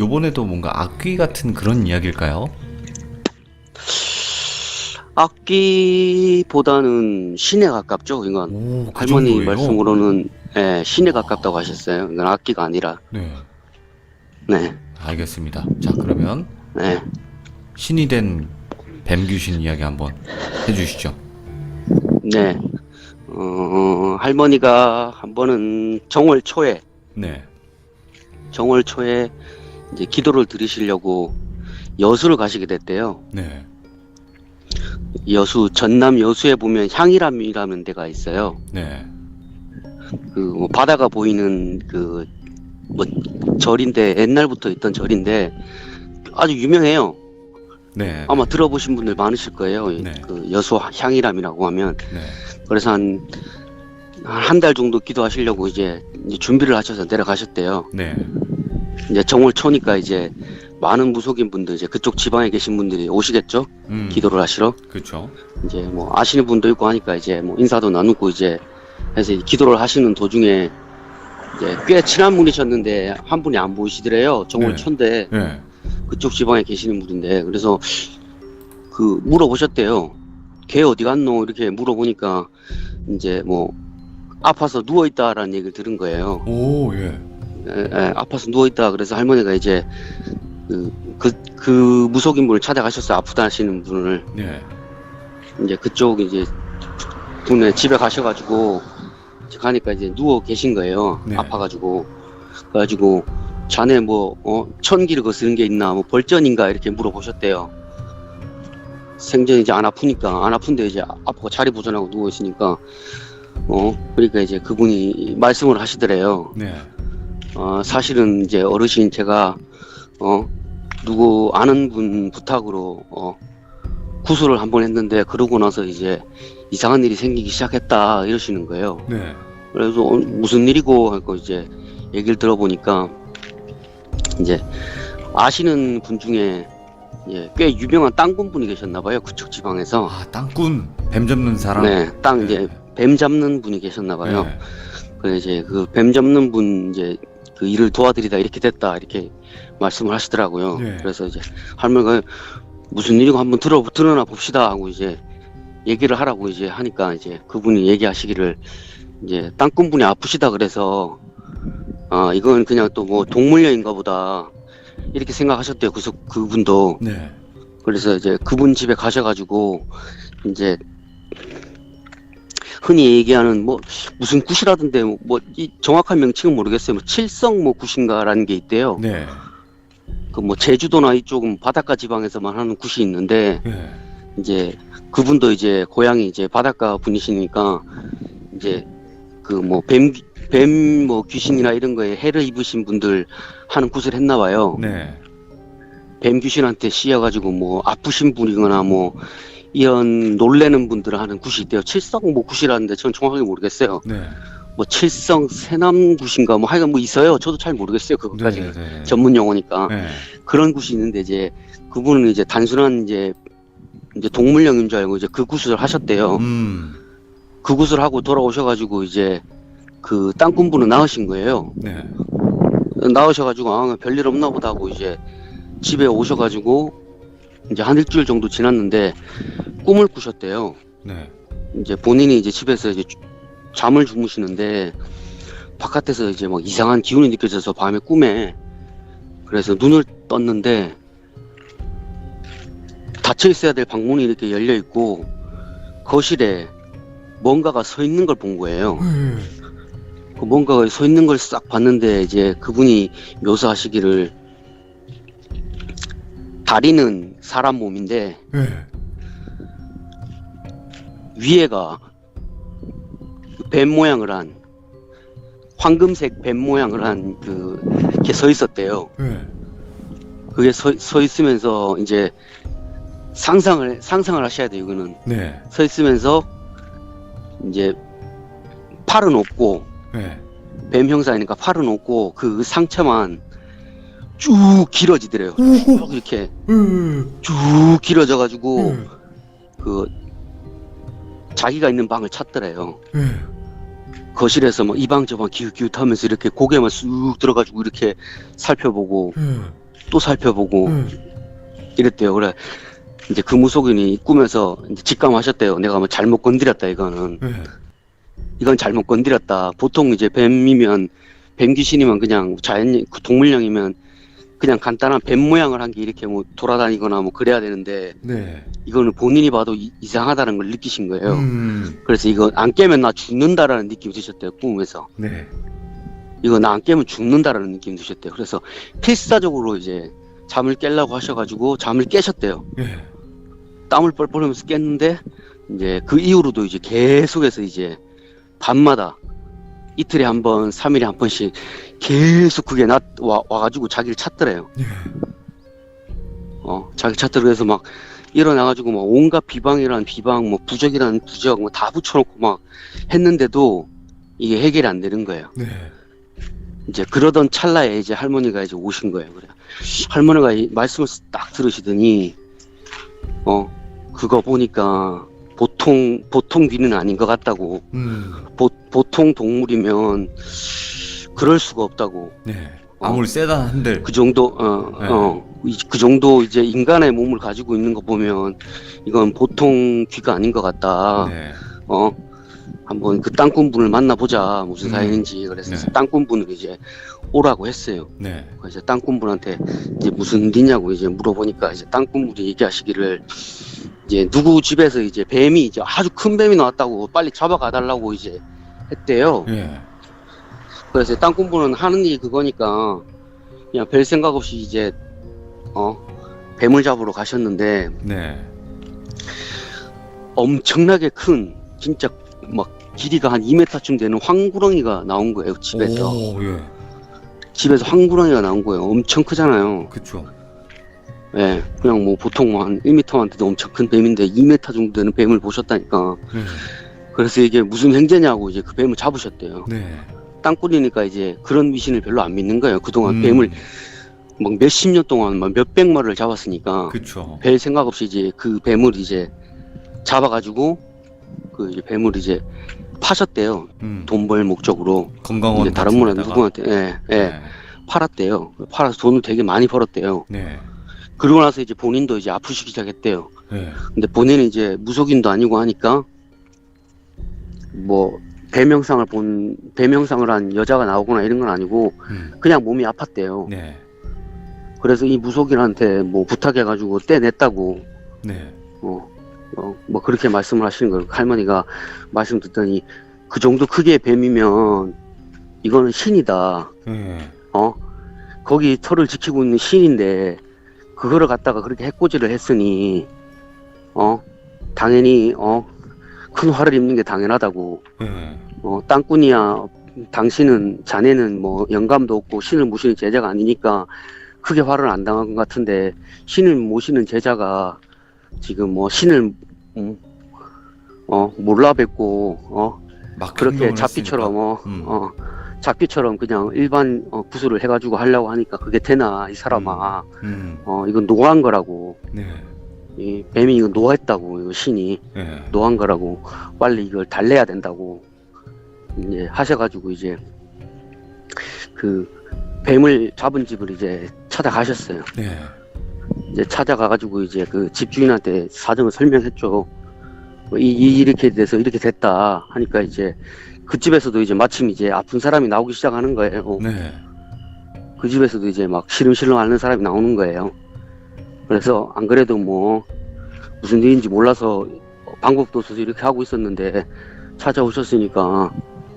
요번에도 뭔가 악귀 같은 그런 이야기일까요? 악기보다는 신에 가깝죠, 이건. 오, 그 할머니 정도예요? 말씀으로는 예, 신에 가깝다고 하셨어요. 이건 악기가 아니라. 네, 네, 알겠습니다. 자, 그러면 네, 신이 된 뱀귀신 이야기 한번 해주시죠. 네. 할머니가 한 번은 네, 정월 초에 이제 기도를 드리시려고 여수를 가시게 됐대요. 네, 여수, 전남 여수에 보면 향이람이라는 데가 있어요. 네, 뭐 바다가 보이는 뭐 절인데, 옛날부터 있던 절인데 아주 유명해요. 네, 아마 들어보신 분들 많으실 거예요. 네. 그 여수 향이람이라고 하면. 네, 그래서 한 달 정도 기도하시려고 이제 준비를 하셔서 내려가셨대요. 네, 이제 정월 초니까 이제 많은 무속인 분들, 이제 그쪽 지방에 계신 분들이 오시겠죠? 기도를 하시러. 그쵸. 이제 뭐 아시는 분도 있고 하니까 이제 뭐 인사도 나누고 이제 해서 기도를 하시는 도중에 이제 꽤 친한 분이셨는데 한 분이 안 보이시더래요. 정월 네. 초인데 네, 그쪽 지방에 계시는 분인데, 그래서 물어보셨대요. 걔 어디 갔노? 이렇게 물어보니까 이제 뭐 아파서 누워 있다라는 얘기를 들은 거예요. 오, 예, 아파서 누워 있다. 그래서 할머니가 이제 그 무속인 분을 찾아가셨어요. 아프다 하시는 분을. 네, 이제 그쪽 이제 분의 집에 가셔가지고 이제 가니까 이제 누워 계신 거예요. 네. 아파가지고. 그래가지고 자네 뭐 천기를 거스른 게 있나, 뭐 벌전인가 이렇게 물어보셨대요. 생전 이제 안 아픈데 이제 아프고 자리 보존하고 누워 있으니까 그러니까 이제 그분이 말씀을 하시더래요. 네, 사실은 이제 어르신 제가 누구 아는 분 부탁으로 구술을 한번 했는데, 그러고 나서 이제 이상한 일이 생기기 시작했다 이러시는 거예요. 네, 그래서 무슨 일이고 하고 이제 얘기를 들어보니까 이제 아시는 분 중에 꽤 유명한 땅꾼 분이 계셨나 봐요. 그쪽 지방에서. 아, 땅꾼, 뱀 잡는 사람. 네, 이제 뱀 잡는 분이 계셨나 봐요. 네, 그래서 이제 그 뱀 잡는 분 이제 그 일을 도와드리다 이렇게 됐다 이렇게 말씀을 하시더라고요. 네. 그래서 이제 할머니가 무슨 일이고 한번 드러나 봅시다 하고 이제 얘기를 하라고 이제 하니까, 이제 그분이 얘기하시기를 이제 땅꾼 분이 아프시다 그래서 이건 그냥 또 뭐 동물녀인가 보다 이렇게 생각하셨대요. 그래서 그분도. 네, 그래서 이제 그분 집에 가셔가지고 이제 흔히 얘기하는 뭐 무슨 굿이라던데, 뭐 이 정확한 명칭은 모르겠어요. 뭐 칠성 뭐 굿인가라는 게 있대요. 네, 그 뭐 제주도나 이쪽은 바닷가 지방에서만 하는 굿이 있는데, 네, 이제 그분도 이제 고향이 이제 바닷가 분이시니까 이제 그 뭐 뱀 뭐 귀신이나 이런 거에 해를 입으신 분들 하는 굿을 했나 봐요. 네, 뱀 귀신한테 씌여가지고 뭐 아프신 분이거나 뭐 이런 놀래는 분들을 하는 굿이 있대요. 칠성 뭐 굿이라는데 전 정확하게 모르겠어요. 네, 뭐 칠성 새남 굿인가 뭐 하여간 뭐 있어요. 저도 잘 모르겠어요. 그것까지 네, 네, 전문 용어니까. 네, 그런 굿이 있는데, 이제 그분은 이제 단순한 이제 동물령인 줄 알고 이제 그 굿을 하셨대요. 그 굿을 하고 돌아오셔가지고 이제 그 땅꾼분은 나으신 거예요. 네, 나으셔가지고 별일 없나 보다 하고 이제 집에 오셔가지고 이제 한 일주일 정도 지났는데 꿈을 꾸셨대요. 네, 이제 본인이 이제 집에서 이제 잠을 주무시는데 바깥에서 이제 뭐 이상한 기운이 느껴져서 밤에 꿈에, 그래서 눈을 떴는데 닫혀 있어야 될 방문이 이렇게 열려 있고 거실에 뭔가가 서 있는 걸 본 거예요. 그 뭔가가 서 있는 걸 싹 봤는데, 이제 그분이 묘사하시기를 다리는 사람 몸인데 네, 위에가 뱀 모양을 한, 황금색 뱀 모양을 한 이렇게 서 있었대요. 네, 그게 서 있으면서 이제 상상을 하셔야 돼요. 이거는 네, 서 있으면서 이제 팔은 없고, 네, 뱀 형상이니까 팔은 없고 그 상처만 쭉 길어지더래요. 쭉 이렇게 쭉 길어져가지고 그 자기가 있는 방을 찾더래요. 거실에서 막 이 방 저 방 기웃기웃하면서 이렇게 고개만 쑥 들어가지고 이렇게 살펴보고 또 살펴보고 이랬대요. 그래 이제 그 무속인이 꿈에서 이제 직감하셨대요. 내가 뭐 잘못 건드렸다 이거는. 이건 잘못 건드렸다. 보통 이제 뱀이면 뱀 귀신이면 그냥 자연 그 동물령이면 그냥 간단한 뱀 모양을 한 게 이렇게 뭐 돌아다니거나 뭐 그래야 되는데 네. 이거는 본인이 봐도 이상하다는 걸 느끼신 거예요. 그래서 이거 안 깨면 나 죽는다라는 느낌이 드셨대요. 꿈에서. 네. 이거 나 안 깨면 죽는다라는 느낌이 드셨대요. 그래서 필사적으로 이제 잠을 깨려고 하셔가지고 잠을 깨셨대요. 예. 땀을 뻘뻘 흘리면서 깼는데 이제 그 이후로도 이제 계속해서 이제 밤마다 이틀에 한 번, 3일에 한 번씩 계속 그게 와가지고 자기를 찾더래요. 예. 자기 찾더래. 그래서 막 일어나가지고 막 온갖 비방이란 비방, 뭐 부적이란 부적, 뭐 다 붙여놓고 막 했는데도 이게 해결이 안 되는 거예요. 네. 이제 그러던 찰나에 이제 할머니가 이제 오신 거예요. 그래. 할머니가 이 말씀을 딱 들으시더니, 그거 보니까 보통 귀는 아닌 것 같다고. 보통 동물이면 그럴 수가 없다고. 네. 아무리 세다 한들 그 정도, 그 정도 이제 인간의 몸을 가지고 있는 거 보면 이건 보통 귀가 아닌 것 같다. 네. 한번 그 땅꾼분을 만나보자. 무슨 사연인지. 그래서 네. 땅꾼분을 이제 오라고 했어요. 네. 그래서 땅꾼분한테 이제 무슨 일이냐고 이제 물어보니까 이제 땅꾼분이 얘기하시기를 이제 누구 집에서 이제 뱀이 이제 아주 큰 뱀이 나왔다고 빨리 잡아가 달라고 이제 했대요. 예. 그래서 땅꾼분은 하는 일이 그거니까 그냥 별 생각 없이 이제 뱀을 잡으러 가셨는데 네. 엄청나게 큰 진짜 막 길이가 한 2m쯤 되는 황구렁이가 나온 거예요. 집에서. 오, 예. 집에서 황구렁이가 나온 거예요. 엄청 크잖아요. 그쵸. 예, 그냥 뭐 보통 한 1m만 돼도 엄청 큰 뱀인데 2m 정도 되는 뱀을 보셨다니까. 네. 그래서 이게 무슨 행제냐고 이제 그 뱀을 잡으셨대요. 네. 땅굴이니까 이제 그런 미신을 별로 안 믿는 거예요. 그동안 음. 뱀을 막 몇십 년 동안 막 몇백 마리를 잡았으니까 그쵸. 별 생각 없이 이제 그 뱀을 이제 잡아가지고 그 이제 뱀을 이제 파셨대요. 돈 벌 목적으로. 건강원 이제 다른 분한 누구한테 네. 팔았대요. 팔아서 돈을 되게 많이 벌었대요. 네. 그러고 나서 이제 본인도 이제 아프시기 시작했대요. 네. 근데 본인은 이제 무속인도 아니고 하니까 뭐 뱀형상을 한 여자가 나오거나 이런 건 아니고 그냥 몸이 아팠대요. 네. 그래서 이 무속인한테 뭐 부탁해가지고 떼냈다고 네. 뭐 그렇게 말씀을 하시는 거예요. 할머니가 말씀 듣더니 그 정도 크기의 뱀이면 이거는 신이다. 네. 거기 터를 지키고 있는 신인데 그거를 갖다가 그렇게 해코지를 했으니 당연히 큰 화를 입는 게 당연하다고. 네. 땅꾼이야 당신은 자네는 뭐 영감도 없고 신을 모시는 제자가 아니니까 크게 화를 안 당한 것 같은데 신을 모시는 제자가 지금 뭐 신을 몰라 뵙고 막 그렇게 행동을 잡기처럼 했으니까. 잡기처럼 그냥 일반 구슬을 해가지고 하려고 하니까 그게 되나 이 사람아. 이건 노한 거라고. 네. 이 뱀이 이거 노했다고. 이거 신이 네. 노한 거라고. 빨리 이걸 달래야 된다고 이제 하셔가지고 이제 그 뱀을 잡은 집을 이제 찾아가셨어요. 네. 이제 찾아가가지고 이제 그 집주인한테 사정을 설명했죠. 이렇게 돼서 이렇게 됐다 하니까 이제 그 집에서도 이제 마침 이제 아픈 사람이 나오기 시작하는 거예요. 네. 그 집에서도 이제 막 시름시름 앓는 사람이 나오는 거예요. 그래서 안 그래도 뭐 무슨 일인지 몰라서 방법도 없어서 이렇게 하고 있었는데 찾아오셨으니까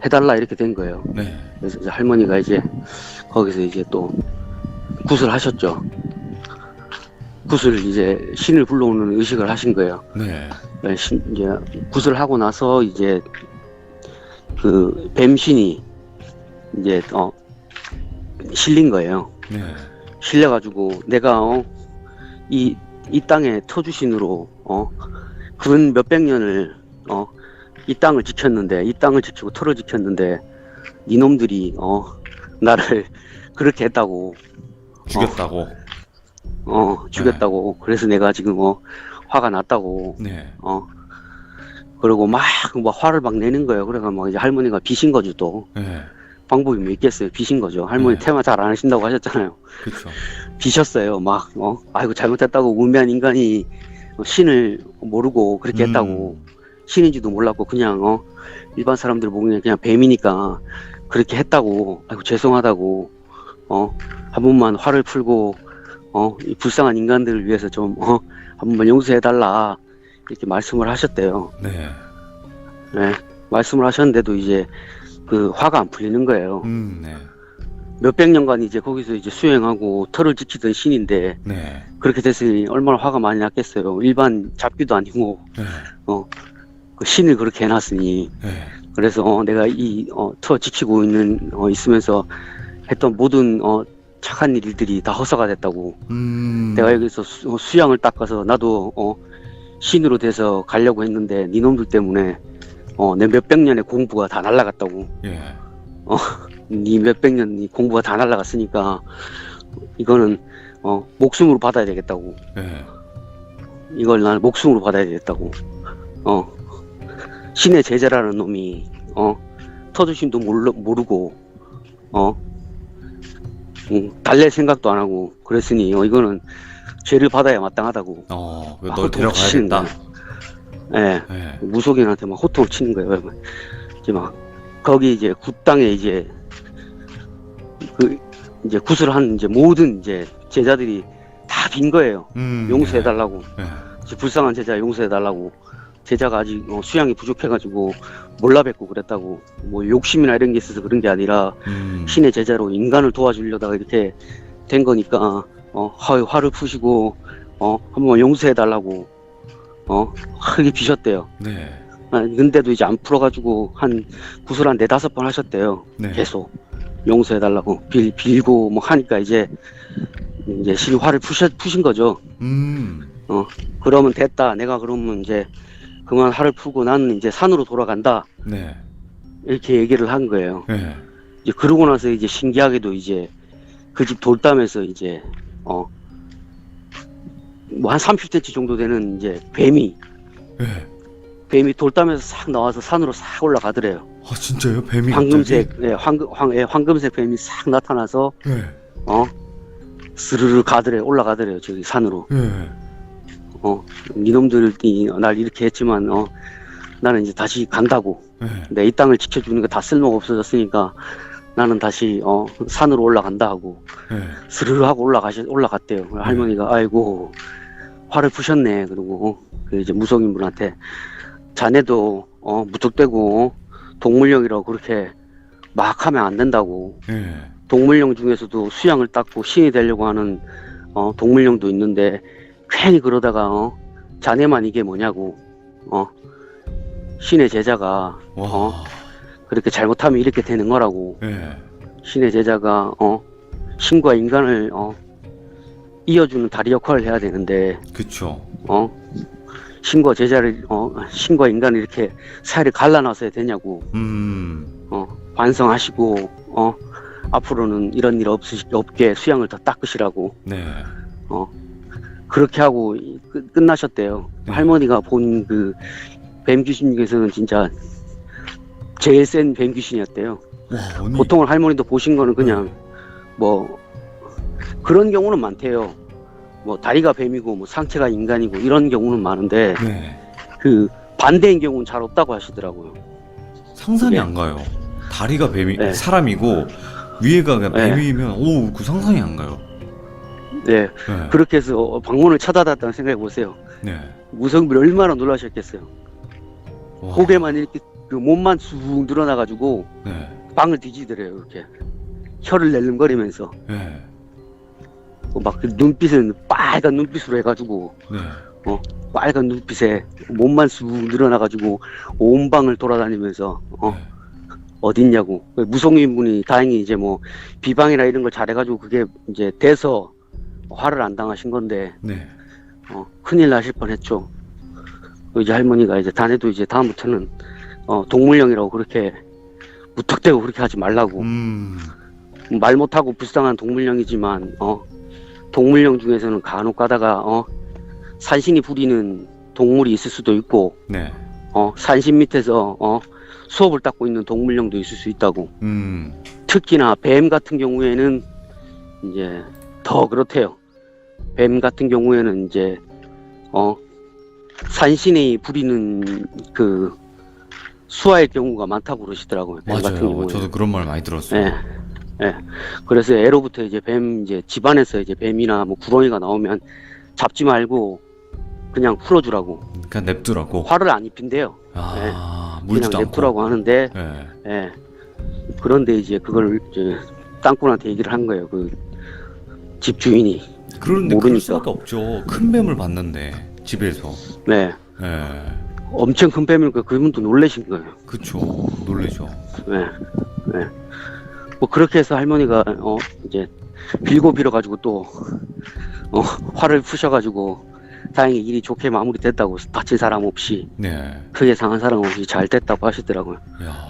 해달라 이렇게 된 거예요. 네. 그래서 이제 할머니가 이제 거기서 이제 또 굿을 이제 신을 불러오는 의식을 하신 거예요. 네. 이제 굿을 하고 나서 이제 그 뱀신이 이제 실린 거예요. 네. 실려가지고 내가 이 땅의 터주신으로 근 몇백 년을 이 땅을 지켰는데 이 땅을 지키고 터를 지켰는데 이놈들이 나를 그렇게 했다고 죽였다고. 죽였다고. 그래서 내가 지금 화가 났다고. 네. 그리고 막 화를 막 내는 거예요. 그래서 막 이제 할머니가 비신 거죠 또. 네. 방법이 뭐 있겠어요. 비신 거죠. 할머니 네. 테마 잘 안 하신다고 하셨잖아요. 그쵸. 비셨어요. 막 아이고 잘못했다고 우매한 인간이 신을 모르고 그렇게 했다고 신인지도 몰랐고 그냥 일반 사람들 보기엔 그냥 뱀이니까 그렇게 했다고 아이고 죄송하다고 한 번만 화를 풀고 이 불쌍한 인간들을 위해서 좀 한 번만 용서해달라 이렇게 말씀을 하셨대요. 네. 네, 말씀을 하셨는데도 이제 그 화가 안 풀리는 거예요. 네. 몇백 년간 이제 거기서 이제 수행하고 터를 지키던 신인데 네. 그렇게 됐으니 얼마나 화가 많이 났겠어요. 일반 잡귀도 아니고 네. 그 신을 그렇게 해놨으니 네. 그래서 내가 이 터 지키고 있으면서 했던 모든 착한 일들이 다 허사가 됐다고. 내가 여기서 수양을 닦아서 나도 신으로 돼서 가려고 했는데 니놈들 때문에 내 몇백 년의 공부가 다 날라갔다고. 예. 니 몇백 년 공부가 다 날라갔으니까 이거는 목숨으로 받아야 되겠다고. 예. 이걸 난 목숨으로 받아야 되겠다고. 신의 제자라는 놈이 터주심도 모르고 달랠 생각도 안 하고 그랬으니 이거는 죄를 받아야 마땅하다고. 널 데려가야겠다. 예. 예. 무속인한테 막 호통을 치는 거예요. 이제 막 거기 이제 굿당에 이제 이제 구슬한 이제 모든 이제 제자들이 다 빈 거예요. 용서해달라고. 예. 불쌍한 제자 용서해달라고. 제자가 아직 수양이 부족해가지고 몰라뵙고 그랬다고. 뭐 욕심이나 이런 게 있어서 그런 게 아니라 신의 제자로 인간을 도와주려다가 이렇게 된 거니까 화를 푸시고 한번 용서해달라고 크게 비셨대요. 네. 근데도 이제 안 풀어가지고 한 구슬 한 4-5번 하셨대요. 네. 계속 용서해달라고 빌고 뭐 하니까 이제 신이 화를 푸신 거죠. 그러면 됐다. 내가 그러면 이제 그만 화를 풀고 나는 이제 산으로 돌아간다. 네. 이렇게 얘기를 한 거예요. 네. 이제 그러고 나서 이제 신기하게도 이제 그 집 돌담에서 이제 뭐 한 30cm 정도 되는 이제 뱀이 네. 돌담에서 싹 나와서 산으로 싹 올라가더래요. 진짜요? 뱀이 황금색, 황금색 뱀이 싹 나타나서 네. 스르르 올라가더래요. 저기 산으로. 네. 니놈들이 날 이렇게 했지만 나는 이제 다시 간다고. 네. 내 이 땅을 지켜주는 거 다 쓸모가 없어졌으니까 나는 다시 산으로 올라간다 하고 네. 스르르 하고 올라갔대요. 할머니가 아이고 화를 푸셨네. 그리고 그 이제 무속인분한테 자네도 무턱대고 동물령이라고 그렇게 막 하면 안 된다고. 네. 동물령 중에서도 수양을 닦고 신이 되려고 하는 동물령도 있는데 괜히 그러다가 자네만 이게 뭐냐고. 신의 제자가 그렇게 잘못하면 이렇게 되는 거라고. 네. 신의 신의 제자가 신과 인간을 이어주는 다리 역할을 해야 되는데 그쵸. 신과 제자를 신과 인간을 이렇게 사이를 갈라놔서야 되냐고. 반성하시고 앞으로는 이런 일 없게 수양을 더 닦으시라고. 네. 그렇게 하고 끝나셨대요. 네. 할머니가 본 그 뱀 귀신 중에서는 진짜 제일 센 뱀 귀신이었대요. 와, 언니. 보통 할머니도 보신 거는 그냥 뭐 그런 경우는 많대요. 뭐 다리가 뱀이고 뭐 상체가 인간이고 이런 경우는 많은데 네. 그 반대인 경우는 잘 없다고 하시더라고요. 상상이 네. 안 가요. 다리가 뱀이 네. 사람이고 위에가 그냥 네. 뱀이면 그 상상이 안 가요. 네, 네. 그렇게 해서 방문을 쳐닫았다는 생각해 보세요. 네. 무성들 얼마나 놀라셨겠어요. 와. 고개만 이렇게 그 몸만 쑥 늘어나가지고 네. 방을 뒤지더래요. 이렇게 혀를 낼름거리면서 네. 막 그 눈빛은 빨간 눈빛으로 해가지고 네. 빨간 눈빛에 몸만 쑥 늘어나가지고 온 방을 돌아다니면서 네. 어딨냐고. 무속인분이 다행히 이제 뭐 비방이나 이런 걸 잘해가지고 그게 이제 돼서 화를 안 당하신 건데 네. 큰일 나실 뻔했죠. 이제 할머니가 이제 다네도 이제 다음부터는 동물령이라고 그렇게 무턱대고 그렇게 하지 말라고. 말 못하고 불쌍한 동물령이지만 동물령 중에서는 간혹 가다가 산신이 부리는 동물이 있을 수도 있고 산신 밑에서 수업을 닦고 있는 동물령도 있을 수 있다고. 특히나 뱀 같은 경우에는 이제 더 그렇대요. 뱀 같은 경우에는 이제 산신이 부리는 그 수하의 경우가 많다고 그러시더라고요. 뱀 같은 맞아요. 경우에는. 저도 그런 말 많이 들었어요. 예. 예. 그래서 애로부터 이제 뱀 이제 집안에서 이제 뱀이나 뭐 구렁이가 나오면 잡지 말고 그냥 풀어주라고. 그냥 냅두라고. 화를 안 입힌대요. 아, 그냥 물지도 않고. 냅두라고 하는데, 예. 예. 그런데 이제 그걸 이제 땅꾼한테 얘기를 한 거예요. 그 집주인이. 그런데 그럴 모르니까. 수밖에 없죠. 큰 뱀을 봤는데 집에서. 네. 예. 엄청 큰 뱀이니까 그분도 놀라신 거예요. 그쵸. 놀래죠. 네. 네. 뭐 그렇게 해서 할머니가 이제 빌고빌어가지고 또 화를 푸셔가지고 다행히 일이 좋게 마무리됐다고, 다친 사람 없이, 네. 크게 상한 사람 없이 잘 됐다고 하시더라고요. 야,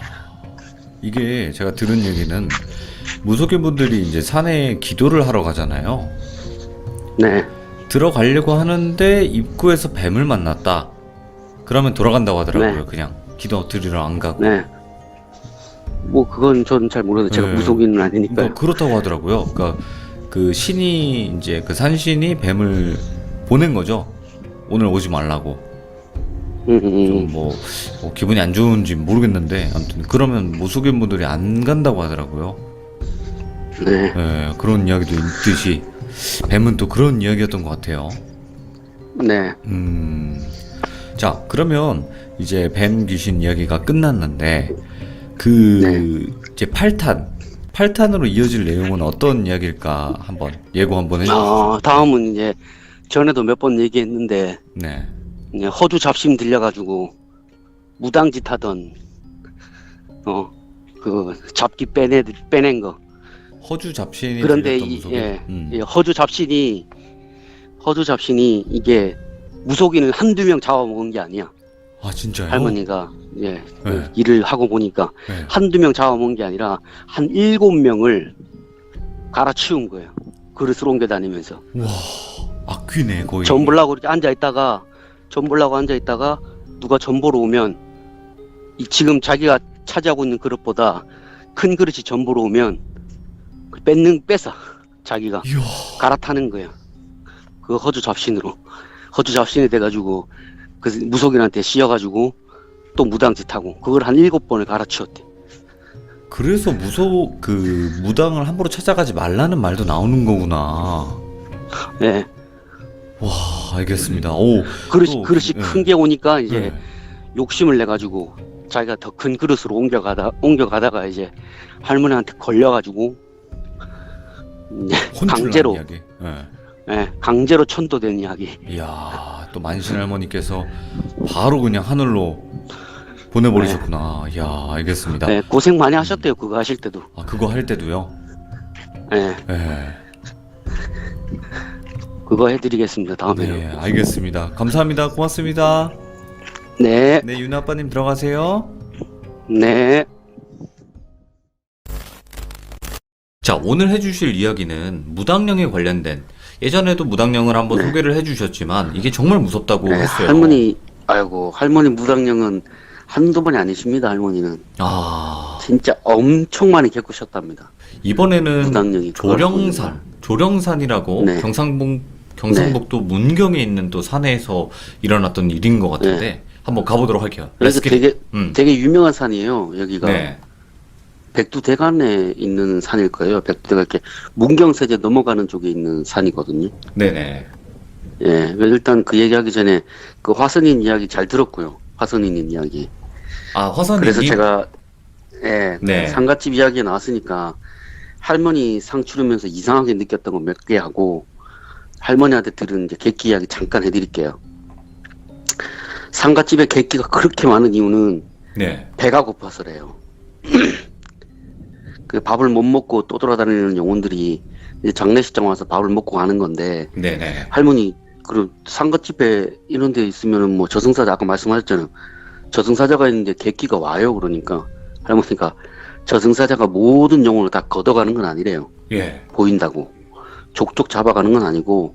이게 제가 들은 얘기는 무속인분들이 이제 산에 기도를 하러 가잖아요. 네. 들어가려고 하는데 입구에서 뱀을 만났다. 그러면 돌아간다고 하더라고요. 네. 그냥 기도 드리러 안 가고. 네. 뭐 그건 저는 잘 모르는데 제가 네. 무속인은 아니니까요. 뭐 그렇다고 하더라고요. 그러니까 그 신이 이제 그 산신이 뱀을 보낸 거죠. 오늘 오지 말라고. 좀 뭐 기분이 안 좋은지 모르겠는데 아무튼 그러면 무속인분들이 안 간다고 하더라고요. 네. 예, 그런 이야기도 있듯이 뱀은 또 그런 이야기였던 것 같아요. 네. 자, 그러면 이제 뱀 귀신 이야기가 끝났는데 그 네. 이제 8탄으로 이어질 내용은 어떤 이야기일까 한번 예고 한번 해주세요. 다음은 이제 전에도 몇 번 얘기했는데 네. 이제 허주 잡심 들려가지고 무당짓 하던 그 잡기 빼낸 거. 허주 잡신이 그런데 들렸던 무속인. 이 허주 잡신이 이게 무속인을 한두 명 잡아먹은 게 아니야. 아, 진짜요? 할머니가 네. 일을 하고 보니까 네. 한두 명 잡아먹은 게 아니라 한 7명을 갈아치운 거예요. 그릇을 옮겨 다니면서. 와, 악귀네 거의. 전 보려고 이렇게 앉아있다가 누가 전 보러 오면 지금 자기가 차지하고 있는 그릇보다 큰 그릇이 전 보러 오면 뺏어 자기가 이야. 갈아타는 거예요. 그 허주 잡신이 돼가지고 그 무속인한테 씌여가지고 또 무당짓하고 그걸 한 7번을 갈아치웠대. 그래서 무당을 함부로 찾아가지 말라는 말도 나오는 거구나. 네. 와, 알겠습니다. 오, 그릇이 네. 큰 게 오니까 이제 네. 욕심을 내가지고 자기가 더 큰 그릇으로 옮겨가다가 이제 할머니한테 걸려가지고 이제 혼쭐난 이야기. 네. 강제로 천도된 이야기. 이야, 또 만신 할머니께서 바로 그냥 하늘로 보내버리셨구나. 이야, 알겠습니다. 네, 고생 많이 하셨대요. 그거 하실 때도. 아, 그거 할 때도요? 네, 네. 그거 해드리겠습니다. 다음에는. 네, 알겠습니다. 감사합니다. 고맙습니다. 네, 네, 윤아 아빠님 들어가세요. 네. 자, 오늘 해주실 이야기는 무당령에 관련된, 예전에도 무당령을 한번 네. 소개를 해주셨지만 이게 정말 무섭다고 네, 했어요. 할머니 무당령은 한두 번이 아니십니다. 할머니는 아, 진짜 엄청 많이 겪으셨답니다. 이번에는 무당령이 조령산이라고 네. 경상북도 문경에 있는 또 산에서 일어났던 일인 것 같은데 한번 가보도록 할게요. 그래서 Let's get it. 되게 유명한 산이에요. 여기가 네. 백두대간에 있는 산일 거예요. 백두대간 이렇게 문경세제 넘어가는 쪽에 있는 산이거든요. 네네. 예, 일단 그 얘기하기 전에 그 화선인 이야기 잘 들었고요. 화선인 이야기. 아, 화선님. 그래서 제가 네. 상갓집 이야기 나왔으니까 할머니 상 추르면서 이상하게 느꼈던 거 몇 개 하고 할머니한테 들은 이제 객기 이야기 잠깐 해드릴게요. 상갓집에 객기가 그렇게 많은 이유는 네. 배가 고파서래요. 그 밥을 못 먹고 또 돌아다니는 영혼들이 이제 장례식장 와서 밥을 먹고 가는 건데 네네. 할머니 그 상갓집에 이런 데 있으면은 뭐 저승사자 아까 말씀하셨잖아요. 저승사자가 있는데 객기가 와요. 그러니까 할머니가 저승사자가 모든 영혼을 다 걷어가는 건 아니래요. 예. 보인다고 족족 잡아가는 건 아니고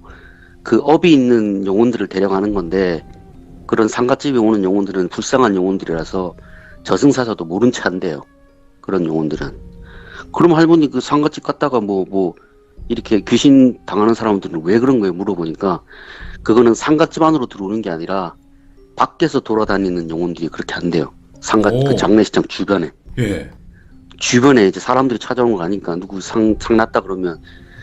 그 업이 있는 영혼들을 데려가는 건데 그런 상갓집에 오는 영혼들은 불쌍한 영혼들이라서 저승사자도 모른 채 한대요. 그런 영혼들은. 그럼 할머니 그 상가집 갔다가 뭐 이렇게 귀신 당하는 사람들은 왜 그런 거예요? 물어보니까 그거는 상가집 안으로 들어오는 게 아니라 밖에서 돌아다니는 영혼들이 그렇게 한대요. 상가 오. 그 장례식장 주변에. 예. 주변에 이제 사람들이 찾아오는 거 아니까 누구 상 났다 그러면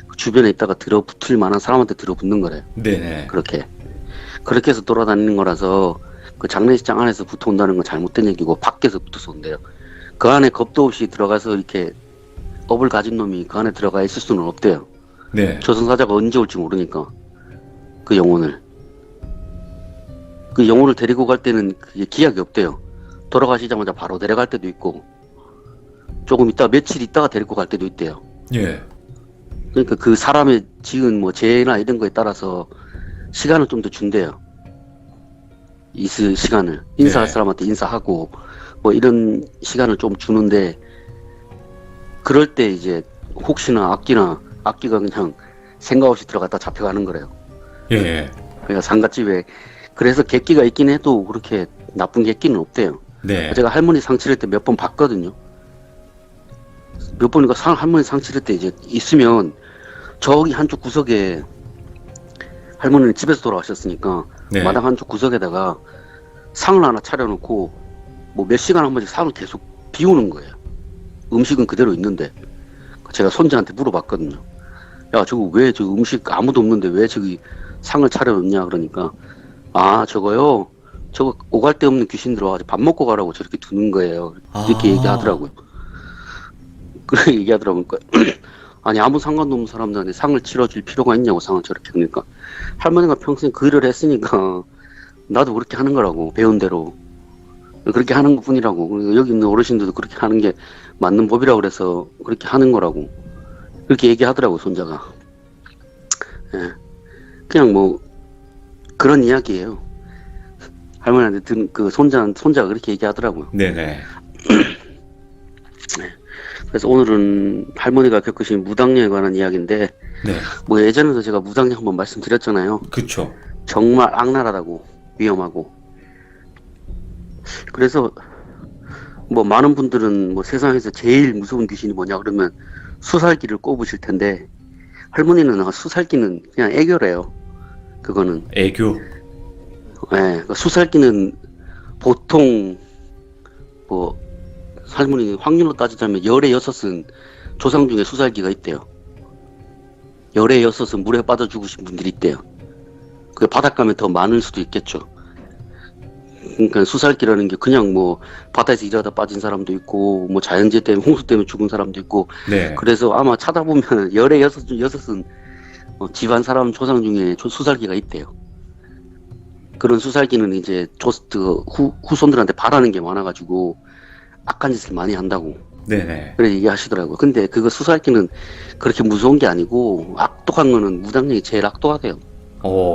그 주변에 있다가 들어붙을 만한 사람한테 들어붙는 거래요. 네네. 그렇게 해서 돌아다니는 거라서 그 장례식장 안에서 붙어 온다는 건 잘못된 얘기고 밖에서 붙어서 온대요. 그 안에 겁도 없이 들어가서 이렇게 업을 가진 놈이 그 안에 들어가 있을 수는 없대요. 네. 저승사자가 언제 올지 모르니까 그 영혼을 데리고 갈 때는 그게 기약이 없대요. 돌아가시자마자 바로 내려갈 때도 있고 조금 있다 며칠 있다가 데리고 갈 때도 있대요. 예. 그러니까 그 사람의 지은 뭐 죄나 이런 거에 따라서 시간을 좀 더 준대요. 있을 시간을 인사할 네. 사람한테 인사하고 뭐 이런 시간을 좀 주는데 그럴 때 이제 혹시나 악기가 그냥 생각 없이 들어갔다 잡혀가는 거래요. 예. 그러니까 상갓집에 그래서 객기가 있긴 해도 그렇게 나쁜 객기는 없대요. 네. 제가 할머니 상 치를 때 몇 번 봤거든요. 몇 번인가 할머니 상 치를 때 이제 있으면 저기 한쪽 구석에 할머니는 집에서 돌아가셨으니까 네. 마당 한쪽 구석에다가 상을 하나 차려놓고 뭐 몇 시간 한 번씩 상을 계속 비우는 거예요. 음식은 그대로 있는데 제가 손자한테 물어봤거든요. 야 저거 왜 저 음식 아무도 없는데 왜 저기 상을 차려놓냐 그러니까 아 저거요 저거 오갈 데 없는 귀신 들어와가지고 밥 먹고 가라고 저렇게 두는 거예요. 이렇게 아. 얘기하더라고요. 그렇게 얘기하더라고요. 아니 아무 상관도 없는 사람들한테 상을 치러줄 필요가 있냐고 상을 저렇게 그러니까 할머니가 평생 그 일을 했으니까 나도 그렇게 하는 거라고 배운 대로 그렇게 하는 것뿐이라고. 그리고 여기 있는 어르신들도 그렇게 하는 게 맞는 법이라고 그래서 그렇게 하는 거라고 그렇게 얘기하더라고 손자가. 예. 그냥 뭐 그런 이야기예요. 할머니한테 든 그 손자가 그렇게 얘기하더라고요. 네네. 그래서 오늘은 할머니가 겪으신 무당령에 관한 이야기인데 네. 뭐 예전에도 제가 무당령 한번 말씀드렸잖아요. 그쵸. 정말 악랄하다고 위험하고. 그래서 뭐 많은 분들은 뭐 세상에서 제일 무서운 귀신이 뭐냐 그러면 수살기를 꼽으실 텐데 할머니는 수살기는 그냥 애교래요. 그거는. 애교. 예, 그 수살기는 보통 뭐 할머니 확률로 따지자면 열의 6은 조상 중에 수살기가 있대요. 열의 6은 물에 빠져 죽으신 분들이 있대요. 그 바닷가면 더 많을 수도 있겠죠. 그러니까 수살기라는 게 그냥 뭐 바다에서 일하다 빠진 사람도 있고 뭐 자연재해 때문에 홍수 때문에 죽은 사람도 있고 네. 그래서 아마 찾아보면 열의 6은 집안 사람 조상 중에 수살기가 있대요. 그런 수살기는 이제 후손들한테 바라는 게 많아가지고 악한 짓을 많이 한다고 네네. 그래 얘기하시더라고요. 근데 그거 수살기는 그렇게 무서운 게 아니고 악독한 거는 무당령이 제일 악독하대요.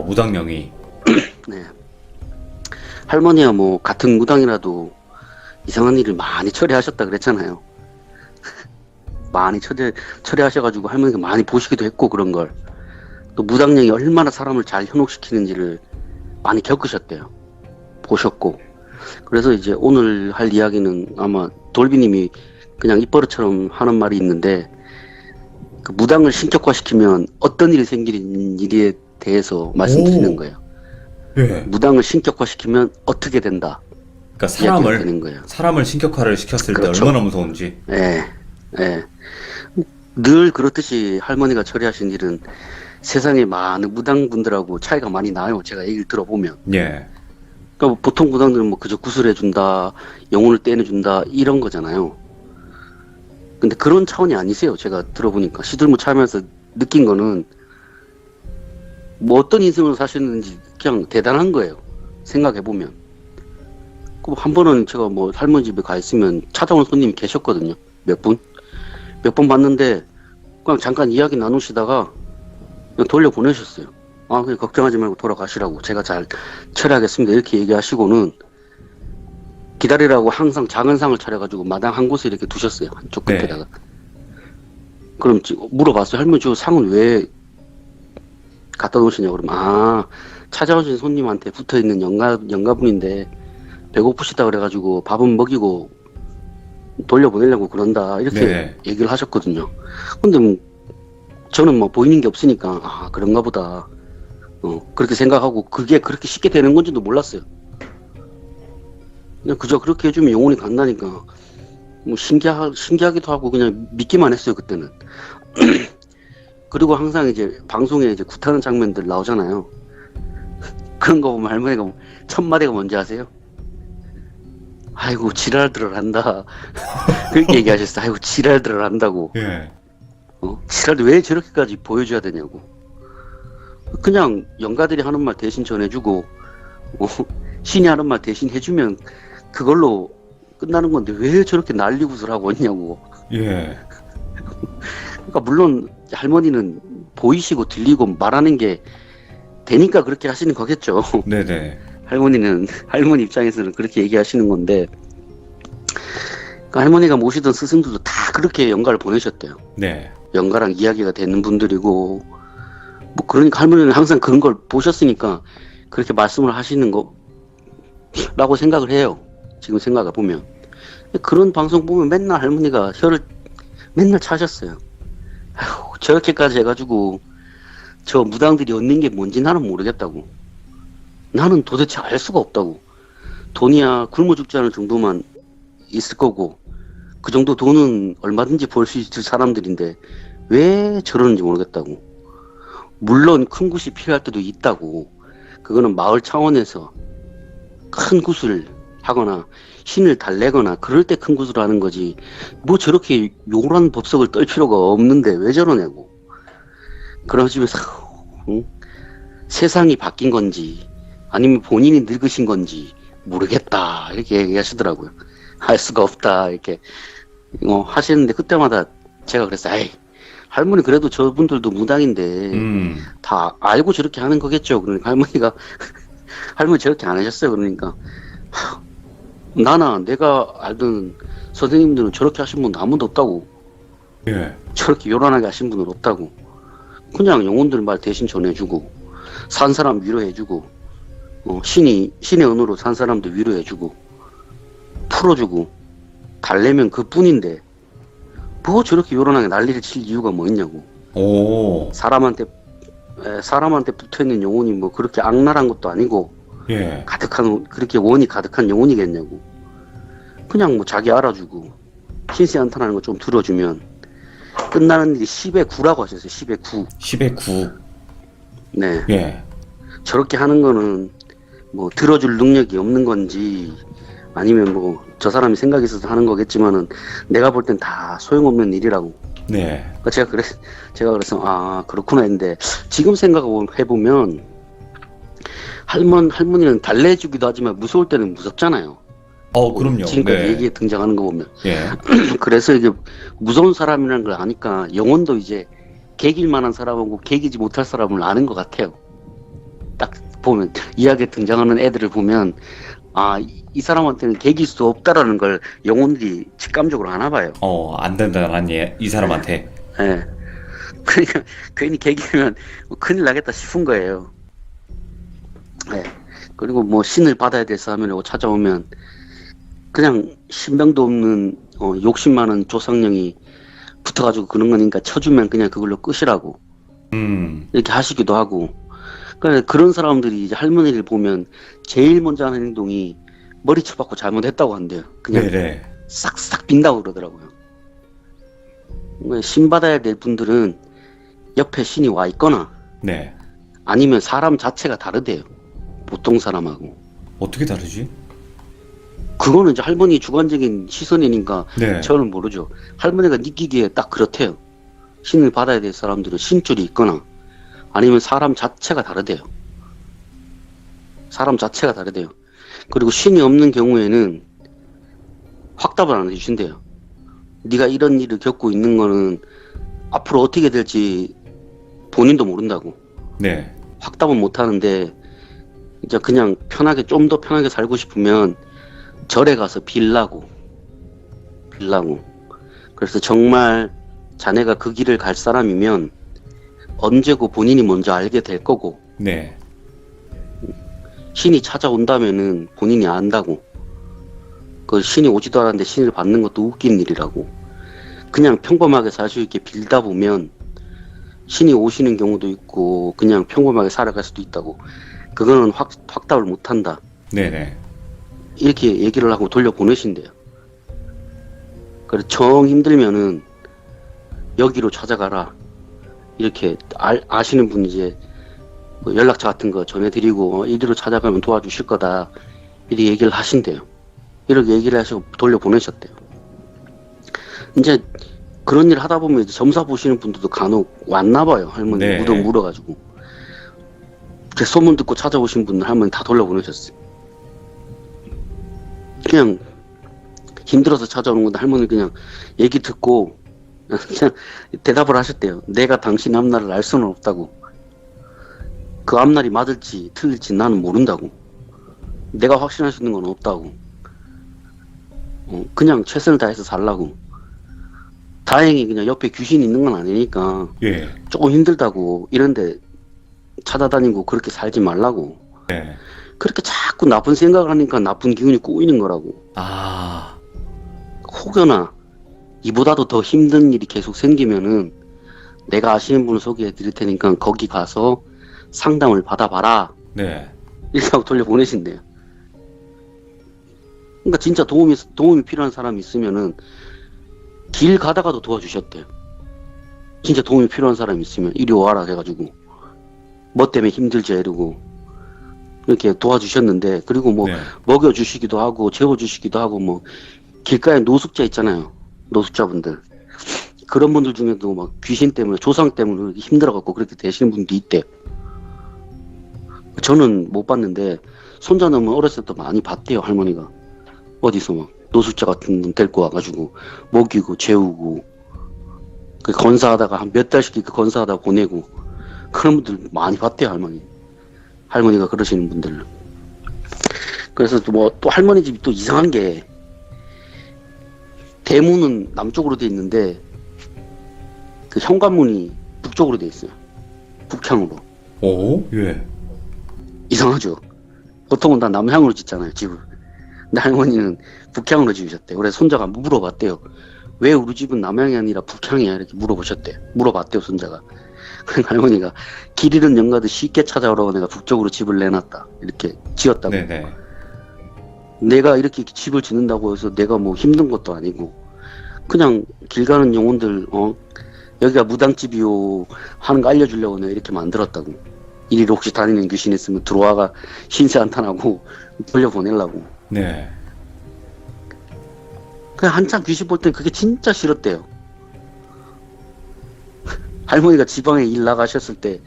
무당령이. 네. 할머니야 뭐 같은 무당이라도 이상한 일을 많이 처리하셨다 그랬잖아요. 많이 처리하셔가지고 할머니가 많이 보시기도 했고 그런 걸. 또 무당령이 얼마나 사람을 잘 현혹시키는지를 많이 겪으셨대요. 보셨고. 그래서 이제 오늘 할 이야기는 아마 돌비님이 그냥 입버릇처럼 하는 말이 있는데 그 무당을 신격화시키면 어떤 일이 생기는 일에 대해서 말씀드리는 거예요. 예. 무당을 신격화시키면 어떻게 된다. 그러니까 이야기가 되는 거예요. 사람을 신격화를 시켰을 때 그렇죠. 얼마나 무서운지. 예, 예. 늘 그렇듯이 할머니가 처리하신 일은 세상에 많은 무당분들하고 차이가 많이 나요. 제가 얘기를 들어보면. 예. 그러니까 보통 무당들은 뭐 그저 구슬해준다, 영혼을 떼내준다 이런 거잖아요. 근데 그런 차원이 아니세요. 제가 들어보니까 시들무차하면서 느낀 거는 뭐 어떤 인생을 사셨는지 그냥 대단한 거예요. 생각해보면. 한 번은 제가 뭐 할머니 집에 가 있으면 찾아온 손님이 계셨거든요. 몇 분 봤는데 그냥 잠깐 이야기 나누시다가 그냥 돌려보내셨어요. 아, 그냥 걱정하지 말고 돌아가시라고 제가 잘 처리하겠습니다. 이렇게 얘기하시고는 기다리라고 항상 작은 상을 차려가지고 마당 한 곳에 이렇게 두셨어요. 한쪽 끝에다가. 네. 그럼 물어봤어요. 할머니 저 상은 왜 갖다 놓으시냐고. 그러면 찾아오신 손님한테 붙어있는 영가분인데 배고프시다 그래가지고 밥은 먹이고 돌려보내려고 그런다 이렇게 네. 얘기를 하셨거든요. 근데 뭐 저는 뭐 보이는 게 없으니까 아 그런가 보다 그렇게 생각하고 그게 그렇게 쉽게 되는 건지도 몰랐어요. 그냥 그저 그렇게 해주면 영혼이 간다니까 뭐 신기하기도 하고 그냥 믿기만 했어요 그때는. 그리고 항상 이제 방송에 이제 굿하는 장면들 나오잖아요. 그런 거 보면 할머니가 첫 마디가 뭔지 아세요? 아이고 지랄들을 한다. 그렇게 얘기하셨어요. 아이고 지랄들을 한다고. 예. 지랄들 왜 저렇게까지 보여줘야 되냐고. 그냥 영가들이 하는 말 대신 전해주고 신이 하는 말 대신 해주면 그걸로 끝나는 건데 왜 저렇게 난리굿을 하고 있냐고. 예. 그러니까 물론 할머니는 보이시고 들리고 말하는 게 되니까 그렇게 하시는 거겠죠. 네네. 할머니 입장에서는 그렇게 얘기하시는 건데, 그러니까 할머니가 모시던 스승들도 다 그렇게 영가를 보내셨대요. 네. 영가랑 이야기가 되는 분들이고, 뭐 그러니까 할머니는 항상 그런 걸 보셨으니까 그렇게 말씀을 하시는 거라고 생각을 해요. 지금 생각해 보면. 그런 방송 보면 맨날 할머니가 혀를 맨날 차셨어요. 아휴, 저렇게까지 해가지고 저 무당들이 얻는 게 뭔지 나는 모르겠다고. 나는 도대체 알 수가 없다고. 돈이야 굶어 죽지 않을 정도만 있을 거고 그 정도 돈은 얼마든지 벌 수 있을 사람들인데 왜 저러는지 모르겠다고. 물론 큰 굿이 필요할 때도 있다고. 그거는 마을 차원에서 큰 굿을 하거나 신을 달래거나 그럴 때 큰 굿을 하는 거지 뭐 저렇게 요란 법석을 떨 필요가 없는데 왜 저러냐고. 그런 집에서 세상이 바뀐 건지 아니면 본인이 늙으신 건지 모르겠다 이렇게 얘기하시더라고요. 할 수가 없다 이렇게 하시는데 그때마다 제가 그랬어요. 에이 할머니 그래도 저분들도 무당인데 다 알고 저렇게 하는 거겠죠. 그러니까 할머니가 할머니 저렇게 안 하셨어요. 그러니까 나나 내가 알던 선생님들은 저렇게 하신 분 아무도 없다고. 예. 저렇게 요란하게 하신 분은 없다고. 그냥 영혼들 말 대신 전해주고 산 사람 위로해주고 신의 은혜로 산 사람도 위로해주고 풀어주고 달래면 그뿐인데 뭐 저렇게 요란하게 난리를 칠 이유가 뭐 있냐고. 오. 사람한테 붙어있는 영혼이 뭐 그렇게 악랄한 것도 아니고 예. 그렇게 원이 가득한 영혼이겠냐고. 그냥 뭐 자기 알아주고 신세 한탄하는 거 좀 들어주면 끝나는 일이 10의 9라고 하셨어요. 10의 9. 10의 9. 네. 예. 저렇게 하는 거는 뭐 들어줄 능력이 없는 건지 아니면 뭐 저 사람이 생각이 있어서 하는 거겠지만은 내가 볼 땐 다 소용없는 일이라고. 네. 그러니까 제가 그래서 아 그렇구나 했는데 지금 생각해보면 할머니는 달래주기도 하지만 무서울 때는 무섭잖아요. 그럼요. 지금까지 네. 얘기에 등장하는 거 보면. 예. 그래서 이게 무서운 사람이라는 걸 아니까 영혼도 이제 개길 만한 사람하고 개기지 못할 사람을 아는 것 같아요. 딱 보면 이야기에 등장하는 애들을 보면 아 이 사람한테는 개길 수 없다라는 걸 영혼들이 직감적으로 아나 봐요. 안 된다는 이 사람한테. 예. 그러니까 괜히 개기면 큰일 나겠다 싶은 거예요. 예. 그리고 뭐 신을 받아야 될 사람이라고 찾아오면 그냥 신병도 없는 욕심 많은 조상령이 붙어가지고 그런 거니까 쳐주면 그냥 그걸로 끝이라고 이렇게 하시기도 하고. 그러니까 그런 사람들이 이제 할머니를 보면 제일 먼저 하는 행동이 머리 쳐박고 잘못했다고 한대요. 그냥 네네. 싹싹 빈다고 그러더라고요. 그러니까 신 받아야 될 분들은 옆에 신이 와 있거나 네. 아니면 사람 자체가 다르대요. 보통 사람하고. 어떻게 다르지? 그거는 이제 할머니 주관적인 시선이니까 네. 저는 모르죠. 할머니가 느끼기에 딱 그렇대요. 신을 받아야 될 사람들은 신줄이 있거나 아니면 사람 자체가 다르대요. 사람 자체가 다르대요. 그리고 신이 없는 경우에는 확답을 안 해주신대요. 네가 이런 일을 겪고 있는 거는 앞으로 어떻게 될지 본인도 모른다고. 네. 확답은 못 하는데 이제 그냥 편하게 좀 더 편하게 살고 싶으면 절에 가서 빌라고. 그래서 정말 자네가 그 길을 갈 사람이면 언제고 본인이 먼저 알게 될 거고 네. 신이 찾아온다면은 본인이 안다고. 그 신이 오지도 않았는데 신을 받는 것도 웃긴 일이라고. 그냥 평범하게 살 수 있게 빌다 보면 신이 오시는 경우도 있고 그냥 평범하게 살아갈 수도 있다고. 그거는 확답을 못한다. 네네. 이렇게 얘기를 하고 돌려보내신대요. 그래 정 힘들면은 여기로 찾아가라. 이렇게 아시는 분 이제 뭐 연락처 같은 거 전해드리고 이리로 찾아가면 도와주실 거다. 이렇게 얘기를 하신대요. 이렇게 얘기를 해서 돌려보내셨대요. 이제 그런 일 하다 보면 이제 점사 보시는 분들도 간혹 왔나 봐요. 할머니 네. 물어가지고. 제 소문 듣고 찾아오신 분들 할머니 다 돌려보내셨어요. 그냥 힘들어서 찾아오는 건데 할머니 그냥 얘기 듣고 그냥 대답을 하셨대요. 내가 당신 앞날을 알 수는 없다고. 그 앞날이 맞을지 틀릴지 나는 모른다고. 내가 확신할 수 있는 건 없다고. 그냥 최선을 다해서 살라고. 다행히 그냥 옆에 귀신이 있는 건 아니니까 예. 조금 힘들다고. 이런데 찾아다니고 그렇게 살지 말라고. 네. 그렇게 자꾸 나쁜 생각을 하니까 나쁜 기운이 꼬이는 거라고. 아. 혹여나 이보다도 더 힘든 일이 계속 생기면은 내가 아시는 분을 소개해 드릴 테니까 거기 가서 상담을 받아봐라. 네. 이렇게 하고 돌려보내신대요. 그러니까 진짜 도움이 필요한 사람이 있으면은 길 가다가도 도와주셨대요. 진짜 도움이 필요한 사람이 있으면 이리 와라 해가지고 뭐 때문에 힘들지 이러고 이렇게 도와주셨는데, 그리고 뭐 네. 먹여주시기도 하고 재워주시기도 하고 뭐 길가에 노숙자 있잖아요. 노숙자분들. 그런 분들 중에도 막 귀신 때문에 조상 때문에 힘들어갖고 그렇게 되시는 분도 있대요. 저는 못 봤는데 손자놈은 어렸을 때부터 많이 봤대요. 할머니가 어디서 막 노숙자 같은 분 데리고 와가지고 먹이고 재우고 그 건사하다가 한 몇 달씩 그 건사하다 보내고 그런 분들 많이 봤대요. 할머니가 그러시는 분들. 그래서 또 할머니 집이 또 이상한 게 대문은 남쪽으로 돼 있는데 그 현관문이 북쪽으로 돼 있어요. 북향으로. 오? 예. 이상하죠. 보통은 다 남향으로 짓잖아요, 집을. 근데 할머니는 북향으로 지으셨대요. 그래서 손자가 물어봤대요. 왜 우리 집은 남향이 아니라 북향이야? 이렇게 물어봤대요, 손자가. 할머니가 길 잃은 영가도 쉽게 찾아오라고 내가 북쪽으로 집을 내놨다. 이렇게 지었다고. 네네. 내가 이렇게 집을 짓는다고 해서 내가 뭐 힘든 것도 아니고 그냥 길 가는 영혼들 여기가 무당집이요 하는 거 알려주려고 내가 이렇게 만들었다고. 이리로 혹시 다니는 귀신 있으면 들어와가 신세 한탄하고 돌려보내려고. 네. 그냥 한참 귀신 볼 땐 그게 진짜 싫었대요. 할머니가 지방에 일 나가셨을 때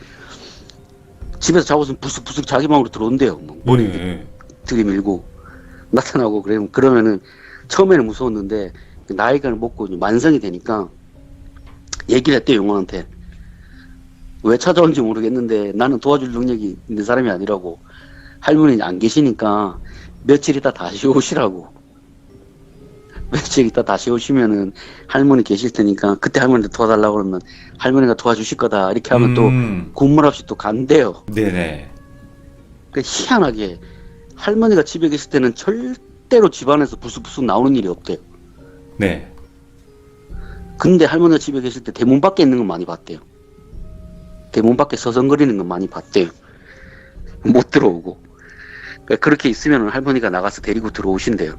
집에서 자고서 부스부스 자기 방으로 들어온대요. 뭐 머리 들이밀고 나타나고 그러면은 처음에는 무서웠는데 나이가 먹고 만성이 되니까 얘기를 했대요. 용원한테. 왜 찾아온지 모르겠는데 나는 도와줄 능력이 있는 사람이 아니라고. 할머니 안 계시니까 며칠 있다 다시 오시라고. 며칠 있다 다시 오시면은 할머니 계실 테니까 그때 할머니한테 도와달라고 그러면 할머니가 도와주실 거다. 이렇게 하면 또 군말 없이 또 간대요. 네네. 그러니까 희한하게 할머니가 집에 계실 때는 절대로 집안에서 부스부스 나오는 일이 없대요. 네. 근데 할머니가 집에 계실 때 대문 밖에 있는 건 많이 봤대요. 대문 밖에 서성거리는 건 많이 봤대요. 못 들어오고. 그러니까 그렇게 있으면 할머니가 나가서 데리고 들어오신대요.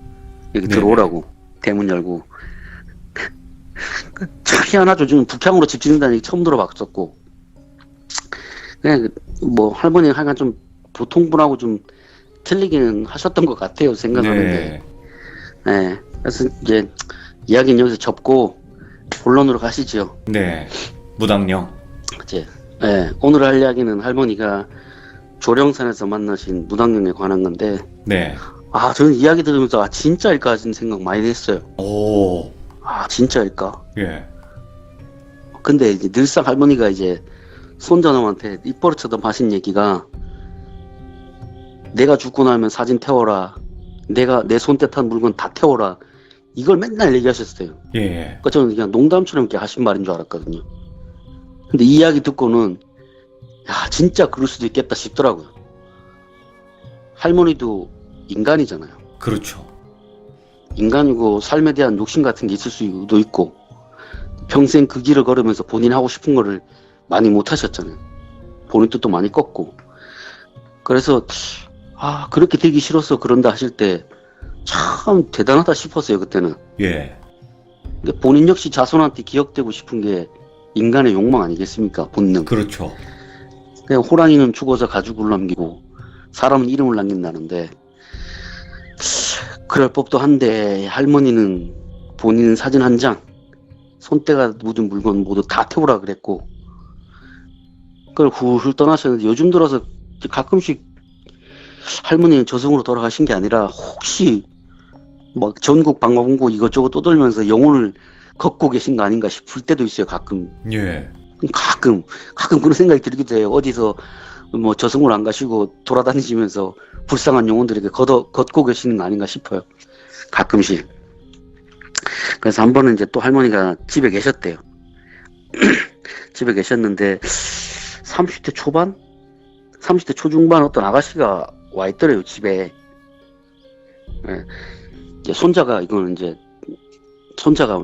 여기 네네. 들어오라고. 대문 열고. 참 희한하죠. 지금 북향으로 집 짓는다는 얘기 처음 들어봤었고. 그냥 뭐 할머니가 하여간 좀 보통분하고 좀 틀리기는 하셨던 것 같아요. 생각하는데. 네. 그래서 이제 이야기는 여기서 접고 본론으로 가시죠. 네. 무당령. 이제 오늘 할 이야기는 할머니가 조령산에서 만나신 무당령에 관한 건데, 네. 저는 이야기 들으면서 진짜일까 하는 생각 많이 했어요. 오. 진짜일까? 예. 근데 이제 늘상 할머니가 이제 손자놈한테 입버릇처럼 하신 얘기가 내가 죽고 나면 사진 태워라. 내가 내 손때 탄 물건 다 태워라. 이걸 맨날 얘기하셨어요. 예. 그러니까 저는 그냥 농담처럼 이렇게 하신 말인 줄 알았거든요. 근데 이 이야기 듣고는 진짜 그럴 수도 있겠다 싶더라고요. 할머니도 인간이잖아요. 그렇죠. 인간이고 삶에 대한 욕심 같은 게 있을 수도 있고 평생 그 길을 걸으면서 본인 하고 싶은 거를 많이 못 하셨잖아요. 본인 뜻도 많이 꺾고. 그래서 그렇게 되기 싫어서 그런다 하실 때 참 대단하다 싶었어요, 그때는. 예. 근데 본인 역시 자손한테 기억되고 싶은 게 인간의 욕망 아니겠습니까? 본능. 그렇죠. 그냥 호랑이는 죽어서 가죽을 남기고 사람은 이름을 남긴다는데 그럴 법도 한데 할머니는 본인 사진 한 장, 손때가 묻은 물건 모두 다 태우라 그랬고 그걸 훌훌 떠나셨는데 요즘 들어서 가끔씩 할머니는 저승으로 돌아가신 게 아니라 혹시 막 전국 방방곡곡 이것저것 떠돌면서 영혼을 걷고 계신 거 아닌가 싶을 때도 있어요. 가끔 예. 그런 생각이 들기도 해요. 어디서 뭐 저승으로 안 가시고 돌아다니시면서 불쌍한 영혼들에게 걷고 계시는 거 아닌가 싶어요. 가끔씩. 그래서 한 번은 이제 또 할머니가 집에 계셨대요. 집에 계셨는데 30대 초반? 30대 초중반 어떤 아가씨가 와 있더래요, 집에. 예. 이제 손자가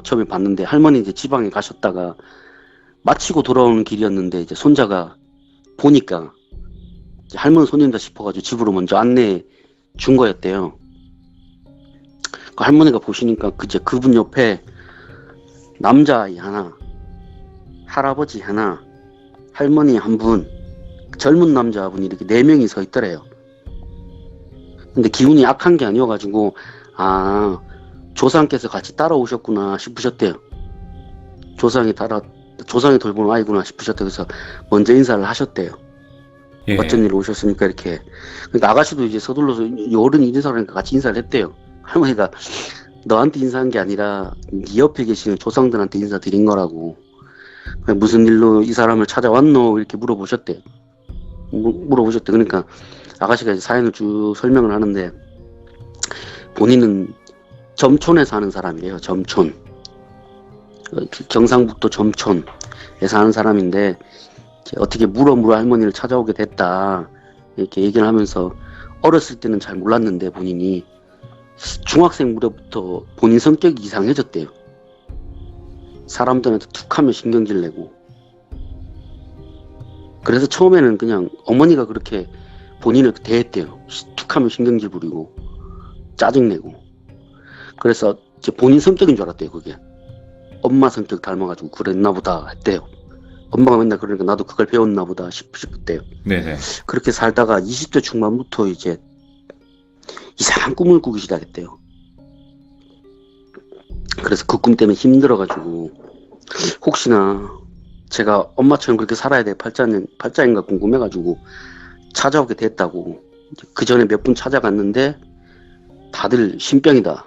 처음에 봤는데 할머니 이제 지방에 가셨다가 마치고 돌아오는 길이었는데 이제 손자가 보니까 이제 할머니 손님다 싶어가지고 집으로 먼저 안내해 준 거였대요. 그 할머니가 보시니까 이제 그분 옆에 남자아이 하나, 할아버지 하나, 할머니 한 분, 젊은 남자분이 이렇게 4명이 서 있더래요. 근데 기운이 악한 게 아니어가지고 조상께서 같이 따라오셨구나 싶으셨대요. 조상이 돌보는 아이구나 싶으셨대요. 그래서 먼저 인사를 하셨대요. 예. 어쩐 일로 오셨습니까? 이렇게. 그러니까 아가씨도 이제 서둘러서 어른이 인사를 하니까 같이 인사를 했대요. 할머니가 너한테 인사한 게 아니라 네 옆에 계시는 조상들한테 인사드린 거라고. 무슨 일로 이 사람을 찾아왔노? 이렇게 물어보셨대요. 물어보셨대. 그러니까 아가씨가 이제 사연을 쭉 설명을 하는데 본인은 점촌에 사는 사람이에요. 점촌. 경상북도 점촌에 사는 사람인데 어떻게 물어 할머니를 찾아오게 됐다 이렇게 얘기를 하면서 어렸을 때는 잘 몰랐는데 본인이 중학생 무렵부터 본인 성격이 이상해졌대요. 사람들한테 툭하면 신경질 내고. 그래서 처음에는 그냥 어머니가 그렇게 본인을 대했대요. 툭하면 신경질 부리고 짜증내고. 그래서 이제 본인 성격인 줄 알았대요. 그게 엄마 성격 닮아가지고 그랬나 보다 했대요. 엄마가 맨날 그러니까 나도 그걸 배웠나 보다 싶었대요. 네네. 그렇게 살다가 20대 중반부터 이제 이상한 꿈을 꾸기 시작했대요. 그래서 그 꿈 때문에 힘들어가지고 혹시나 제가 엄마처럼 그렇게 살아야 될 팔자인가 궁금해가지고 찾아오게 됐다고. 그 전에 몇 분 찾아갔는데 다들 신병이다.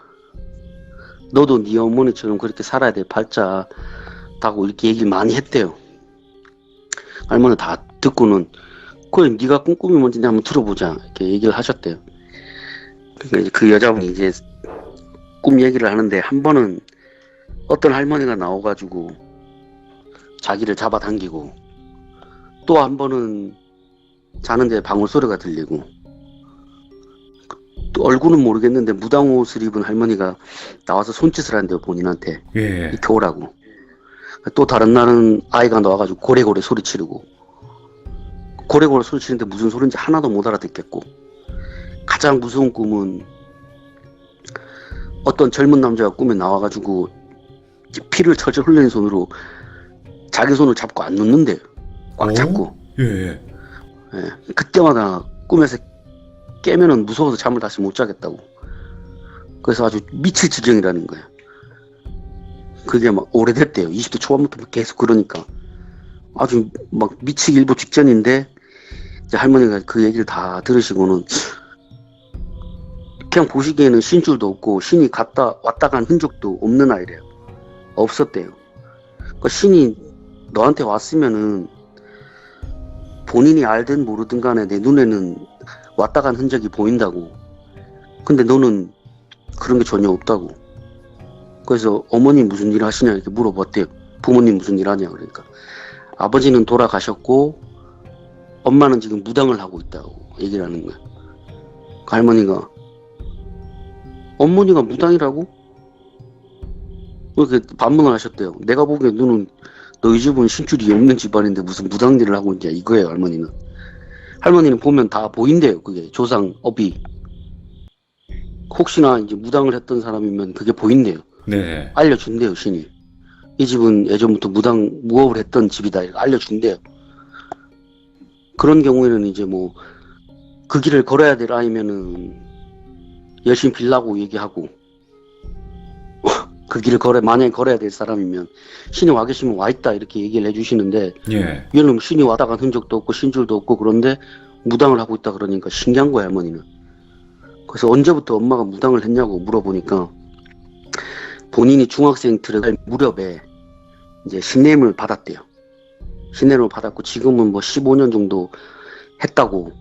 너도 네 어머니처럼 그렇게 살아야 될 팔자다고 이렇게 얘기를 많이 했대요. 할머니 다 듣고는 그래 네가 꿈꾸이 뭔지 한번 들어보자 이렇게 얘기를 하셨대요. 그러니까 이제 그 여자분이 이제 꿈 얘기를 하는데 한 번은 어떤 할머니가 나와가지고 자기를 잡아당기고 또 한 번은 자는데 방울 소리가 들리고 또 얼굴은 모르겠는데 무당 옷을 입은 할머니가 나와서 손짓을 한대요. 본인한테. 예. 이렇게 오라고. 또 다른 날은 아이가 나와가지고 고래고래 소리 지르고 고래고래 소리 치는데 무슨 소리인지 하나도 못 알아듣겠고 가장 무서운 꿈은 어떤 젊은 남자가 꿈에 나와가지고 피를 철철 흘리는 손으로 자기 손을 잡고 안 놓는데요. 꽉 잡고. 예. 예. 그때마다 꿈에서 깨면은 무서워서 잠을 다시 못 자겠다고. 그래서 아주 미칠 지경이라는 거예요. 그게 막 오래됐대요. 20대 초반부터 계속 그러니까. 아주 막 미치기 일보 직전인데 이제 할머니가 그 얘기를 다 들으시고는 그냥 보시기에는 신줄도 없고 신이 왔다 간 흔적도 없는 아이래요. 없었대요. 그러니까 신이 너한테 왔으면은 본인이 알든 모르든 간에 내 눈에는 왔다 간 흔적이 보인다고. 근데 너는 그런 게 전혀 없다고. 그래서 어머니 무슨 일 하시냐 이렇게 물어봤대요. 부모님 무슨 일 하냐 그러니까 아버지는 돌아가셨고 엄마는 지금 무당을 하고 있다고 얘기를 하는 거야. 그 할머니가 어머니가 무당이라고? 그렇게 반문을 하셨대요. 내가 보기엔 너는 너희 집은 신줄이 없는 집안인데 무슨 무당 일을 하고 있냐 이거예요. 할머니는. 할머니는 보면 다 보인대요. 그게 조상 업이. 혹시나 이제 무당을 했던 사람이면 그게 보인대요. 네. 알려준대요, 신이. 이 집은 예전부터 무업을 했던 집이다. 이렇게 알려준대요. 그런 경우에는 이제 뭐 그 길을 걸어야 될 아이면은 열심히 빌라고 얘기하고 그 길을 만약에 걸어야 될 사람이면 신이 와 계시면 와 있다 이렇게 얘기를 해주시는데 예. 얘는 신이 왔다 간 흔적도 없고 신줄도 없고 그런데 무당을 하고 있다 그러니까 신기한 거야 할머니는. 그래서 언제부터 엄마가 무당을 했냐고 물어보니까 본인이 중학생 들어갈 무렵에 이제 신내림을 받았대요. 신내림을 받았고 지금은 뭐 15년 정도 했다고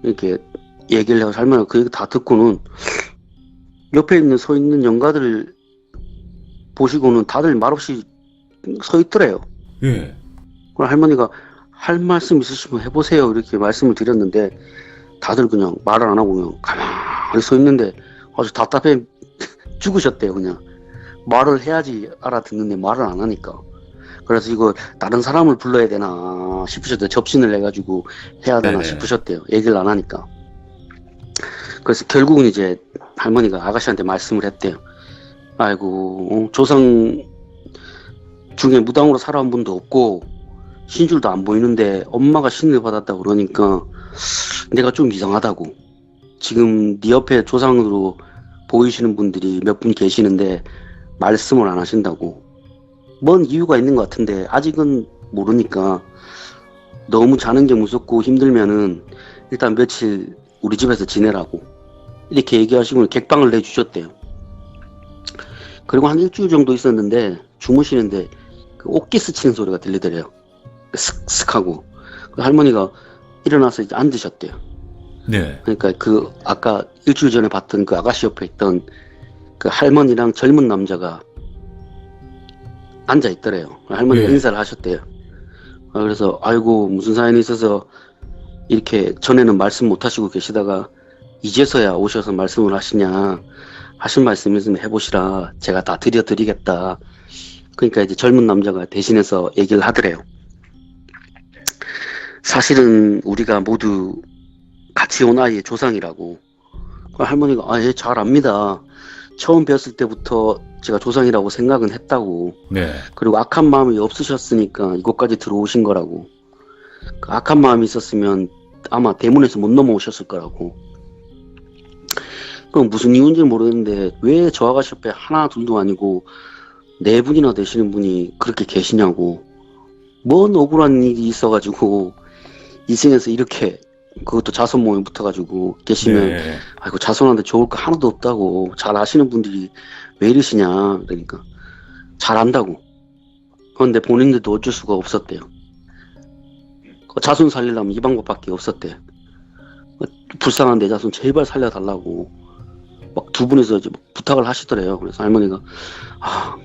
이렇게 얘기를 해서 할머니가 그 얘기 다 듣고는 옆에 서 있는 영가들을 보시고는 다들 말없이 서 있더래요. 예. 그럼 할머니가 할 말씀 있으시면 해보세요 이렇게 말씀을 드렸는데 다들 그냥 말을 안 하고 그냥 가만히 서 있는데 아주 답답해 죽으셨대요. 그냥 말을 해야지 알아듣는데 말을 안 하니까. 그래서 이거 다른 사람을 불러야 되나 싶으셨대요. 접신을 해가지고 해야 되나 네네. 싶으셨대요. 얘기를 안 하니까. 그래서 결국은 이제 할머니가 아가씨한테 말씀을 했대요. 아이고 조상 중에 무당으로 살아온 분도 없고 신줄도 안 보이는데 엄마가 신을 받았다고 그러니까 내가 좀 이상하다고. 지금 네 옆에 조상으로 보이시는 분들이 몇 분 계시는데 말씀을 안 하신다고. 뭔 이유가 있는 것 같은데 아직은 모르니까 너무 자는 게 무섭고 힘들면은 일단 며칠 우리 집에서 지내라고 이렇게 얘기하시고 객방을 내주셨대요. 그리고 한 일주일 정도 있었는데 주무시는데 그 옷기 스치는 소리가 들리더래요. 슥슥 하고 할머니가 일어나서 이제 앉으셨대요. 네. 그러니까 그 아까 일주일 전에 봤던 그 아가씨 옆에 있던 그 할머니랑 젊은 남자가 앉아 있더래요. 할머니가 네. 인사를 하셨대요. 그래서 아이고 무슨 사연이 있어서 이렇게 전에는 말씀 못 하시고 계시다가 이제서야 오셔서 말씀을 하시냐, 하신 말씀 있으면 해보시라, 제가 다 드려드리겠다. 그러니까 이제 젊은 남자가 대신해서 얘기를 하더래요. 사실은 우리가 모두 같이 온 아이의 조상이라고. 할머니가 예, 잘 압니다. 처음 뵀을 때부터 제가 조상이라고 생각은 했다고. 네. 그리고 악한 마음이 없으셨으니까 이곳까지 들어오신 거라고. 그 악한 마음이 있었으면 아마 대문에서 못 넘어오셨을 거라고. 그럼 무슨 이유인지 모르겠는데 왜 저 아가씨 옆에 하나 둘도 아니고 4분이나 되시는 분이 그렇게 계시냐고. 뭔 억울한 일이 있어가지고 이승에서 이렇게 그것도 자손 모임 붙어가지고 계시면 네. 아이고 자손한테 좋을 거 하나도 없다고. 잘 아시는 분들이 왜 이러시냐. 그러니까 잘 안다고. 그런데 본인들도 어쩔 수가 없었대요. 자손 살리려면 이 방법밖에 없었대요. 불쌍한 내 자손 제발 살려달라고 막 두 분이서 이제 부탁을 하시더래요. 그래서 할머니가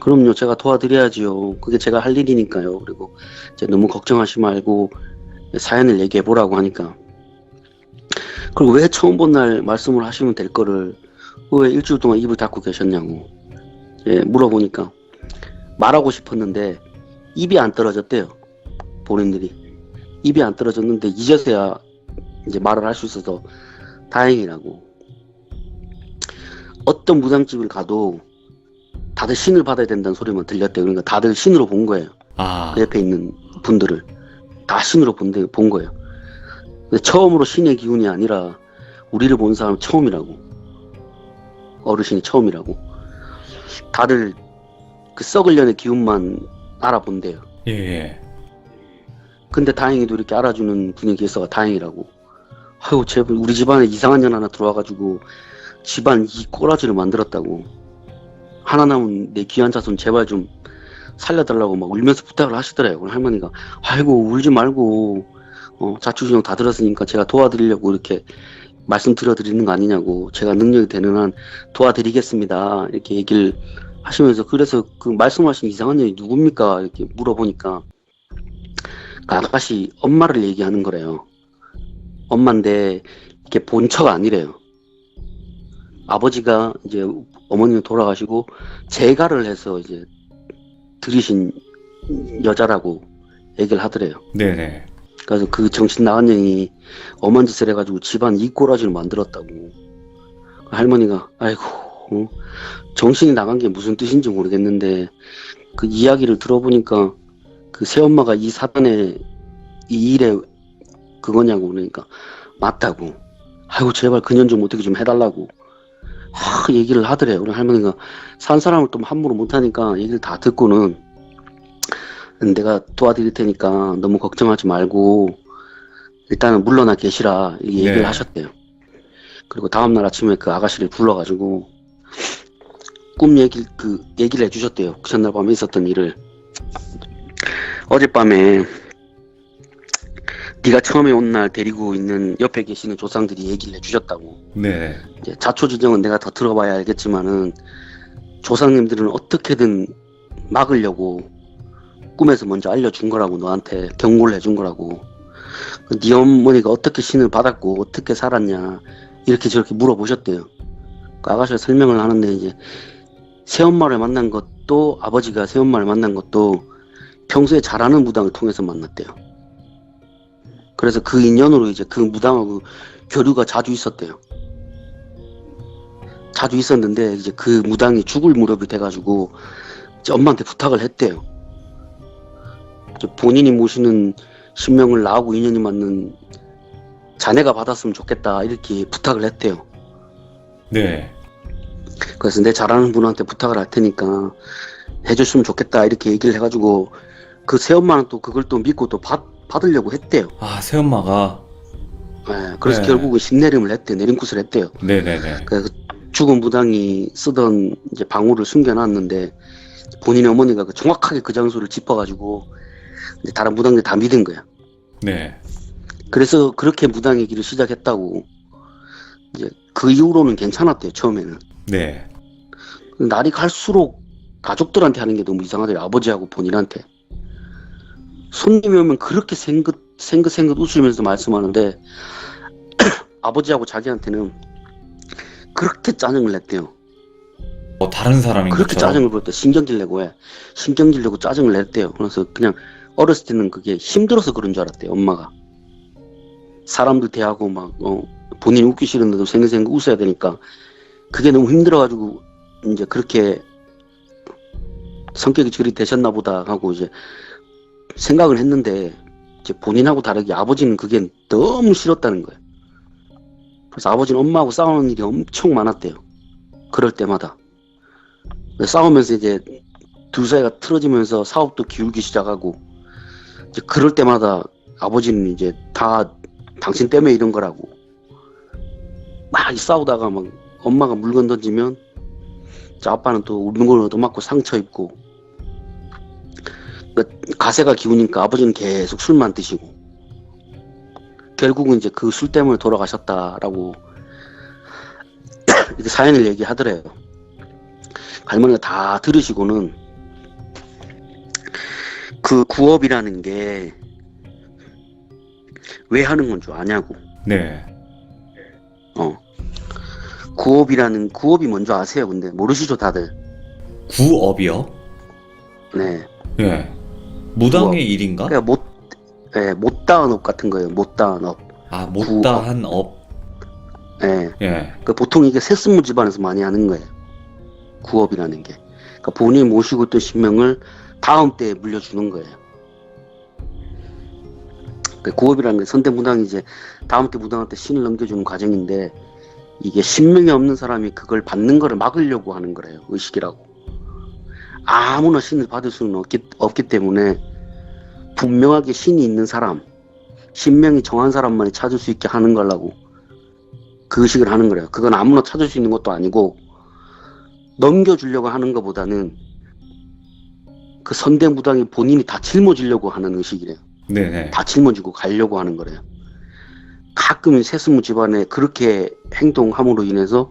그럼요 제가 도와드려야지요. 그게 제가 할 일이니까요. 그리고 이제 너무 걱정하지 말고 사연을 얘기해 보라고 하니까. 그리고 왜 처음 본 날 말씀을 하시면 될 거를 왜 일주일 동안 입을 닫고 계셨냐고 물어보니까 말하고 싶었는데 입이 안 떨어졌대요. 본인들이 입이 안 떨어졌는데 이제서야 이제 말을 할 수 있어서 다행이라고. 어떤 무당집을 가도 다들 신을 받아야 된다는 소리만 들렸대요. 그러니까 다들 신으로 본 거예요. 그 옆에 있는 분들을 다 신으로 본 거예요. 근데 처음으로 신의 기운이 아니라 우리를 본 사람 처음이라고. 어르신이 처음이라고. 다들 그 썩을년의 기운만 알아본대요. 예. 근데 다행히도 이렇게 알아주는 분이 계셔서 다행이라고. 아유 제발 우리 집안에 이상한 년 하나 들어와가지고 집안 이 꼬라지를 만들었다고. 하나 남은 내 귀한 자손 제발 좀 살려달라고 막 울면서 부탁을 하시더래요. 할머니가 아이고 울지 말고 자초지종 다 들었으니까 제가 도와드리려고 이렇게 말씀드리는 거 아니냐고. 제가 능력이 되는 한 도와드리겠습니다. 이렇게 얘기를 하시면서 그래서 그 말씀하신 이상한 년이 누굽니까? 이렇게 물어보니까 그 아가씨 엄마를 얘기하는 거래요. 엄마인데 이게 본처가 아니래요. 아버지가 이제 어머님이 돌아가시고 재가를 해서 이제 들이신 여자라고 얘기를 하더래요. 네네. 그래서 그 정신 나간 년이 엄한 짓을 해가지고 집안 이꼬라지를 만들었다고. 할머니가 아이고 정신이 나간 게 무슨 뜻인지 모르겠는데 그 이야기를 들어보니까 그 새엄마가 이 사단에 이 일에 그거냐고 그러니까 맞다고. 아이고 제발 그년 좀 어떻게 좀 해달라고 얘기를 하더래요. 우리 할머니가 산 사람을 또 함부로 못하니까 얘기를 다 듣고는 내가 도와드릴 테니까 너무 걱정하지 말고 일단은 물러나 계시라 이 얘기를 네. 하셨대요. 그리고 다음날 아침에 그 아가씨를 불러가지고 얘기를 해주셨대요. 그 전날 밤에 있었던 일을. 어젯밤에 네가 처음에 온 날 데리고 있는 옆에 계시는 조상들이 얘기를 해주셨다고. 네. 이제 자초지정은 내가 더 들어봐야 알겠지만은 조상님들은 어떻게든 막으려고 꿈에서 먼저 알려준 거라고, 너한테 경고를 해준 거라고. 네 어머니가 어떻게 신을 받았고 어떻게 살았냐 이렇게 저렇게 물어보셨대요. 그 아가씨가 설명을 하는데 이제 새엄마를 만난 것도, 아버지가 새엄마를 만난 것도 평소에 잘하는 무당을 통해서 만났대요. 그래서 그 인연으로 이제 그 무당하고 교류가 자주 있었대요. 자주 있었는데 이제 그 무당이 죽을 무렵이 돼가지고 이제 엄마한테 부탁을 했대요. 이제 본인이 모시는 신명을 나하고 인연이 맞는 자네가 받았으면 좋겠다 이렇게 부탁을 했대요. 네. 그래서 내 잘하는 분한테 부탁을 할 테니까 해줬으면 좋겠다 이렇게 얘기를 해가지고 그 새엄마는 또 그걸 또 믿고 또 받으려고 했대요. 아, 새엄마가. 네, 그래서 네. 결국은 신내림을 했대요. 내림굿을 했대요. 네네네. 그래서 죽은 무당이 쓰던 이제 방울을 숨겨놨는데 본인의 어머니가 정확하게 그 장소를 짚어가지고 이제 다른 무당들이 다 믿은 거야. 네. 그래서 그렇게 무당 얘기를 시작했다고. 이제 그 이후로는 괜찮았대요. 처음에는. 네. 날이 갈수록 가족들한테 하는 게 너무 이상하더라고요. 아버지하고 본인한테. 손님이 오면 그렇게 생긋 웃으면서 말씀하는데 아버지하고 자기한테는 그렇게 짜증을 냈대요. 다른 사람인 그렇게 것처럼. 짜증을 부렸대. 신경질 내고 짜증을 냈대요. 그래서 그냥 어렸을 때는 그게 힘들어서 그런 줄 알았대요. 엄마가. 사람들 대하고 막 본인이 웃기 싫은데도 생긋생긋 웃어야 되니까 그게 너무 힘들어가지고 이제 그렇게 성격이 저리 되셨나 보다 하고 이제 생각을 했는데 이제 본인하고 다르게 아버지는 그게 너무 싫었다는 거예요. 그래서 아버지는 엄마하고 싸우는 일이 엄청 많았대요. 그럴 때마다. 싸우면서 이제 둘 사이가 틀어지면서 사업도 기울기 시작하고 이제 그럴 때마다 아버지는 이제 다 당신 때문에 이런 거라고 막 싸우다가 막 엄마가 물건 던지면 아빠는 또 물건을 얻어맞고 상처 입고 가세가 기우니까 아버지는 계속 술만 드시고 결국은 이제 그 술 때문에 돌아가셨다라고 이렇게 사연을 얘기하더래요. 할머니가 다 들으시고는 그 구업이라는 게 왜 하는 건 줄 아냐고. 네. 구업이 뭔지 아세요? 근데 모르시죠 다들? 구업이요? 네. 네. 무당의 구업. 일인가? 그러니까 못다한 업 같은 거예요. 못다한 업. 아, 못다한 업. 네. 예. 그러니까 보통 이게 세습무 집안에서 많이 하는 거예요. 구업이라는 게. 그러니까 본인이 모시고 있던 신명을 다음 때에 물려주는 거예요. 그 구업이라는 게 선대 무당이 이제 다음 때 무당한테 신을 넘겨주는 과정인데 이게 신명이 없는 사람이 그걸 받는 거를 막으려고 하는 거래요. 의식이라고. 아무나 신을 받을 수는 없기 때문에 분명하게 신이 있는 사람, 신명이 정한 사람만이 찾을 수 있게 하는 거라고 그 의식을 하는 거래요. 그건 아무나 찾을 수 있는 것도 아니고 넘겨주려고 하는 것보다는 그 선대 무당이 본인이 다 짊어지려고 하는 의식이래요. 네네. 다 짊어지고 가려고 하는 거래요. 가끔 세습무 집안에 그렇게 행동함으로 인해서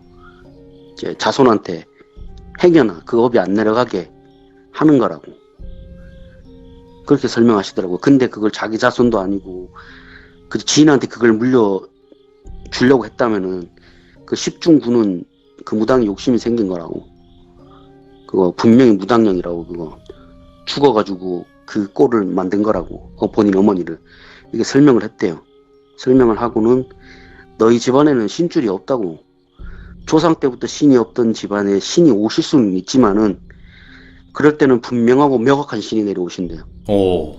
이제 자손한테 행여나 그 업이 안 내려가게 하는 거라고 그렇게 설명하시더라고요. 근데 그걸 자기 자손도 아니고 그 지인한테 그걸 물려 주려고 했다면은 그 십중군은 그 무당이 욕심이 생긴 거라고. 그거 분명히 무당령이라고. 그거 죽어가지고 그 꼴을 만든 거라고. 본인 어머니를 이게 설명을 했대요. 설명을 하고는 너희 집안에는 신줄이 없다고. 조상 때부터 신이 없던 집안에 신이 오실 수는 있지만은 그럴 때는 분명하고 명확한 신이 내려오신대요. 오.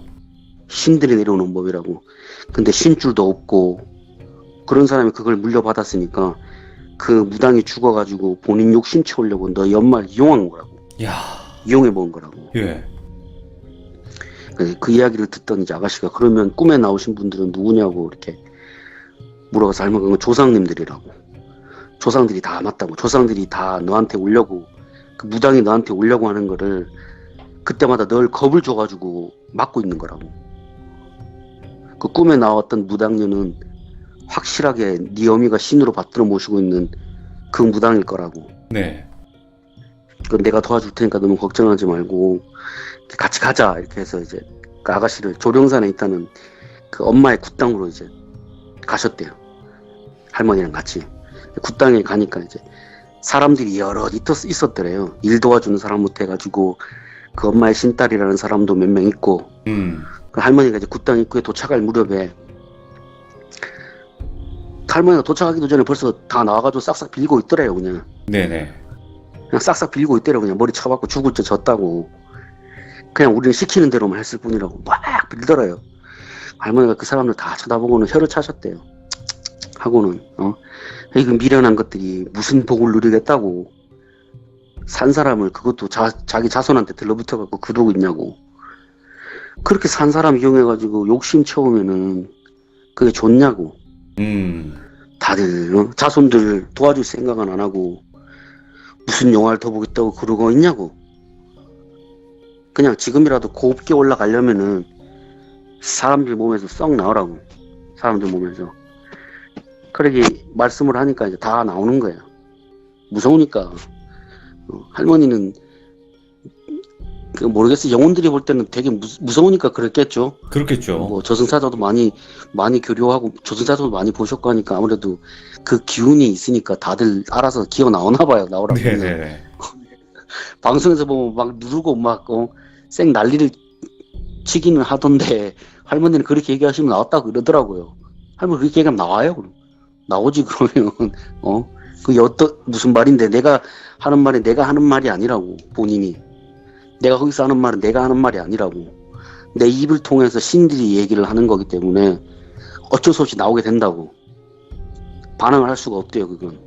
신들이 내려오는 법이라고. 근데 신줄도 없고 그런 사람이 그걸 물려받았으니까 그 무당이 죽어가지고 본인 욕심 채우려고 너희 엄마를 이용한 거라고. 야. 이용해 본 거라고. 예. 그 이야기를 듣던 이제 아가씨가 그러면 꿈에 나오신 분들은 누구냐고 이렇게 물어봐서 할머니가 조상님들이라고. 조상들이 다 맞다고. 조상들이 다 너한테 오려고, 그 무당이 너한테 오려고 하는 거를 그때마다 널 겁을 줘가지고 막고 있는 거라고. 그 꿈에 나왔던 무당녀는 확실하게 네 어미가 신으로 받들어 모시고 있는 그 무당일 거라고. 네. 그건 내가 도와줄 테니까 너무 걱정하지 말고 같이 가자 이렇게 해서 이제 그 아가씨를 조령산에 있다는 그 엄마의 굿당으로 이제 가셨대요. 할머니랑 같이. 굿당에 가니까 이제 사람들이 여럿 있었더래요. 일 도와주는 사람부터 해가지고 그 엄마의 신딸이라는 사람도 몇 명 있고. 그 할머니가 이제 굿당 입구에 도착할 무렵에 할머니가 도착하기도 전에 벌써 다 나와가지고 싹싹 빌고 있더래요. 그냥 네네. 그냥 싹싹 빌고 있더래요. 그냥 머리 쳐박고 죽을 때 졌다고. 그냥 우리는 시키는 대로만 했을 뿐이라고 막 빌더래요. 할머니가 그 사람들 다 쳐다보고는 혀를 차셨대요. 하고는 이거 미련한 것들이 무슨 복을 누리겠다고 산 사람을 그것도 자기 자손한테 들러붙어갖고 그러고 있냐고. 그렇게 산 사람 이용해가지고 욕심 채우면은 그게 좋냐고. 다들 자손들 도와줄 생각은 안 하고 무슨 영화를 더 보겠다고 그러고 있냐고. 그냥 지금이라도 곱게 올라가려면은 사람들 몸에서 썩 나오라고. 사람들 몸에서. 그렇게 말씀을 하니까 이제 다 나오는 거예요. 무서우니까. 할머니는 그 모르겠어요. 영혼들이 볼 때는 되게 무서우니까 그랬겠죠. 그렇겠죠. 뭐 저승사자도 많이 교류하고 저승사자도 많이 보셨고 하니까 아무래도 그 기운이 있으니까 다들 알아서 기어 나오나 봐요. 나오라고. 네네. 방송에서 보면 막 누르고 막 쌩 난리를 치기는 하던데 할머니는 그렇게 얘기하시면 나왔다고 그러더라고요. 할머니 그렇게 얘기하면 나와요. 그럼 나오지. 그러면 그게 무슨 말인데 내가 하는 말이 내가 하는 말이 아니라고. 본인이 내가 거기서 하는 말은 내가 하는 말이 아니라고. 내 입을 통해서 신들이 얘기를 하는 거기 때문에 어쩔 수 없이 나오게 된다고. 반항을 할 수가 없대요. 그건.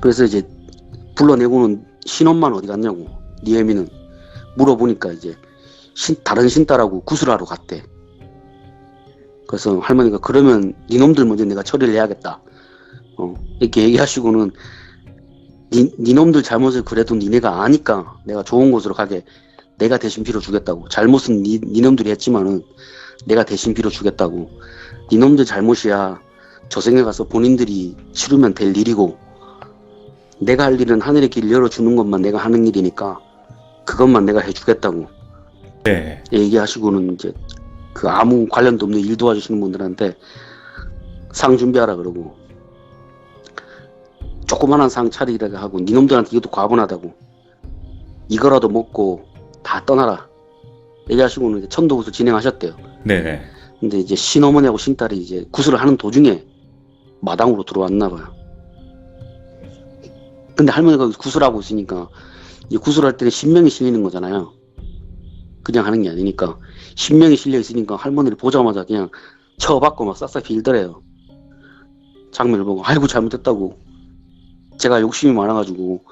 그래서 이제 불러내고는 신엄마는 어디 갔냐고. 니애미는 물어보니까 이제 다른 신딸하고 구슬하러 갔대. 그래서 할머니가 그러면 니놈들 먼저 내가 처리를 해야겠다. 이렇게 얘기하시고는 니놈들 잘못을 그래도 니네가 아니까 내가 좋은 곳으로 가게 내가 대신 빌어주겠다고. 잘못은 니놈들이 했지만은 내가 대신 빌어주겠다고. 니놈들 잘못이야 저승에 가서 본인들이 치르면 될 일이고 내가 할 일은 하늘의 길 열어주는 것만 내가 하는 일이니까 그것만 내가 해주겠다고. 네. 얘기하시고는 이제 그 아무 관련도 없는 일 도와주시는 분들한테 상 준비하라 그러고 조그만한 상 차리라고 하고 니놈들한테 이것도 과분하다고 이거라도 먹고 다 떠나라 얘기하시고는 이제 천도구슬 진행하셨대요. 네네. 근데 이제 신어머니하고 신딸이 이제 구슬을 하는 도중에 마당으로 들어왔나 봐요. 근데 할머니가 구슬하고 있으니까 이제 구슬할 때는 신명이 실리는 거잖아요. 그냥 하는 게 아니니까 신명이 실려 있으니까 할머니를 보자마자 그냥 쳐받고 막 싹싹 빌더래요. 장면을 보고 아이고 잘못했다고. 제가 욕심이 많아가지고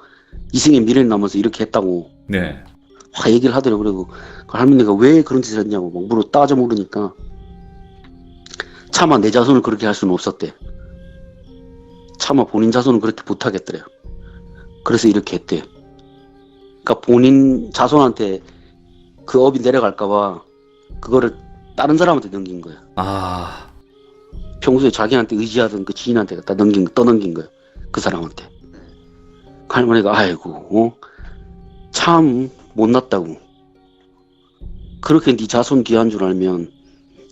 이승의 미래를 남아서 이렇게 했다고. 네. 확 얘기를 하더라고요. 그리고 그 할머니가 왜 그런 짓을 했냐고 막 따져 물으니까 차마 내 자손을 그렇게 할 수는 없었대. 차마 본인 자손은 그렇게 못하겠더래요. 그래서 이렇게 했대. 그러니까 본인 자손한테 그 업이 내려갈까봐 그거를 다른 사람한테 넘긴 거야. 아. 평소에 자기한테 의지하던 그 지인한테 갖다 떠넘긴 거야. 그 사람한테. 그 할머니가 아이고 참 못났다고. 그렇게 네 자손 귀한 줄 알면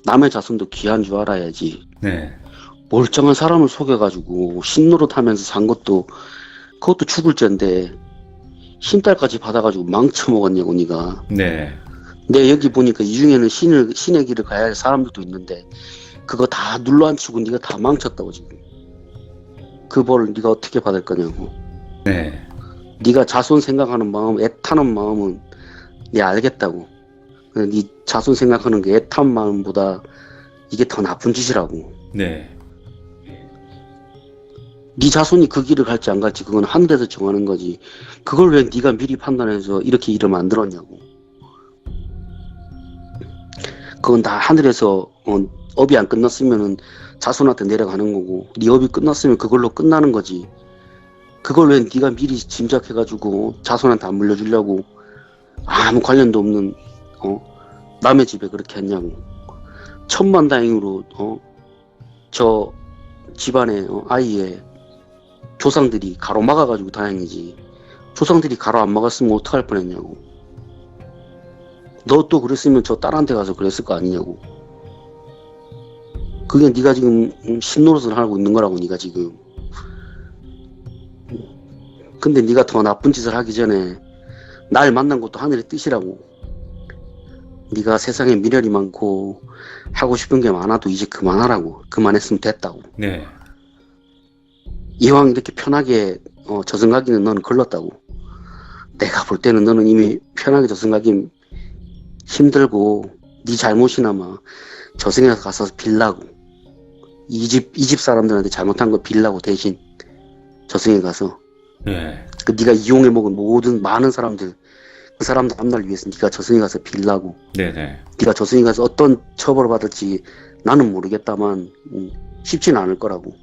남의 자손도 귀한 줄 알아야지. 네. 멀쩡한 사람을 속여가지고 신노릇하면서 산 것도 그것도 죽을 죄인데 신딸까지 받아가지고 망쳐먹었냐고 니가. 네. 내 여기 보니까 이 중에는 신의 길을 가야 할 사람들도 있는데 그거 다 눌러앉히고 니가 다 망쳤다고 지금. 그 벌을 니가 어떻게 받을 거냐고. 네. 니가 자손 생각하는 마음, 애타는 마음은 내 알겠다고. 근데 니 자손 생각하는 게 애탄 마음보다 이게 더 나쁜 짓이라고. 네. 네 자손이 그 길을 갈지 안 갈지 그건 하늘에서 정하는 거지. 그걸 왜 네가 미리 판단해서 이렇게 일을 만들었냐고. 그건 다 하늘에서 업이 안 끝났으면은 자손한테 내려가는 거고, 네 업이 끝났으면 그걸로 끝나는 거지. 그걸 왜 네가 미리 짐작해가지고 자손한테 안 물려주려고 아무 관련도 없는 남의 집에 그렇게 했냐고. 천만다행으로 저 집안의 아이의 조상들이 가로막아가지고 다행이지. 조상들이 가로 안 막았으면 어떡할 뻔했냐고. 너 또 그랬으면 저 딸한테 가서 그랬을 거 아니냐고. 그게 네가 지금 신노릇을 하고 있는 거라고. 네가 지금. 근데 네가 더 나쁜 짓을 하기 전에 날 만난 것도 하늘의 뜻이라고. 네가 세상에 미련이 많고 하고 싶은 게 많아도 이제 그만하라고. 그만했으면 됐다고. 네. 이왕 이렇게 편하게 저승가기는 너는 걸렀다고. 내가 볼 때는 너는 이미 편하게 저승가기 힘들고 네 잘못이나마 저승에 가서 빌라고. 이 집 사람들한테 잘못한 거 빌라고 대신 저승에 가서. 네. 그 네가 이용해 먹은 모든 많은 사람들, 그 사람들 앞날 위해서 네가 저승에 가서 빌라고. 네네. 네가 저승에 가서 어떤 처벌을 받을지 나는 모르겠다만 쉽지는 않을 거라고.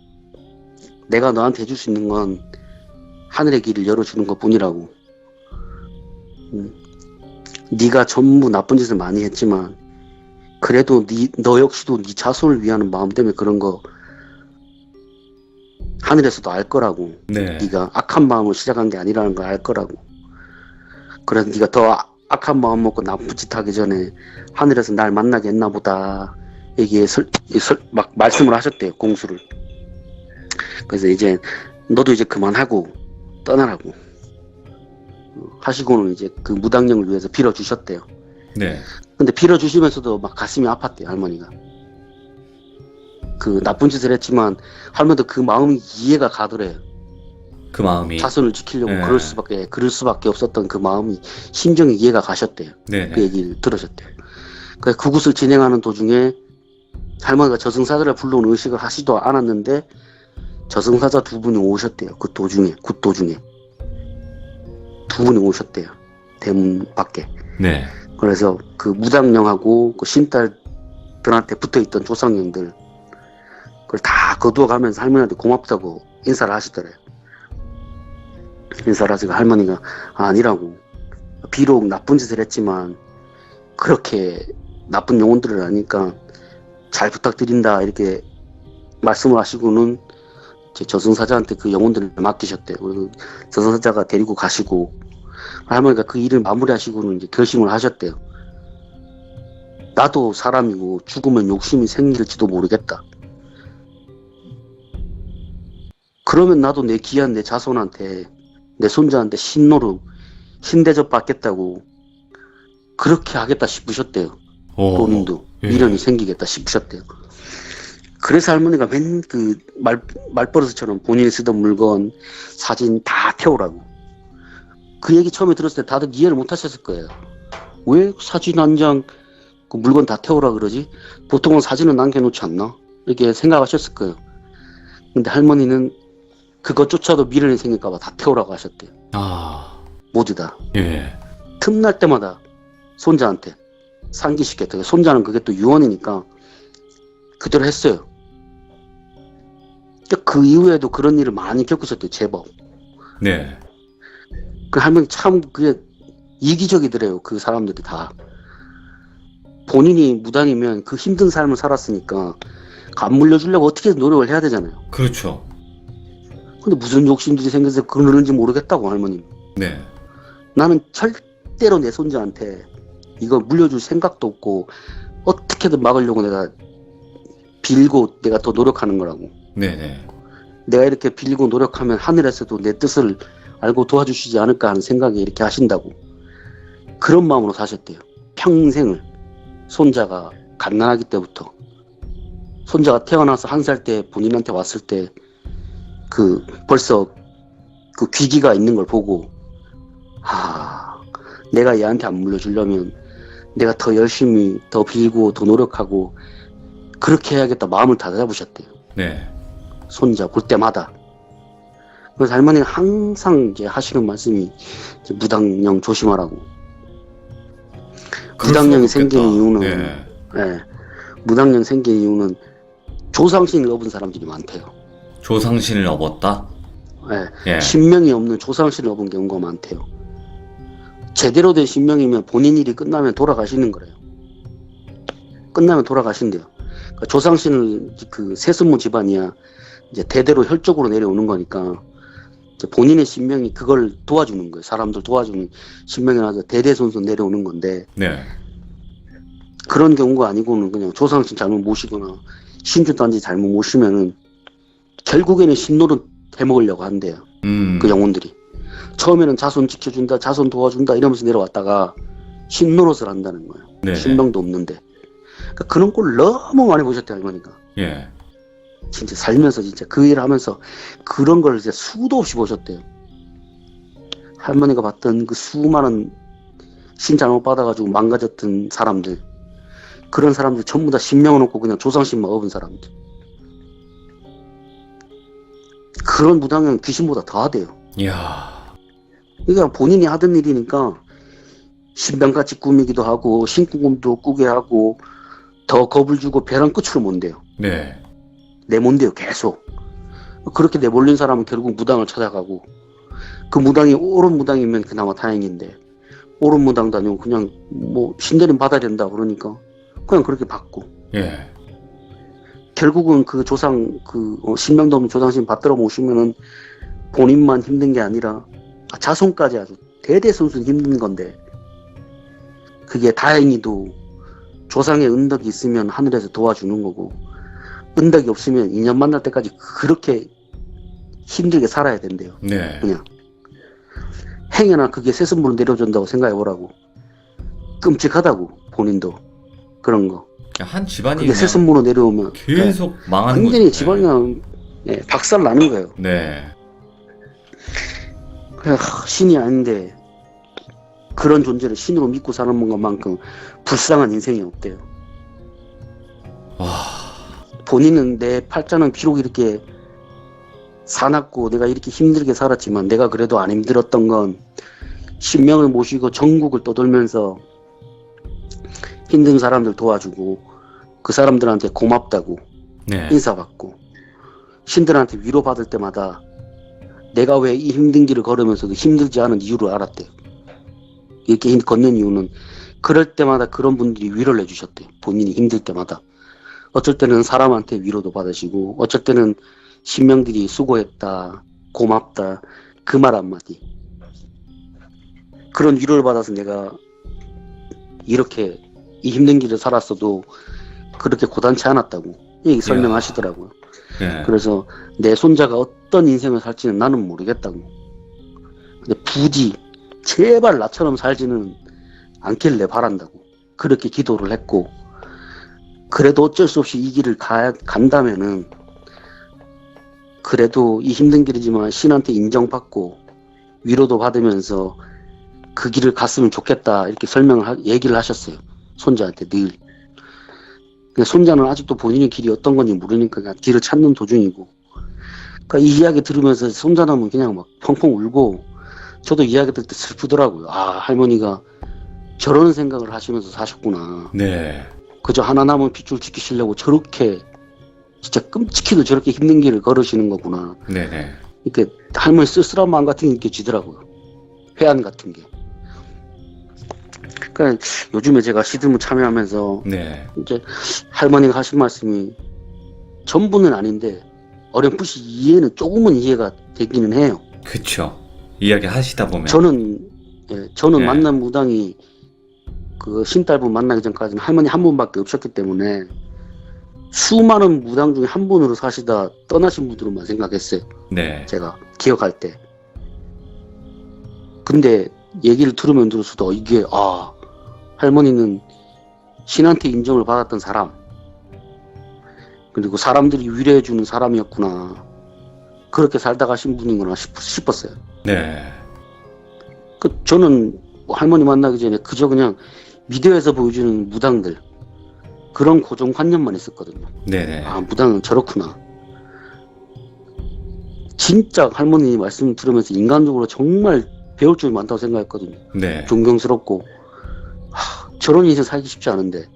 내가 너한테 해줄 수 있는 건 하늘의 길을 열어주는 것 뿐이라고. 네가 전부 나쁜 짓을 많이 했지만 그래도 너 역시도 네 자손을 위하는 마음 때문에 그런 거 하늘에서도 알 거라고. 네. 네가 악한 마음을 시작한 게 아니라는 걸 알 거라고. 그래서 네가 더 악한 마음 먹고 나쁜 짓 하기 전에 하늘에서 날 만나게 했나 보다. 이게 막 말씀을 하셨대요. 공수를. 그래서 이제 너도 이제 그만하고 떠나라고 하시고는 이제 그 무당령을 위해서 빌어주셨대요. 네. 근데 빌어주시면서도 막 가슴이 아팠대요. 할머니가. 그 나쁜 짓을 했지만 할머니도 그 마음이 이해가 가더래요. 그 마음이. 자손을 지키려고 네. 그럴 수밖에 없었던 그 마음이 심정이 이해가 가셨대요. 네네. 그 얘기를 들으셨대요. 그래서 그곳을 진행하는 도중에 할머니가 저승사자를 불러온 의식을 하지도 않았는데 저승사자 두 분이 오셨대요. 그 도중에, 굿 도중에 두 분이 오셨대요. 대문 밖에. 네. 그래서 그 무당령하고 그 신딸들한테 붙어있던 조상령들 그걸 다 거두어가면서 할머니한테 고맙다고 인사를 하시더래요. 인사를 하시고 할머니가 아니라고. 비록 나쁜 짓을 했지만 그렇게 나쁜 영혼들을 아니까 잘 부탁드린다 이렇게 말씀을 하시고는 제 저승사자한테 그 영혼들을 맡기셨대요. 그리고 저승사자가 데리고 가시고 할머니가 그 일을 마무리하시고는 이제 결심을 하셨대요. 나도 사람이고 죽으면 욕심이 생길지도 모르겠다. 그러면 나도 내 귀한 내 자손한테 내 손자한테 신대접 받겠다고 그렇게 하겠다 싶으셨대요. 본인도 예. 미련이 생기겠다 싶으셨대요. 그래서 할머니가 맨 그 말버릇처럼 본인이 쓰던 물건 사진 다 태우라고. 그 얘기 처음에 들었을 때 다들 이해를 못 하셨을 거예요. 왜 사진 한 장 그 물건 다 태우라 그러지? 보통은 사진은 남겨놓지 않나? 이렇게 생각하셨을 거예요. 근데 할머니는 그것조차도 미련이 생길까봐 다 태우라고 하셨대요. 아. 모두 다. 예. 틈날 때마다 손자한테 상기시켰대요. 손자는 그게 또 유언이니까 그대로 했어요. 그 이후에도 그런 일을 많이 겪으셨대요. 제법. 네. 그 할머니 참 그게 이기적이더래요. 그 사람들이 다. 본인이 무당이면 그 힘든 삶을 살았으니까 안 물려주려고 어떻게든 노력을 해야 되잖아요. 그렇죠. 근데 무슨 욕심들이 생겨서 그러는지 모르겠다고 할머니. 네. 나는 절대로 내 손자한테 이거 물려줄 생각도 없고 어떻게든 막으려고 내가 빌고 내가 더 노력하는 거라고. 네네. 내가 이렇게 빌고 노력하면 하늘에서도 내 뜻을 알고 도와주시지 않을까 하는 생각에 이렇게 하신다고. 그런 마음으로 사셨대요. 평생을. 손자가 갓난아기 때부터. 손자가 태어나서 1살 때 본인한테 왔을 때 벌써 그 귀기가 있는 걸 보고, 내가 얘한테 안 물려주려면 내가 더 열심히 더 빌고 더 노력하고 그렇게 해야겠다 마음을 다잡으셨대요. 네. 손자 볼 때마다. 그래서 할머니가 항상 이제 하시는 말씀이 이제 무당령 조심하라고. 무당령이 생긴 이유는, 네. 예, 무당령 생긴 이유는 조상신을 업은 사람들이 많대요. 조상신을 업었다? 예, 예. 신명이 없는 조상신을 업은 경우가 많대요. 제대로 된 신명이면 본인 일이 끝나면 돌아가시는 거래요. 끝나면 돌아가신대요. 그러니까 조상신을 그 세습무 집안이야 이제 대대로 혈족으로 내려오는 거니까 이제 본인의 신명이 그걸 도와주는 거예요. 사람들 도와주는 신명이라서 대대손손 내려오는 건데, 네. 그런 경우가 아니고는 그냥 조상신 잘못 모시거나 신주단지 잘못 모시면은 결국에는 신노릇 해먹으려고 한대요. 그 영혼들이. 처음에는 자손 지켜준다, 자손 도와준다 이러면서 내려왔다가 신노릇을 한다는 거예요. 네. 신명도 없는데. 그러니까 그런 꼴 너무 많이 보셨대요, 할머니가. 예. 진짜 살면서 진짜 그 일을 하면서 그런 걸 이제 수도 없이 보셨대요. 할머니가 봤던 그 수많은 신 잘못 받아가지고 망가졌던 사람들, 그런 사람들 전부 다 신명을 놓고 그냥 조상신만 업은 사람들. 그런 무당은 귀신보다 더 하대요. 이야. 그러니까 본인이 하던 일이니까 신병같이 꾸미기도 하고 신꿈꿈도 꾸게 하고 더 겁을 주고 벼랑 끝으로 몬대요. 네. 내몬대요, 계속. 그렇게 내몰린 사람은 결국 무당을 찾아가고, 그 무당이 옳은 무당이면 그나마 다행인데 옳은 무당도 아니고 그냥 뭐 신내림 받아야 된다 그러니까 그냥 그렇게 받고, 예. 결국은 그 조상 신명도 없는 조상신 받들어 모시면은 본인만 힘든 게 아니라 자손까지 아주 대대손손 힘든 건데, 그게 다행히도 조상의 은덕이 있으면 하늘에서 도와주는 거고, 은덕이 없으면 인연 만날 때까지 그렇게 힘들게 살아야 된대요. 네. 그냥 행여나 그게 세습물로 내려준다고 생각해 보라고. 끔찍하다고. 본인도 그런 거. 한 집안이 그게 그냥 세습물로 내려오면 계속 망하는 거죠. 완전히 집안이 그냥 박살 나는 거예요. 네. 그냥 신이 아닌데 그런 존재를 신으로 믿고 사는 것만큼 불쌍한 인생이 없대요. 와. 본인은 내 팔자는 비록 이렇게 사납고 내가 이렇게 힘들게 살았지만 내가 그래도 안 힘들었던 건 신명을 모시고 전국을 떠돌면서 힘든 사람들 도와주고 그 사람들한테 고맙다고 네. 인사받고 신들한테 위로받을 때마다 내가 왜 이 힘든 길을 걸으면서도 힘들지 않은 이유를 알았대요. 이렇게 걷는 이유는 그럴 때마다 그런 분들이 위로를 해주셨대요. 본인이 힘들 때마다. 어쩔 때는 사람한테 위로도 받으시고 어쩔 때는 신명들이 수고했다, 고맙다, 그 말 한마디. 그런 위로를 받아서 내가 이렇게 이 힘든 길을 살았어도 그렇게 고단치 않았다고 얘기 설명하시더라고요. 네. 그래서 내 손자가 어떤 인생을 살지는 나는 모르겠다고. 근데 부디 제발 나처럼 살지는 않길래 바란다고 그렇게 기도를 했고, 그래도 어쩔 수 없이 이 길을 간다면은 그래도 이 힘든 길이지만 신한테 인정받고 위로도 받으면서 그 길을 갔으면 좋겠다 이렇게 얘기를 하셨어요. 손자한테 늘. 근데 손자는 아직도 본인의 길이 어떤 건지 모르니까 그냥 길을 찾는 도중이고, 그러니까 이 이야기 들으면서 손자는 그냥 막 펑펑 울고, 저도 이야기 들을 때 슬프더라고요. 아, 할머니가 저런 생각을 하시면서 사셨구나. 네. 그저 하나 남은 핏줄 지키시려고 저렇게 진짜 끔찍히도 저렇게 힘든 길을 걸으시는 거구나. 네네. 이렇게 할머니 쓸쓸한 마음 같은 게 느껴지더라고요. 회한 같은 게. 그러니까 요즘에 제가 시드무 참여하면서 네. 이제 할머니가 하신 말씀이 전부는 아닌데 어렴풋이 이해는 조금은 이해가 되기는 해요. 그쵸. 이야기 하시다 보면. 저는 네. 만난 무당이 그 신딸분 만나기 전까지는 할머니 한 분밖에 없었기 때문에 수많은 무당 중에 한 분으로 사시다 떠나신 분들만 생각했어요. 네. 제가 기억할 때. 근데 얘기를 들으면 들을수록 이게 할머니는 신한테 인정을 받았던 사람, 그리고 사람들이 위로해주는 사람이었구나, 그렇게 살다 가신 분이구나 싶었어요. 네. 저는 뭐 할머니 만나기 전에 그저 그냥 미디어에서 보여주는 무당들, 그런 고정관념만 있었거든요. 네네. 무당은 저렇구나. 진짜 할머니 말씀 들으면서 인간적으로 정말 배울 점이 많다고 생각했거든요. 네. 존경스럽고, 저런 인생 살기 쉽지 않은데,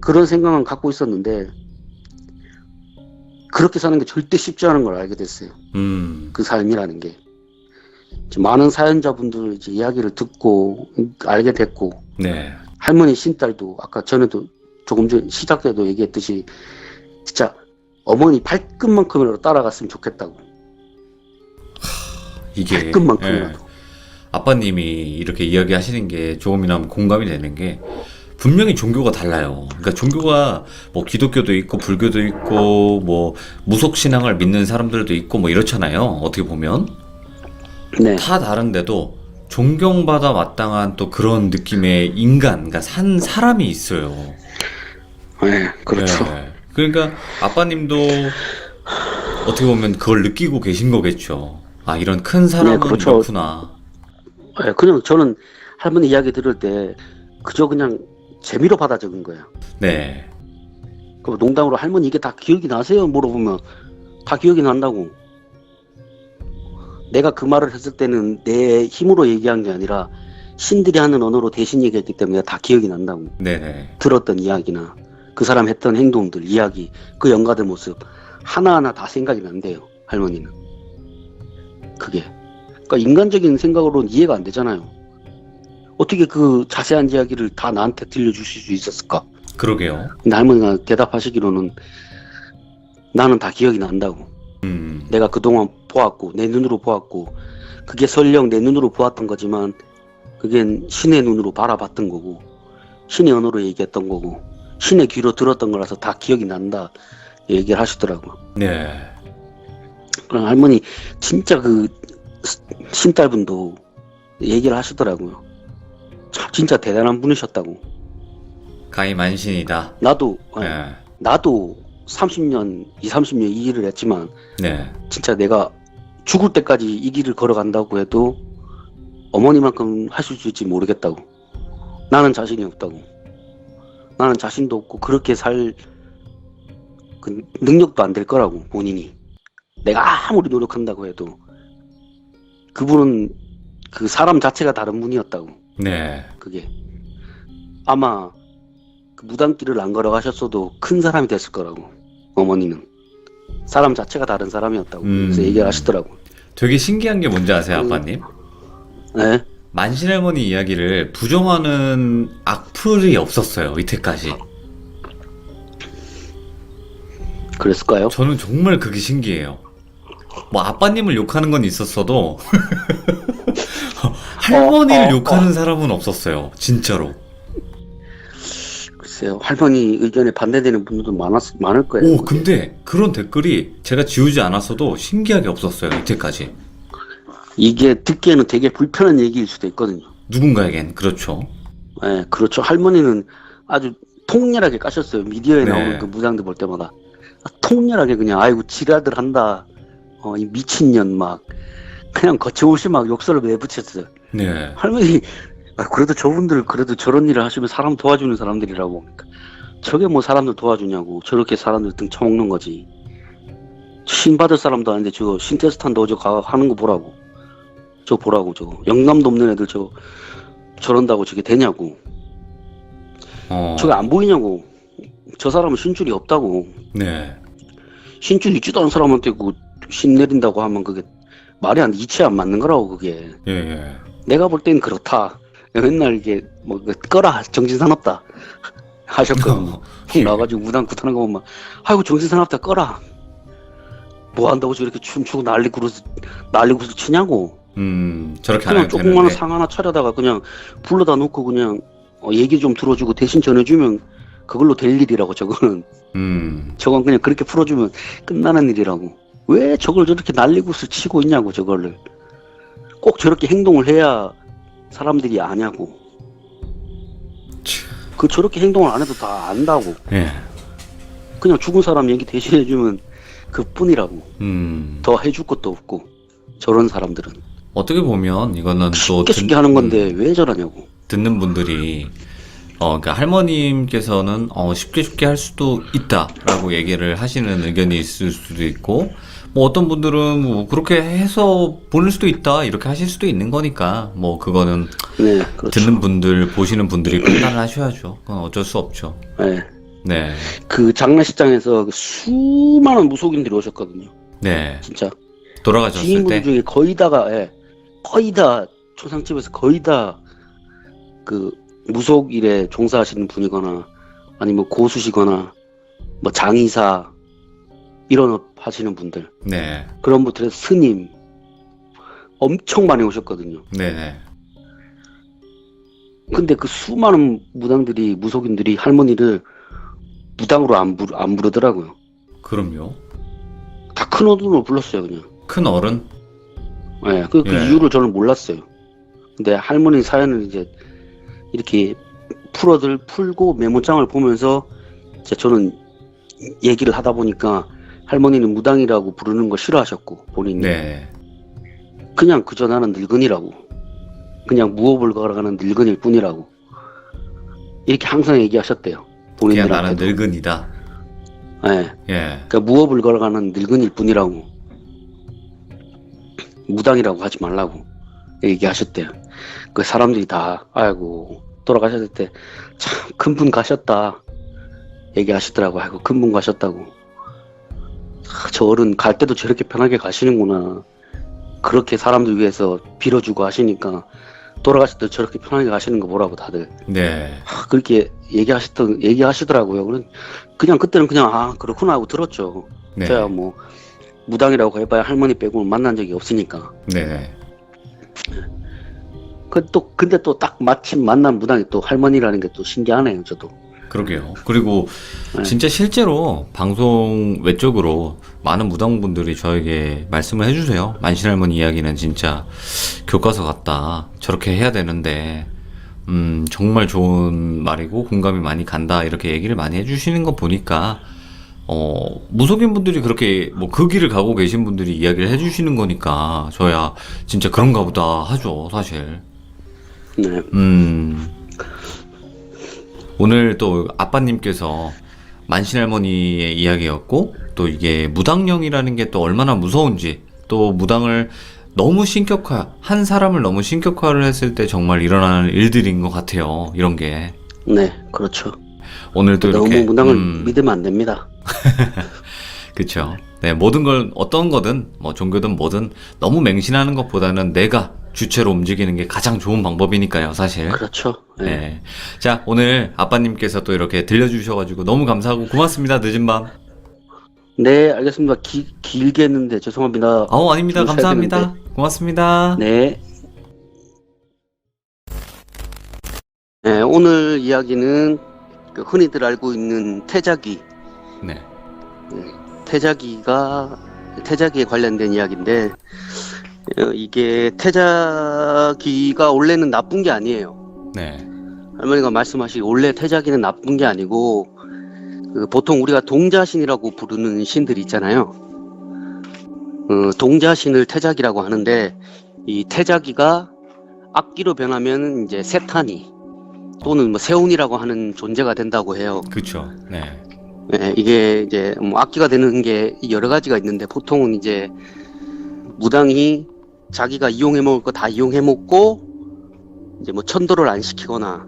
그런 생각만 갖고 있었는데, 그렇게 사는 게 절대 쉽지 않은 걸 알게 됐어요. 그 삶이라는 게. 많은 사연자분들 이제 이야기를 듣고 알게 됐고, 네. 할머니 신딸도 아까 전에도 조금 전 시작 때도 얘기했듯이 진짜 어머니 발끝만큼이라도 따라갔으면 좋겠다고. 이게 발끝만큼이라도. 아빠님이 이렇게 이야기하시는 게 조금이나마 공감이 되는 게, 분명히 종교가 달라요. 그러니까 종교가 뭐 기독교도 있고 불교도 있고 뭐 무속 신앙을 믿는 사람들도 있고 뭐 이렇잖아요. 어떻게 보면 네. 다 다른데도 존경받아 마땅한 또 그런 느낌의 인간, 그러니까 산 사람이 있어요. 네, 그렇죠. 네. 그러니까 아빠님도 어떻게 보면 그걸 느끼고 계신 거겠죠. 이런 큰 사람은 그렇죠. 이렇구나. 네, 그냥 저는 할머니 이야기 들을 때 그저 그냥 재미로 받아 적은 거예요. 네. 그 농담으로 할머니 이게 다 기억이 나세요? 물어보면 다 기억이 난다고. 내가 그 말을 했을 때는 내 힘으로 얘기한 게 아니라 신들이 하는 언어로 대신 얘기했기 때문에 다 기억이 난다고. 네네. 들었던 이야기나 그 사람 했던 행동들, 이야기, 그 연가된 모습 하나하나 다 생각이 난대요. 할머니는. 그게. 그러니까 인간적인 생각으로는 이해가 안 되잖아요. 어떻게 그 자세한 이야기를 다 나한테 들려주실 수 있었을까? 그러게요. 근데 할머니가 대답하시기로는 나는 다 기억이 난다고. 내가 그동안 보았고 내 눈으로 보았고 그게 설령 내 눈으로 보았던 거지만 그게 신의 눈으로 바라봤던 거고 신의 언어로 얘기했던 거고 신의 귀로 들었던 거라서 다 기억이 난다 얘기를 하시더라고요. 네. 그럼 할머니 진짜 그 신딸분도 얘기를 하시더라고요. 참 진짜 대단한 분이셨다고. 가히 만신이다. 나도 네. 나도 30년, 30년 이 일을 했지만 네. 진짜 내가 죽을 때까지 이 길을 걸어간다고 해도 어머니만큼 하실 수 있을지 모르겠다고. 나는 자신이 없다고. 나는 자신도 없고 그렇게 살 그 능력도 안 될 거라고 본인이. 내가 아무리 노력한다고 해도 그분은 그 사람 자체가 다른 분이었다고. 네. 그게 아마 그 무당길을 안 걸어가셨어도 큰 사람이 됐을 거라고. 어머니는 사람 자체가 다른 사람이었다고. 그래서 얘기를 하시더라고. 되게 신기한 게 뭔지 아세요, 아빠님? 네. 만신할머니 이야기를 부정하는 악플이 없었어요, 이때까지. 그랬을까요? 저는 정말 그게 신기해요. 뭐 아빠님을 욕하는 건 있었어도 할머니를 욕하는 사람은 없었어요, 진짜로. 글쎄요, 할머니 의견에 반대되는 분들도 많을 거예요. 오, 근데 그런 댓글이 제가 지우지 않았어도 신기하게 없었어요, 이때까지. 이게 듣기에는 되게 불편한 얘기일 수도 있거든요. 누군가에겐, 그렇죠. 네, 그렇죠. 할머니는 아주 통렬하게 까셨어요. 미디어에 네. 나오는 그 무당들 볼 때마다. 통렬하게 그냥, 아이고, 지랄들 한다. 이 미친년 막. 그냥 거침없이 막 욕설을 내붙였어요. 네. 할머니, 그래도 저분들 그래도 저런 일을 하시면 사람 도와주는 사람들이라고. 그러니까 저게 뭐 사람들 도와주냐고. 저렇게 사람들 등 쳐먹는 거지. 신 받을 사람도 아닌데 저 신테스탄도 저 하는 거 보라고. 저 보라고, 저거. 영감도 없는 애들 저런다고 저게 되냐고. 저게 안 보이냐고. 저 사람은 신줄이 없다고. 네. 신줄 있지도 않은 사람한테 신 내린다고 하면 그게 말이 안 돼. 이치에 안 맞는 거라고, 그게. 예, 예. 내가 볼 땐 그렇다. 맨날 이게 꺼라, 정신사납다 하셨거든요. 예. 나와가지고 무당 구타는 거 보면 아이고 정신사납다 꺼라. 뭐 한다고 저렇게 춤추고 난리구르서 치냐고. 저렇게 안 그냥 해도 조그마한 되는데. 상 하나 차려다가 그냥 불러다 놓고 그냥 얘기 좀 들어주고 대신 전해주면 그걸로 될 일이라고. 저거는 저건 그냥 그렇게 풀어주면 끝나는 일이라고. 왜 저걸 저렇게 난리굿을 치고 있냐고. 저거를 꼭 저렇게 행동을 해야 사람들이 아냐고. 그 저렇게 행동을 안 해도 다 안다고. 예. 그냥 죽은 사람 얘기 대신해주면 그뿐이라고. 더 해줄 것도 없고. 저런 사람들은 어떻게 보면 이거는 또 쉽게 하는 건데 왜 저러냐고. 듣는 분들이 그러니까 할머님께서는 쉽게 할 수도 있다라고 얘기를 하시는 의견이 있을 수도 있고, 뭐 어떤 분들은 뭐 그렇게 해서 보낼 수도 있다 이렇게 하실 수도 있는 거니까, 뭐 그거는 네, 그렇죠. 듣는 분들 보시는 분들이 판단을 하셔야죠. 그건 어쩔 수 없죠. 네. 네. 그 장례식장에서 수많은 무속인들이 오셨거든요. 네. 진짜 돌아가셨을 지인분 때. 중에 거의 다가 거의 다 초상집에서 거의 다 그 무속 일에 종사하시는 분이거나 아니면 고수시거나 뭐 장의사 이런 업 하시는 분들, 네. 그런 분들의 스님 엄청 많이 오셨거든요. 네네. 근데 그 수많은 무당들이, 무속인들이 할머니를 무당으로 안 부르더라고요. 그럼요. 다 큰 어른으로 불렀어요, 그냥. 큰 어른? 네, 그 예. 이유를 저는 몰랐어요. 근데 할머니 사연을 이제 이렇게 풀고 메모장을 보면서 이제 저는 얘기를 하다 보니까 할머니는 무당이라고 부르는 거 싫어하셨고, 본인이. 네. 그냥 그저 나는 늙은이라고. 그냥 무업을 걸어가는 늙은이일 뿐이라고. 이렇게 항상 얘기하셨대요. 그냥 본인들한테도. 나는 늙은이다. 네. 예. 그러니까 무업을 걸어가는 늙은이일 뿐이라고. 무당이라고 하지 말라고 얘기하셨대요. 그 사람들이 다 아이고 돌아가셨을 때 참 큰 분 가셨다 얘기하시더라고. 아이고 큰 분 가셨다고. 저 어른 갈 때도 저렇게 편하게 가시는구나. 그렇게 사람들 위해서 빌어주고 하시니까 돌아가실 때 저렇게 편하게 가시는 거 뭐라고 다들 네. 그렇게 얘기하시더라고요. 그냥 그때는 그냥 그렇구나 하고 들었죠. 네. 제가 뭐 무당이라고 해봐야 할머니 빼고는 만난 적이 없으니까. 네. 근데 또 딱 마침 만난 무당이 또 할머니라는 게 또 신기하네요, 저도. 그러게요. 그리고 네. 진짜 실제로 방송 외적으로 많은 무당분들이 저에게 말씀을 해주세요. 만신할머니 이야기는 진짜 교과서 같다. 저렇게 해야 되는데, 정말 좋은 말이고 공감이 많이 간다. 이렇게 얘기를 많이 해주시는 거 보니까, 무속인 분들이 그렇게 뭐 그 길을 가고 계신 분들이 이야기를 해주시는 거니까, 저야 진짜 그런가 보다 하죠, 사실. 네. 오늘 또 아빠님께서 만신할머니의 이야기였고, 또 이게 무당령이라는 게 또 얼마나 무서운지, 또 무당을 너무 한 사람을 너무 신격화를 했을 때 정말 일어나는 일들인 것 같아요. 이런 게. 네, 그렇죠. 오늘 또 이렇게. 너무 무당을 믿으면 안 됩니다. 그쵸. 네, 모든 걸, 어떤 거든, 뭐 종교든 뭐든 너무 맹신하는 것보다는 내가 주체로 움직이는 게 가장 좋은 방법이니까요, 사실. 그렇죠. 네. 네. 자, 오늘 아빠님께서 또 이렇게 들려주셔가지고 너무 감사하고 고맙습니다. 늦은 밤. 네, 알겠습니다. 길게 했는데 죄송합니다. 아닙니다. 좀 쉬어야 감사합니다. 되는데. 고맙습니다. 네. 네, 오늘 이야기는 그 흔히들 알고 있는 태자기. 네. 태자기에 관련된 이야기인데, 이게 태자기가 원래는 나쁜 게 아니에요. 네. 할머니가 말씀하시기 원래 태자기는 나쁜 게 아니고, 보통 우리가 동자신이라고 부르는 신들이 있잖아요. 동자신을 태자기라고 하는데, 이 태자기가 악기로 변하면 이제 세탄이 또는 뭐 세운이라고 하는 존재가 된다고 해요. 그쵸. 네. 네, 이게 이제 뭐 악기가 되는 게 여러 가지가 있는데, 보통은 이제 무당이 자기가 이용해 먹을 거 다 이용해 먹고 이제 뭐 천도를 안 시키거나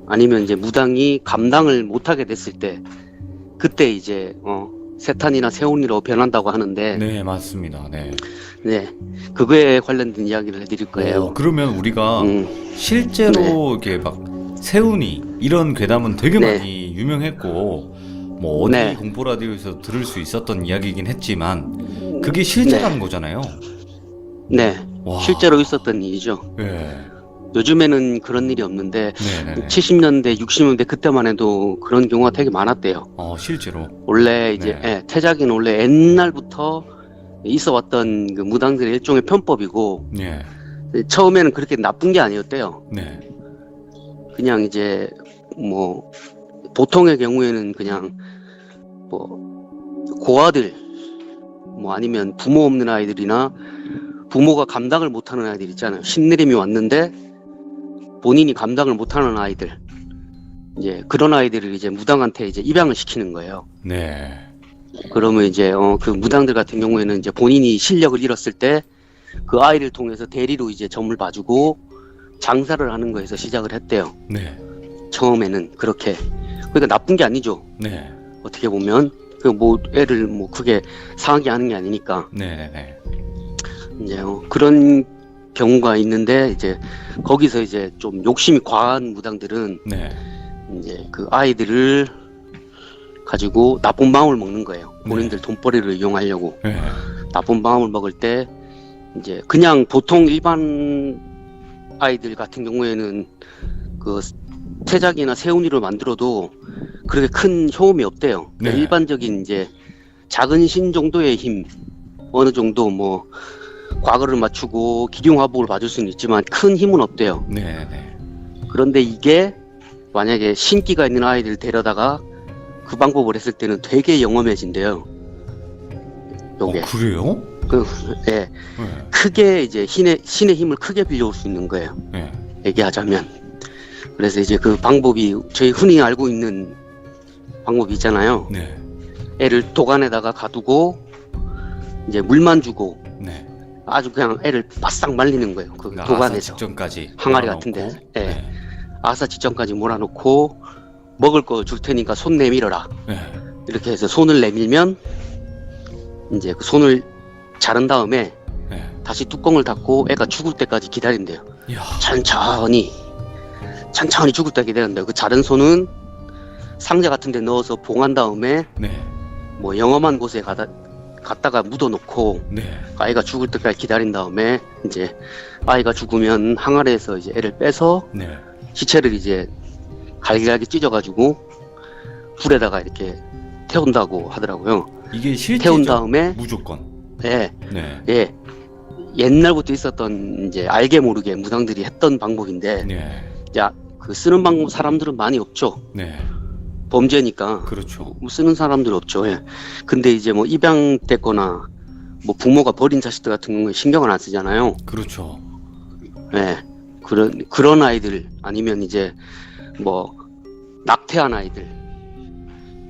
아니면 이제 무당이 감당을 못하게 됐을 때 그때 이제 세탄이나 세운이로 변한다고 하는데, 네, 맞습니다. 네. 네, 그거에 관련된 이야기를 해드릴 거예요. 그러면 우리가 실제로 네. 이렇게 막 세운이 이런 괴담은 되게 네. 많이 유명했고, 뭐 어디 네. 공포라디오에서 들을 수 있었던 이야기이긴 했지만 그게 실제라는 거잖아요. 네, 와. 실제로 있었던 일이죠. 예. 요즘에는 그런 일이 없는데 네네네. 70년대, 60년대 그때만 해도 그런 경우가 되게 많았대요. 실제로. 원래 이제 네. 태작이는 원래 옛날부터 있어 왔던 그 무당들의 일종의 편법이고 네. 처음에는 그렇게 나쁜 게 아니었대요. 네. 그냥 이제 뭐 보통의 경우에는 그냥 뭐 고아들 뭐 아니면 부모 없는 아이들이나 부모가 감당을 못하는 아이들 있잖아요. 신내림이 왔는데 본인이 감당을 못하는 아이들, 이제 그런 아이들을 이제 무당한테 이제 입양을 시키는 거예요. 네. 그러면 이제 그 무당들 같은 경우에는 이제 본인이 실력을 잃었을 때 그 아이를 통해서 대리로 이제 점을 봐주고 장사를 하는 거에서 시작을 했대요. 네. 처음에는 그렇게. 그러니까 나쁜 게 아니죠. 네. 어떻게 보면 그 뭐 애를 뭐 크게 상하게 하는 게 아니니까. 네네네. 이제 그런 경우가 있는데 이제 거기서 이제 좀 욕심이 과한 무당들은 네. 이제 그 아이들을 가지고 나쁜 마음을 먹는 거예요. 본인들 돈벌이를 이용하려고. 네. 나쁜 마음을 먹을 때 이제 그냥 보통 일반 아이들 같은 경우에는 그 태작이나 세운이를 만들어도 그렇게 큰 효험이 없대요. 네. 일반적인 이제 작은 신 정도의 힘, 어느 정도 뭐 과거를 맞추고 기륭화복을 봐줄 수는 있지만 큰 힘은 없대요. 네네. 그런데 이게 만약에 신기가 있는 아이들 데려다가 그 방법을 했을 때는 되게 영험해진대요. 요게. 그래요? 예, 네. 크게 이제 신의 힘을 크게 빌려올 수 있는 거예요. 네. 얘기하자면. 그래서 이제 그 방법이 저희 흔히 알고 있는 방법이 있잖아요. 네. 애를 도관에다가 가두고 이제 물만 주고 네. 아주 그냥 애를 바싹 말리는 거예요. 그 아사 도관에서 직전까지 항아리 몰아넣고. 같은 데서. 예. 네. 아사 직전까지 몰아놓고 먹을 거 줄 테니까 손 내밀어라. 네. 이렇게 해서 손을 내밀면 이제 그 손을 자른 다음에 네. 다시 뚜껑을 닫고 애가 죽을 때까지 기다린대요. 이야. 천천히 죽을 때까지 기다린대요. 그 자른 손은 상자 같은 데 넣어서 봉한 다음에 네. 뭐 영험한 곳에 갖다가 묻어놓고 네. 아이가 죽을 때까지 기다린 다음에 이제 아이가 죽으면 항아리에서 이제 애를 빼서 네. 시체를 이제 갈기갈기 찢어가지고 불에다가 이렇게 태운다고 하더라고요. 이게 실제죠? 태운 다음에 무조건. 예, 네. 예, 옛날부터 있었던 이제 알게 모르게 무당들이 했던 방법인데, 네. 야, 그 쓰는 방법 사람들은 많이 없죠. 네. 범죄니까 그렇죠. 뭐 쓰는 사람들 없죠. 예. 근데 이제 뭐 입양됐거나 뭐 부모가 버린 자식들 같은 경우에 신경을 안 쓰잖아요. 그렇죠. 예. 그런 아이들 아니면 이제 뭐 낙태한 아이들,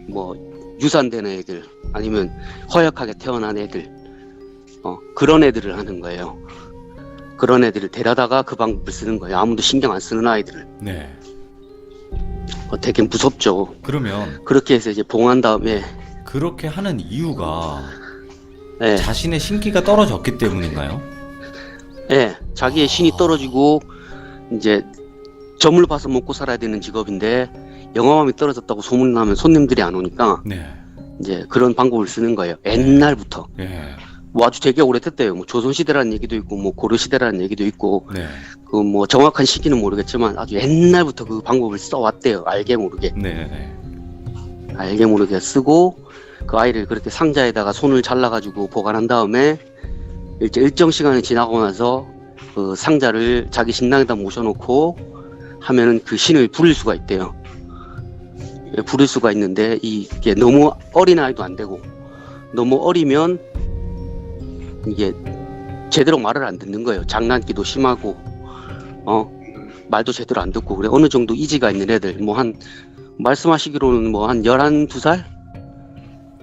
뭐 유산된 애들 아니면 허약하게 태어난 애들, 그런 애들을 하는 거예요. 그런 애들을 데려다가 그 방법을 쓰는 거예요. 아무도 신경 안 쓰는 아이들을. 네. 되게 무섭죠. 그러면 그렇게 해서 이제 봉한 다음에, 그렇게 하는 이유가 예, 자신의 신기가 떨어졌기 때문인가요? 예, 자기의 신이 떨어지고 이제 점을 봐서 먹고 살아야 되는 직업인데 영화감이 떨어졌다고 소문이 나면 손님들이 안 오니까 네. 이제 그런 방법을 쓰는 거예요. 옛날부터. 네. 뭐 아주 되게 오래됐대요. 뭐 조선시대라는 얘기도 있고 뭐 고려시대라는 얘기도 있고 네. 그 뭐 정확한 시기는 모르겠지만 아주 옛날부터 그 방법을 써왔대요. 알게 모르게. 네. 알게 모르게 쓰고 그 아이를 그렇게 상자에다가 손을 잘라가지고 보관한 다음에 이제 일정 시간이 지나고 나서 그 상자를 자기 신당에다 모셔놓고 하면은 그 신을 부릴 수가 있대요. 예, 부릴 수가 있는데 이게 너무 어린 아이도 안 되고 너무 어리면 이게 제대로 말을 안 듣는 거예요. 장난기도 심하고 말도 제대로 안 듣고 그래. 어느 정도 이지가 있는 애들 뭐 한 말씀하시기로는 뭐 한 11, 2살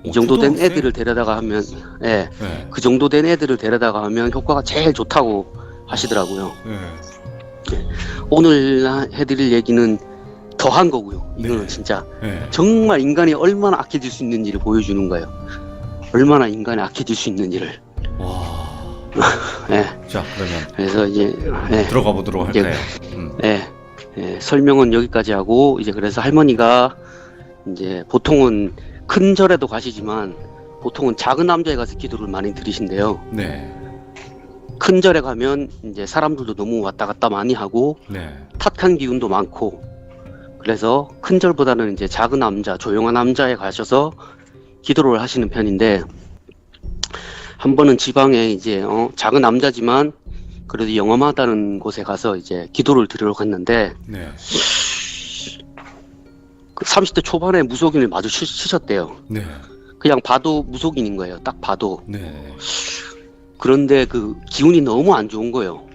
이 정도 된 초등학생? 애들을 데려다가 하면 예, 네. 그 정도 된 애들을 데려다가 하면 효과가 제일 좋다고 하시더라고요. 네. 오늘 해드릴 얘기는 더한 거고요. 이거는 네. 진짜 네. 정말 인간이 얼마나 악해질 수 있는지를 보여주는 거예요. 얼마나 인간이 악해질 수 있는지를. 와. 예. 자, 그러면 그래서 이제 들어가 보도록 이제- 할까요? 설명은 여기까지 하고 이제 그래서 할머니가 이제 보통은 큰 절에도 가시지만 보통은 작은 남자에 가서 기도를 많이 드리신대요. 네. 큰 절에 가면 이제 사람들도 너무 왔다 갔다 많이 하고 네. 탓한 기운도 많고 그래서 큰 절보다는 이제 작은 암자, 조용한 암자에 가셔서 기도를 하시는 편인데 한 번은 지방에 이제 작은 암자지만 그래도 영험하다는 곳에 가서 이제 기도를 드리러 갔는데 네. 그 30대 초반에 무속인을 마주치셨대요. 네. 그냥 봐도 무속인인 거예요. 딱 봐도. 네. 그런데 그 기운이 너무 안 좋은 거예요.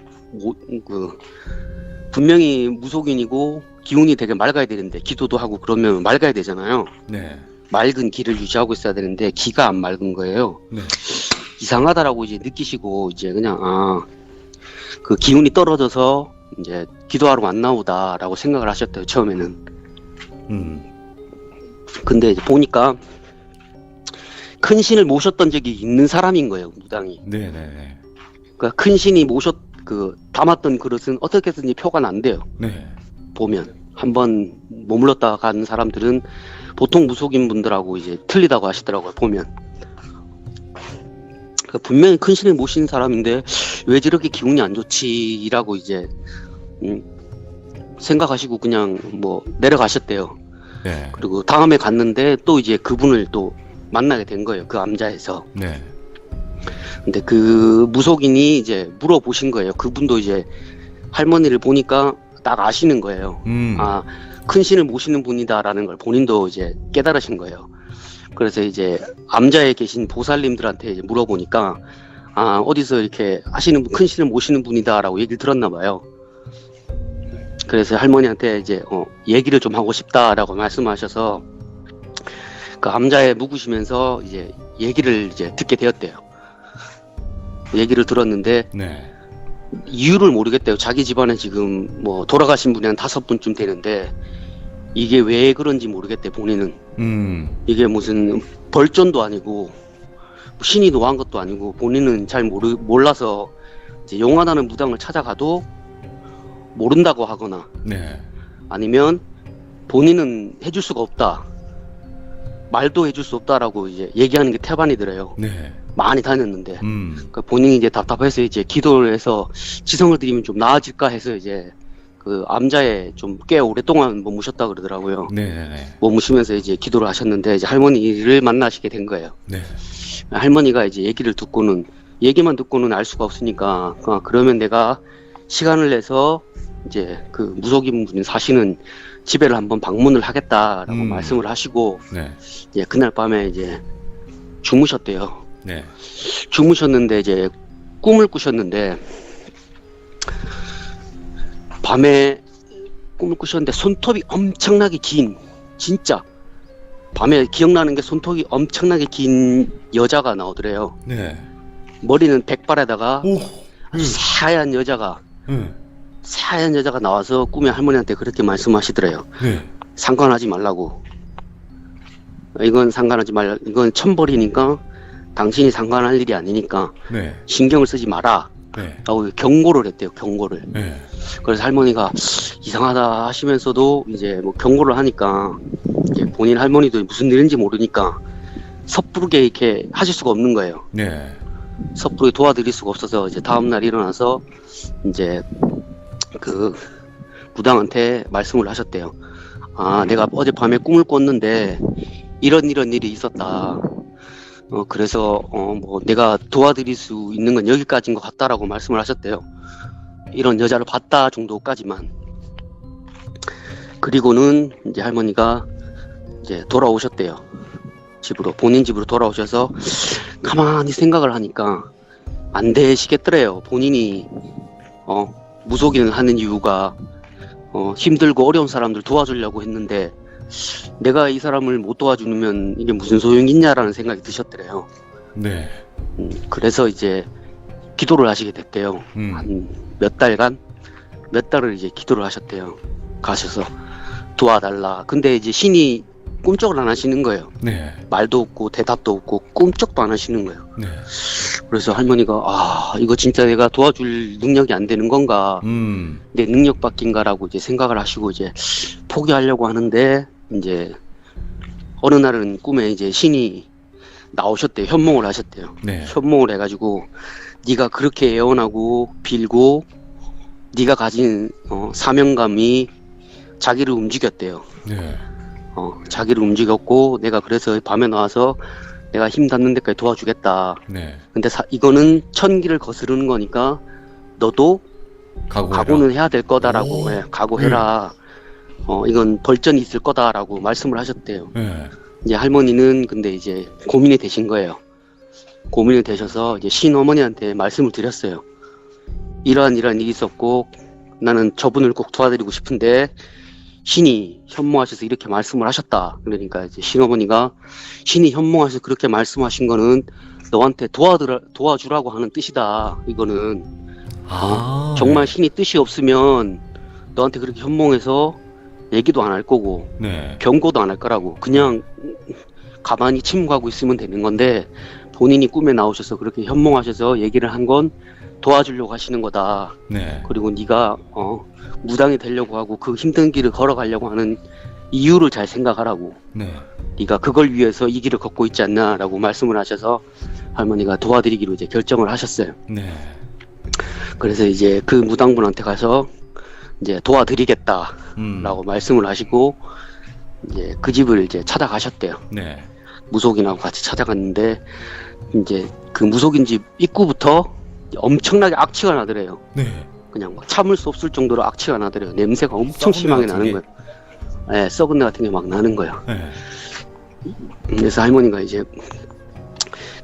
분명히 무속인이고 기운이 되게 맑아야 되는데 기도도 하고 그러면 맑아야 되잖아요. 네. 맑은 기를 유지하고 있어야 되는데 기가 안 맑은 거예요. 네. 이상하다라고 이제 느끼시고 이제 그냥 그 기운이 떨어져서 이제 기도하러 안 나오다라고 생각을 하셨대요. 처음에는. 근데 이제 보니까 큰 신을 모셨던 적이 있는 사람인 거예요. 무당이. 네네네. 그러니까 큰 신이 담았던 그릇은 어떻게든지 표가 난대요. 네. 보면 한번 머물렀다 간 사람들은 보통 무속인 분들하고 이제 틀리다고 하시더라고요. 보면. 그러니까 분명히 큰 신을 모신 사람인데 왜 저렇게 기운이 안 좋지라고 이제 생각하시고 그냥 뭐 내려가셨대요. 네. 그리고 다음에 갔는데 또 이제 그분을 또 만나게 된 거예요. 그 암자에서. 네. 근데 그 무속인이 이제 물어보신 거예요. 그분도 이제 할머니를 보니까 딱 아시는 거예요. 큰 신을 모시는 분이다라는 걸 본인도 이제 깨달으신 거예요. 그래서 이제 암자에 계신 보살님들한테 이제 물어보니까 어디서 이렇게 하시는 큰 신을 모시는 분이다라고 얘기를 들었나 봐요. 그래서 할머니한테 이제 얘기를 좀 하고 싶다라고 말씀하셔서 그 암자에 묵으시면서 이제 얘기를 이제 듣게 되었대요. 얘기를 들었는데 네. 이유를 모르겠대요. 자기 집안에 지금 뭐 돌아가신 분이 한 5분쯤 되는데 이게 왜 그런지 모르겠대. 본인은 이게 무슨 벌전도 아니고 신이 노한 것도 아니고 본인은 잘 몰라서 이제 용하다는 무당을 찾아가도 모른다고 하거나 네. 아니면 본인은 해줄 수가 없다. 말도 해줄 수 없다라고 이제 얘기하는 게 태반이더래요. 네. 많이 다녔는데 그러니까 본인이 이제 답답해서 이제 기도를 해서 지성을 드리면 좀 나아질까 해서 이제 그 암자에 좀 꽤 오랫동안 머무셨다 그러더라고요. 네네네. 머무시면서 이제 기도를 하셨는데 이제 할머니를 만나시게 된 거예요. 네. 할머니가 이제 얘기만 듣고는 알 수가 없으니까 그러면 내가 시간을 내서 이제 그 무속인 분이 사시는 집에를 한번 방문을 하겠다라고 말씀을 하시고 네. 이제 그날 밤에 이제 주무셨대요. 네. 주무셨는데 이제 꿈을 꾸셨는데 밤에 꿈을 꾸셨는데 손톱이 엄청나게 긴 진짜 밤에 기억나는 게 손톱이 엄청나게 긴 여자가 나오더래요. 네. 머리는 백발에다가 오. 하얀 여자가 나와서 꿈에 할머니한테 그렇게 말씀하시더래요. 네. 상관하지 말라고. 이건 상관하지 말라. 이건 천벌이니까 당신이 상관할 일이 아니니까 네. 신경을 쓰지 마라. 네. 라고 경고를 했대요. 경고를. 네. 그래서 할머니가 이상하다 하시면서도 이제 뭐 경고를 하니까 이제 본인 할머니도 무슨 일인지 모르니까 섣부르게 이렇게 하실 수가 없는 거예요. 네. 섣부르게 도와드릴 수가 없어서 이제 다음날 일어나서 이제 그 무당한테 말씀을 하셨대요. 내가 어젯밤에 꿈을 꿨는데 이런 일이 있었다. 그래서 뭐 내가 도와드릴 수 있는 건 여기까지인 것 같다라고 말씀을 하셨대요. 이런 여자를 봤다 정도까지만. 그리고는 이제 할머니가 이제 돌아오셨대요. 본인 집으로 돌아오셔서 가만히 생각을 하니까 안 되시겠더래요. 본인이 무속인을 하는 이유가 힘들고 어려운 사람들 도와주려고 했는데 내가 이 사람을 못 도와주면 이게 무슨 소용이 있냐라는 생각이 드셨더래요. 네. 그래서 이제 기도를 하시게 됐대요. 한 몇 달을 이제 기도를 하셨대요. 가셔서 도와달라. 근데 이제 신이 꿈쩍을 안 하시는 거예요. 네. 말도 말도 없고 대답도 없고 꿈쩍도 안 하시는 거예요. 네. 그래서 할머니가 이거 진짜 내가 도와줄 능력이 안 되는 건가, 내 능력 밖인가라고 이제 생각을 하시고 이제 포기하려고 하는데 이제 어느 날은 꿈에 이제 신이 나오셨대요. 현몽을 하셨대요. 네. 현몽을 해가지고 네가 그렇게 애원하고 빌고 네가 가진 사명감이 자기를 움직였대요. 네. 자기를 움직였고 내가 그래서 밤에 나와서 내가 힘 닿는 데까지 도와주겠다. 네. 근데 이거는 천기를 거스르는 거니까 너도 각오는 해야 될 거다라고. 예, 각오해라. 이건 벌전이 있을 거다라고 말씀을 하셨대요. 네. 이제 할머니는 근데 이제 고민이 되신 거예요. 고민이 되셔서 이제 신어머니한테 말씀을 드렸어요. 이러한 일이 있었고 나는 저분을 꼭 도와드리고 싶은데 신이 현몽하셔서 이렇게 말씀을 하셨다. 그러니까 이제 신어머니가 신이 현몽하셔서 그렇게 말씀하신 거는 너한테 도와주라고 하는 뜻이다. 이거는 정말 신이 뜻이 없으면 너한테 그렇게 현몽해서 얘기도 안 할 거고 네. 경고도 안 할 거라고 그냥 가만히 침묵하고 있으면 되는 건데 본인이 꿈에 나오셔서 그렇게 현몽하셔서 얘기를 한 건 도와주려고 하시는 거다. 네. 그리고 네가 무당이 되려고 하고 그 힘든 길을 걸어가려고 하는 이유를 잘 생각하라고. 네. 네가 그걸 위해서 이 길을 걷고 있지 않나라고 말씀을 하셔서 할머니가 도와드리기로 이제 결정을 하셨어요. 네. 그래서 이제 그 무당분한테 가서 이제 도와드리겠다라고 말씀을 하시고 이제 그 집을 이제 찾아가셨대요. 네. 무속인하고 같이 찾아갔는데 이제 그 무속인 집 입구부터 엄청나게 악취가 나더래요. 네. 그냥 막 참을 수 없을 정도로 악취가 나더래요. 냄새가 엄청 심하게 나는 거예요. 네, 썩은 내 같은 게 막 나는 거예요. 네. 그래서 할머니가 이제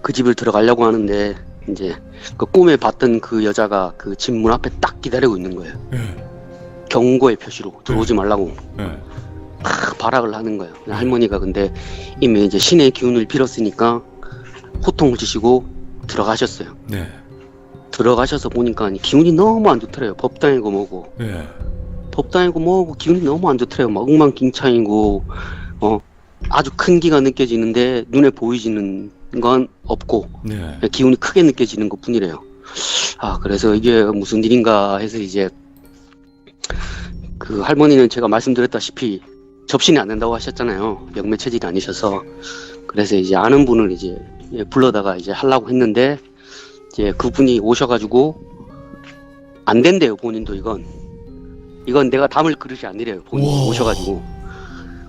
그 집을 들어가려고 하는데 이제 그 꿈에 봤던 그 여자가 그 집 문 앞에 딱 기다리고 있는 거예요. 네. 경고의 표시로 들어오지 말라고 네. 발악을 하는 거예요. 할머니가 근데 이미 이제 신의 기운을 빌었으니까 호통을 치시고 들어가셨어요. 네. 들어가셔서 보니까 기운이 너무 안 좋더래요. 법당이고 뭐고. 네. 법당이고 뭐고 기운이 너무 안 좋더래요. 막 엉망진창이고 아주 큰 기가 느껴지는데 눈에 보이지는 건 없고 네. 기운이 크게 느껴지는 것 뿐이래요. 그래서 이게 무슨 일인가 해서 이제 그 할머니는 제가 말씀드렸다시피 접신이 안 된다고 하셨잖아요. 명매 체질이 아니셔서. 그래서 이제 아는 분을 이제 불러다가 이제 하려고 했는데 이제 그분이 오셔가지고 안 된대요. 본인도 이건 내가 담을 그릇이 아니래요. 본인이 오셔가지고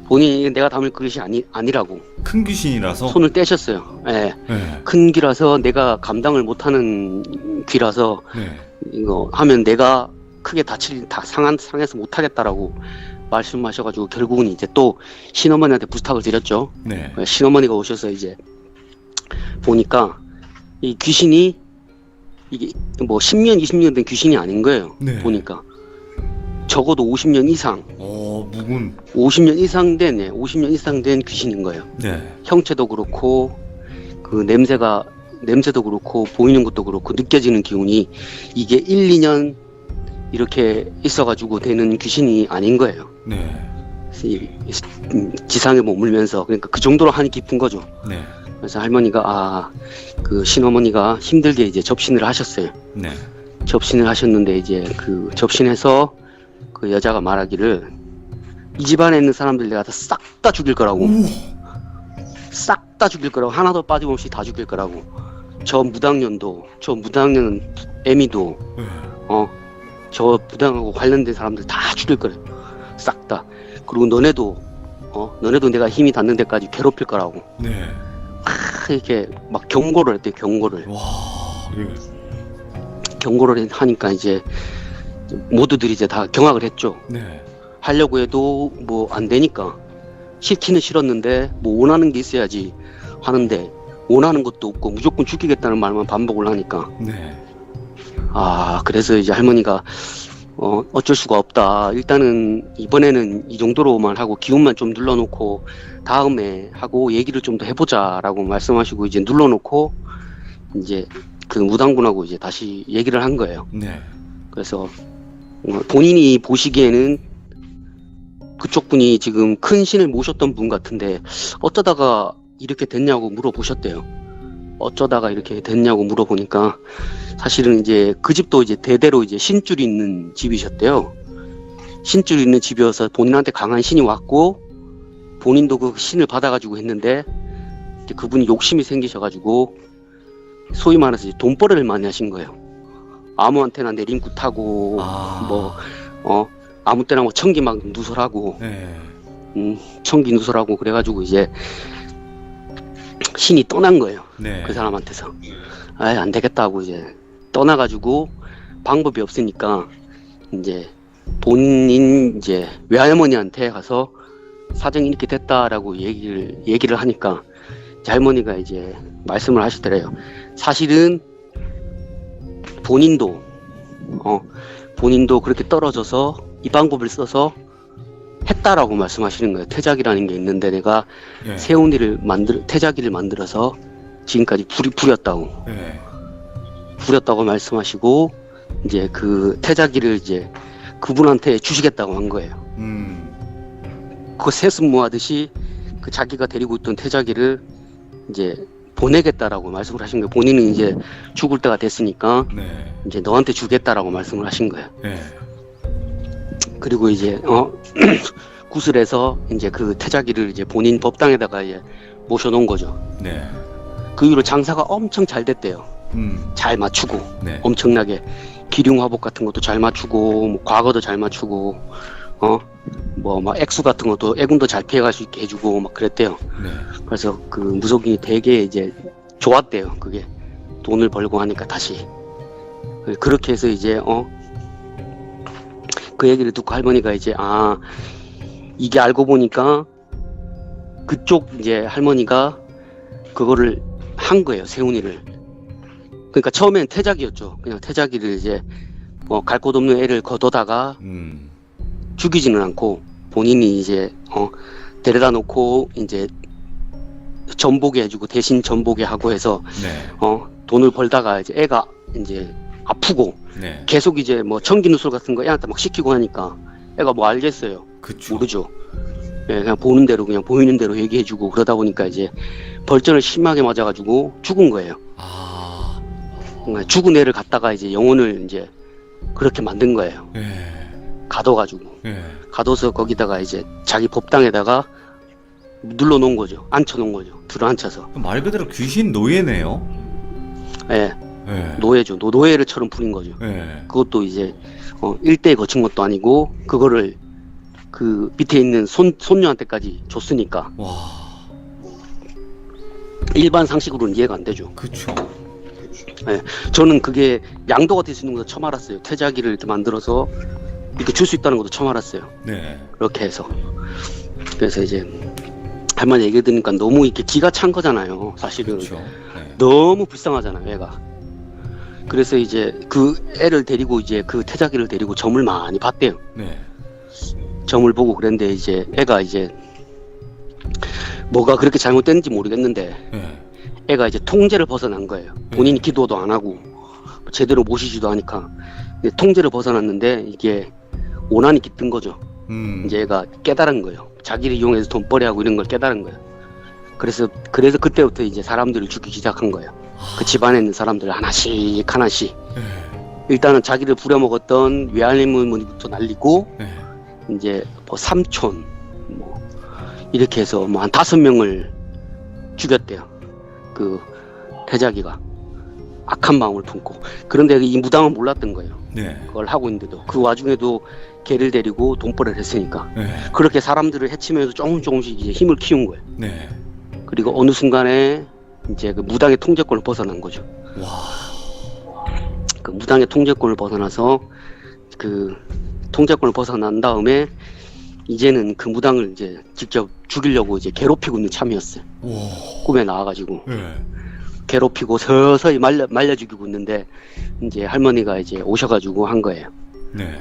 본인이 내가 담을 그릇이 아니라고. 큰 귀신이라서 손을 떼셨어요. 예. 네. 큰 귀라서 내가 감당을 못하는 귀라서 네. 이거 하면 내가 크게 상해서 못하겠다라고 말씀하셔가지고 결국은 이제 또 신어머니한테 부탁을 드렸죠. 네. 신어머니가 오셔서 이제 보니까 이 귀신이 이게 뭐 10년, 20년 된 귀신이 아닌 거예요. 네. 보니까 적어도 50년 이상, 묵은 50년 이상 된 귀신인 거예요. 네. 형체도 그렇고 그 냄새도 그렇고 보이는 것도 그렇고 느껴지는 기운이 이게 1, 2년 이렇게 있어가지고 되는 귀신이 아닌 거예요. 네. 지상에 머물면서 그러니까 그 정도로 한이 깊은 거죠. 네. 그래서 할머니가 그 신어머니가 힘들게 이제 접신을 하셨어요. 네. 접신을 하셨는데 이제 그 접신해서 그 여자가 말하기를 이 집안에 있는 사람들 내가 다 싹 다 죽일 거라고. 싹 다 죽일 거라고. 하나도 빠짐없이 다 죽일 거라고. 저 무당년 애미도 저 무당하고 관련된 사람들 다 죽일 거래요. 싹 다. 그리고 너네도 내가 힘이 닿는 데까지 괴롭힐 거라고. 네. 이렇게 막 경고를 했대요. 경고를. 와. 예. 경고를 하니까 이제 모두들이 이제 다 경악을 했죠. 네. 하려고 해도 뭐 안 되니까 싫기는 싫었는데 뭐 원하는 게 있어야지 하는데 원하는 것도 없고 무조건 죽이겠다는 말만 반복을 하니까 네. 그래서 이제 할머니가 어쩔 수가 없다. 일단은 이번에는 이 정도로만 하고 기운만 좀 눌러놓고 다음에 하고 얘기를 좀 더 해보자라고 말씀하시고 이제 눌러놓고 이제 그 무당분하고 이제 다시 얘기를 한 거예요. 네. 그래서 본인이 보시기에는 그쪽 분이 지금 큰 신을 모셨던 분 같은데 어쩌다가 이렇게 됐냐고 물어보셨대요. 어쩌다가 이렇게 됐냐고 물어보니까 사실은 이제 그 집도 이제 대대로 이제 신줄이 있는 집이셨대요. 신줄이 있는 집이어서 본인한테 강한 신이 왔고 본인도 그 신을 받아가지고 했는데 이제 그분이 욕심이 생기셔가지고 소위 말해서 이제 돈벌이를 많이 하신 거예요. 아무한테나 내림굿 타고 뭐 아무 때나 뭐 청기 막 누설하고 네. 청기 누설하고 그래가지고 이제 신이 떠난 거예요. 네. 그 사람한테서. 아예 안 되겠다 하고 이제 떠나가지고 방법이 없으니까 이제 본인 이제 외할머니한테 가서 사정이 이렇게 됐다라고 얘기를 하니까 이제 할머니가 이제 말씀을 하시더래요. 사실은 본인도 그렇게 떨어져서 이 방법을 써서 했다라고 말씀하시는 거예요. 태자기라는 게 있는데 내가 네. 태자기를 만들어서 지금까지 부렸다고. 네. 부렸다고 말씀하시고 이제 그 태자기를 이제 그분한테 주시겠다고 한 거예요. 그 세습 모하듯이 그 자기가 데리고 있던 태자기를 이제 보내겠다라고 말씀을 하신 거예요. 본인은 이제 죽을 때가 됐으니까 네. 이제 너한테 주겠다라고 말씀을 하신 거예요. 네. 그리고 이제 구슬해서 이제 그 태자기를 이제 본인 법당에다가 이제 모셔놓은 거죠. 네. 그 이후로 장사가 엄청 잘 됐대요. 잘 맞추고 네. 엄청나게 기륭화복 같은 것도 잘 맞추고 뭐 과거도 잘 맞추고 뭐 막 액수 같은 것도 애군도 잘 피해갈 수 있게 해주고 막 그랬대요. 네. 그래서 그 무속인이 되게 이제 좋았대요. 그게 돈을 벌고 하니까 다시 그렇게 해서 이제 그 얘기를 듣고 할머니가 이제 이게 알고 보니까 그쪽 이제 할머니가 그거를 한 거예요. 세운이를. 그러니까 처음엔 태자기였죠. 그냥 태자기를 이제 갈 곳 없는 애를 걷어다가 죽이지는 않고 본인이 이제 데려다 놓고 이제 전보게 해주고 대신 전보게 하고 해서 네. 돈을 벌다가 이제 애가 이제 아프고 네. 계속 이제 뭐 청기 누설 같은 거 애한테 막 시키고 하니까 애가 뭐 알겠어요. 그쵸. 모르죠. 예, 그냥 보는 대로 그냥 보이는 대로 얘기해주고 그러다 보니까 이제 벌전을 심하게 맞아가지고 죽은 거예요. 그러니까 죽은 애를 갖다가 이제 영혼을 이제 그렇게 만든 거예요. 네. 가둬가지고 네. 가둬서 거기다가 이제 자기 법당에다가 눌러놓은 거죠. 앉혀놓은 거죠. 들어앉혀서. 말 그대로 귀신 노예네요. 예, 네. 노예죠. 노예를처럼 부린 거죠. 네. 그것도 이제 1대에 거친 것도 아니고 그거를 그 밑에 있는 손녀한테까지 줬으니까 와. 일반 상식으로는 이해가 안 되죠. 그쵸. 예, 저는 그게 양도가 될 수 있는 것도 처음 알았어요. 태자기를 이렇게 만들어서 이렇게 줄 수 있다는 것도 처음 알았어요. 네. 그렇게 해서. 그래서 이제 할머니 얘기 들으니까 너무 이렇게 기가 찬 거잖아요. 사실은. 그쵸. 네. 너무 불쌍하잖아요, 애가. 그래서 이제 그 애를 데리고 이제 그 태자기를 데리고 점을 많이 봤대요. 네. 점을 보고 그랬는데 이제 애가 이제 뭐가 그렇게 잘못됐는지 모르겠는데 네. 애가 이제 통제를 벗어난 거예요. 본인이 기도도 안 하고 제대로 모시지도 하니까 이제 통제를 벗어났는데 이게 오난이 깃든 거죠. 이제 애가 깨달은 거예요. 자기를 이용해서 돈벌이하고 이런 걸 깨달은 거예요. 그래서 그때부터 이제 사람들을 죽이기 시작한 거예요. 그 집안에 있는 사람들 하나씩 네. 일단은 자기를 부려먹었던 외할머니부터 날리고 네. 이제 뭐 삼촌 뭐 이렇게 해서 뭐 한 5명을 죽였대요. 그 태자기가 악한 마음을 품고. 그런데 이 무당은 몰랐던 거예요. 네. 그걸 하고 있는데도 그 와중에도 걔를 데리고 돈벌이를 했으니까 네. 그렇게 사람들을 해치면서 조금씩 이제 힘을 키운 거예요. 네. 그리고 어느 순간에 이제 그 무당의 통제권을 벗어난 거죠. 와. 그 무당의 통제권을 벗어나서 그 통제권을 벗어난 다음에 이제는 그 무당을 이제 직접 죽이려고 이제 괴롭히고 있는 참이었어요. 와. 꿈에 나와가지고 네. 괴롭히고 서서히 말려 죽이고 있는데 이제 할머니가 이제 오셔가지고 한 거예요. 네.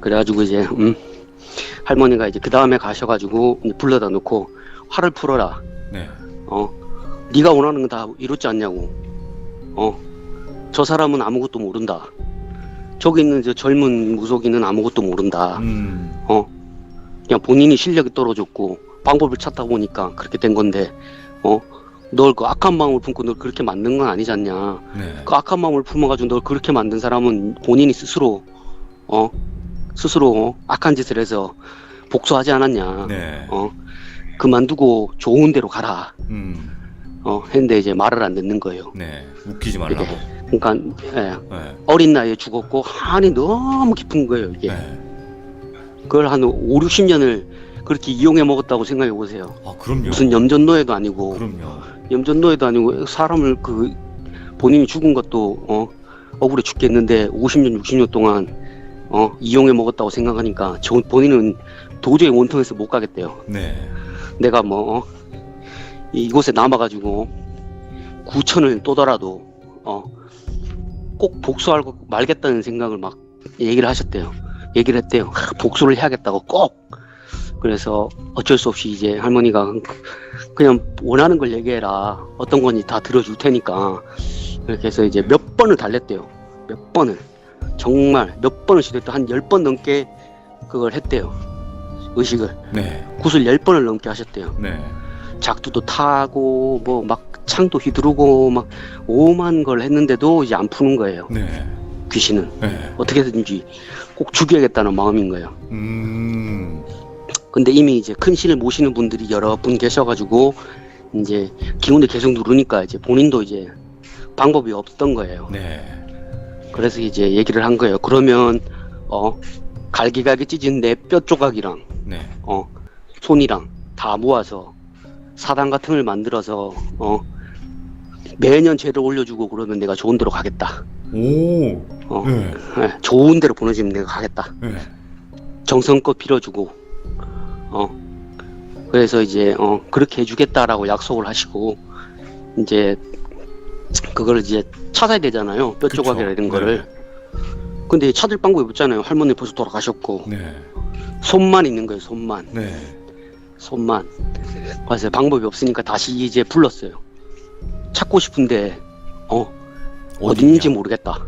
그래가지고 이제 할머니가 이제 그 다음에 가셔가지고 이제 불러다 놓고 화를 풀어라. 네. 네가 원하는 건 다 이루지 않냐고. 저 사람은 아무것도 모른다. 저기 있는 저 젊은 무속인은 아무것도 모른다. 그냥 본인이 실력이 떨어졌고 방법을 찾다 보니까 그렇게 된 건데 널 그 악한 마음을 품고 널 그렇게 만든 건 아니지 않냐. 네. 그 악한 마음을 품어가지고 널 그렇게 만든 사람은 본인이 스스로 악한 짓을 해서 복수하지 않았냐. 네. 그만두고 좋은 데로 가라. 했는데 이제 말을 안 듣는 거예요. 네. 웃기지 말라고. 그러니까 네. 어린 나이에 죽었고 한이 너무 깊은 거예요. 이게 네. 그걸 한 5, 60년을 그렇게 이용해 먹었다고 생각해 보세요. 아, 그럼요. 무슨 염전노예도 아니고 그럼요. 염전노예도 아니고 사람을 그 본인이 죽은 것도 억울해 죽겠는데 50년 60년 동안 이용해 먹었다고 생각하니까 본인은 도저히 원통에서 못 가겠대요. 네. 내가 뭐 이곳에 남아가지고 9천을 또더라도 꼭 복수하고 말겠다는 생각을 막 얘기를 하셨대요. 얘기를 했대요. 복수를 해야겠다고 꼭. 그래서 어쩔 수 없이 이제 할머니가 그냥 원하는 걸 얘기해라. 어떤 건지 다 들어줄 테니까. 그렇게 해서 이제 몇 번을 달랬대요. 몇 번을. 정말 몇 번을 시도했다. 한 10번 넘게 그걸 했대요. 의식을. 네. 굿을 10번을 넘게 하셨대요. 네. 작두도 타고 뭐 막 창도 휘두르고 막 오만 걸 했는데도 이제 안 푸는 거예요. 네. 귀신은. 네. 어떻게든지 꼭 죽여야겠다는 마음인 거예요. 근데 이미 이제 큰 신을 모시는 분들이 여러 분 계셔가지고 이제 기운을 계속 누르니까 이제 본인도 이제 방법이 없던 거예요. 네. 그래서 이제 얘기를 한 거예요. 그러면 갈기갈기 찢은 내 뼈 조각이랑 네. 손이랑 다 모아서 사당 같은 걸 만들어서 매년 죄를 올려주고 그러면 내가 좋은 데로 가겠다. 오. 네. 네, 좋은 데로 보내주면 내가 가겠다. 네. 정성껏 빌어주고 그래서 이제 그렇게 해주겠다라고 약속을 하시고 이제 그걸 이제 찾아야 되잖아요. 뼈 그쵸. 조각이라 이런 네. 거를. 근데 찾을 방법이 없잖아요. 할머니 벌써 돌아가셨고 네. 손만 있는 거예요. 손만. 네. 손만. 그래서 방법이 없으니까 다시 이제 불렀어요. 찾고 싶은데 어딘지 모르겠다.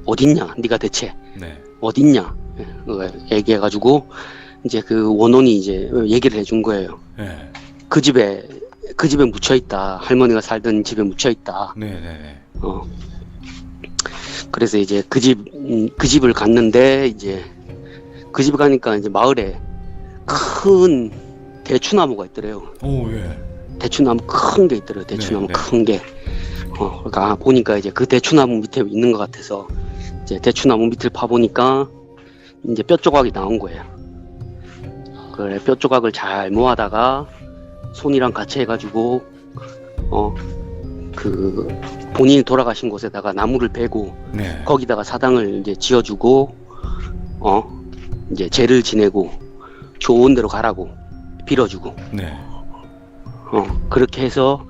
어딨냐? 네가 대체 네. 어딨냐? 얘기해가지고 이제 그 원혼이 이제 얘기를 해준 거예요. 네. 그 집에 묻혀 있다. 할머니가 살던 집에 묻혀 있다. 네. 네. 그래서 이제 그 집을 갔는데 이제 그 집 가니까 이제 마을에 큰 대추나무가 있더래요. 오, 예. 대추나무 큰 게 있더래요. 대추나무 네. 큰 게. 그러니까 보니까 이제 그 대추나무 밑에 있는 것 같아서 이제 대추나무 밑을 파보니까 이제 뼈 조각이 나온 거예요. 그래, 뼈 조각을 잘 모아다가 손이랑 같이 해가지고 그 본인이 돌아가신 곳에다가 나무를 베고 네. 거기다가 사당을 이제 지어주고 이제 제를 지내고 좋은 데로 가라고 빌어주고 네. 그렇게 해서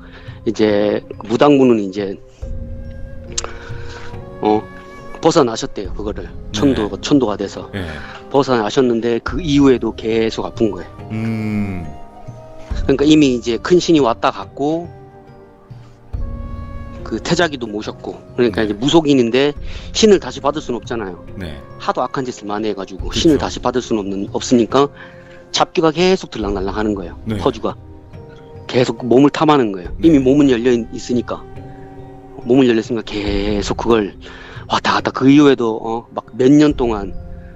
이제 무당분은 이제 벗어나셨대요. 그거를 천도가 돼서 네. 벗어나셨는데 그 이후에도 계속 아픈 거예요. 그러니까 이미 이제 큰 신이 왔다 갔고 그 태자기도 모셨고 그러니까 이제 무속인인데 신을 다시 받을 수는 없잖아요. 네. 하도 악한 짓을 많이 해가지고 그쵸. 신을 다시 받을 수는 없으니까 잡귀가 계속 들락날락 하는 거예요. 네. 퍼주가 계속 몸을 탐하는 거예요. 네. 이미 몸은 열려 있으니까 몸을 열렸으니까 계속 그걸 왔다 갔다 그 이후에도 막 몇 년 동안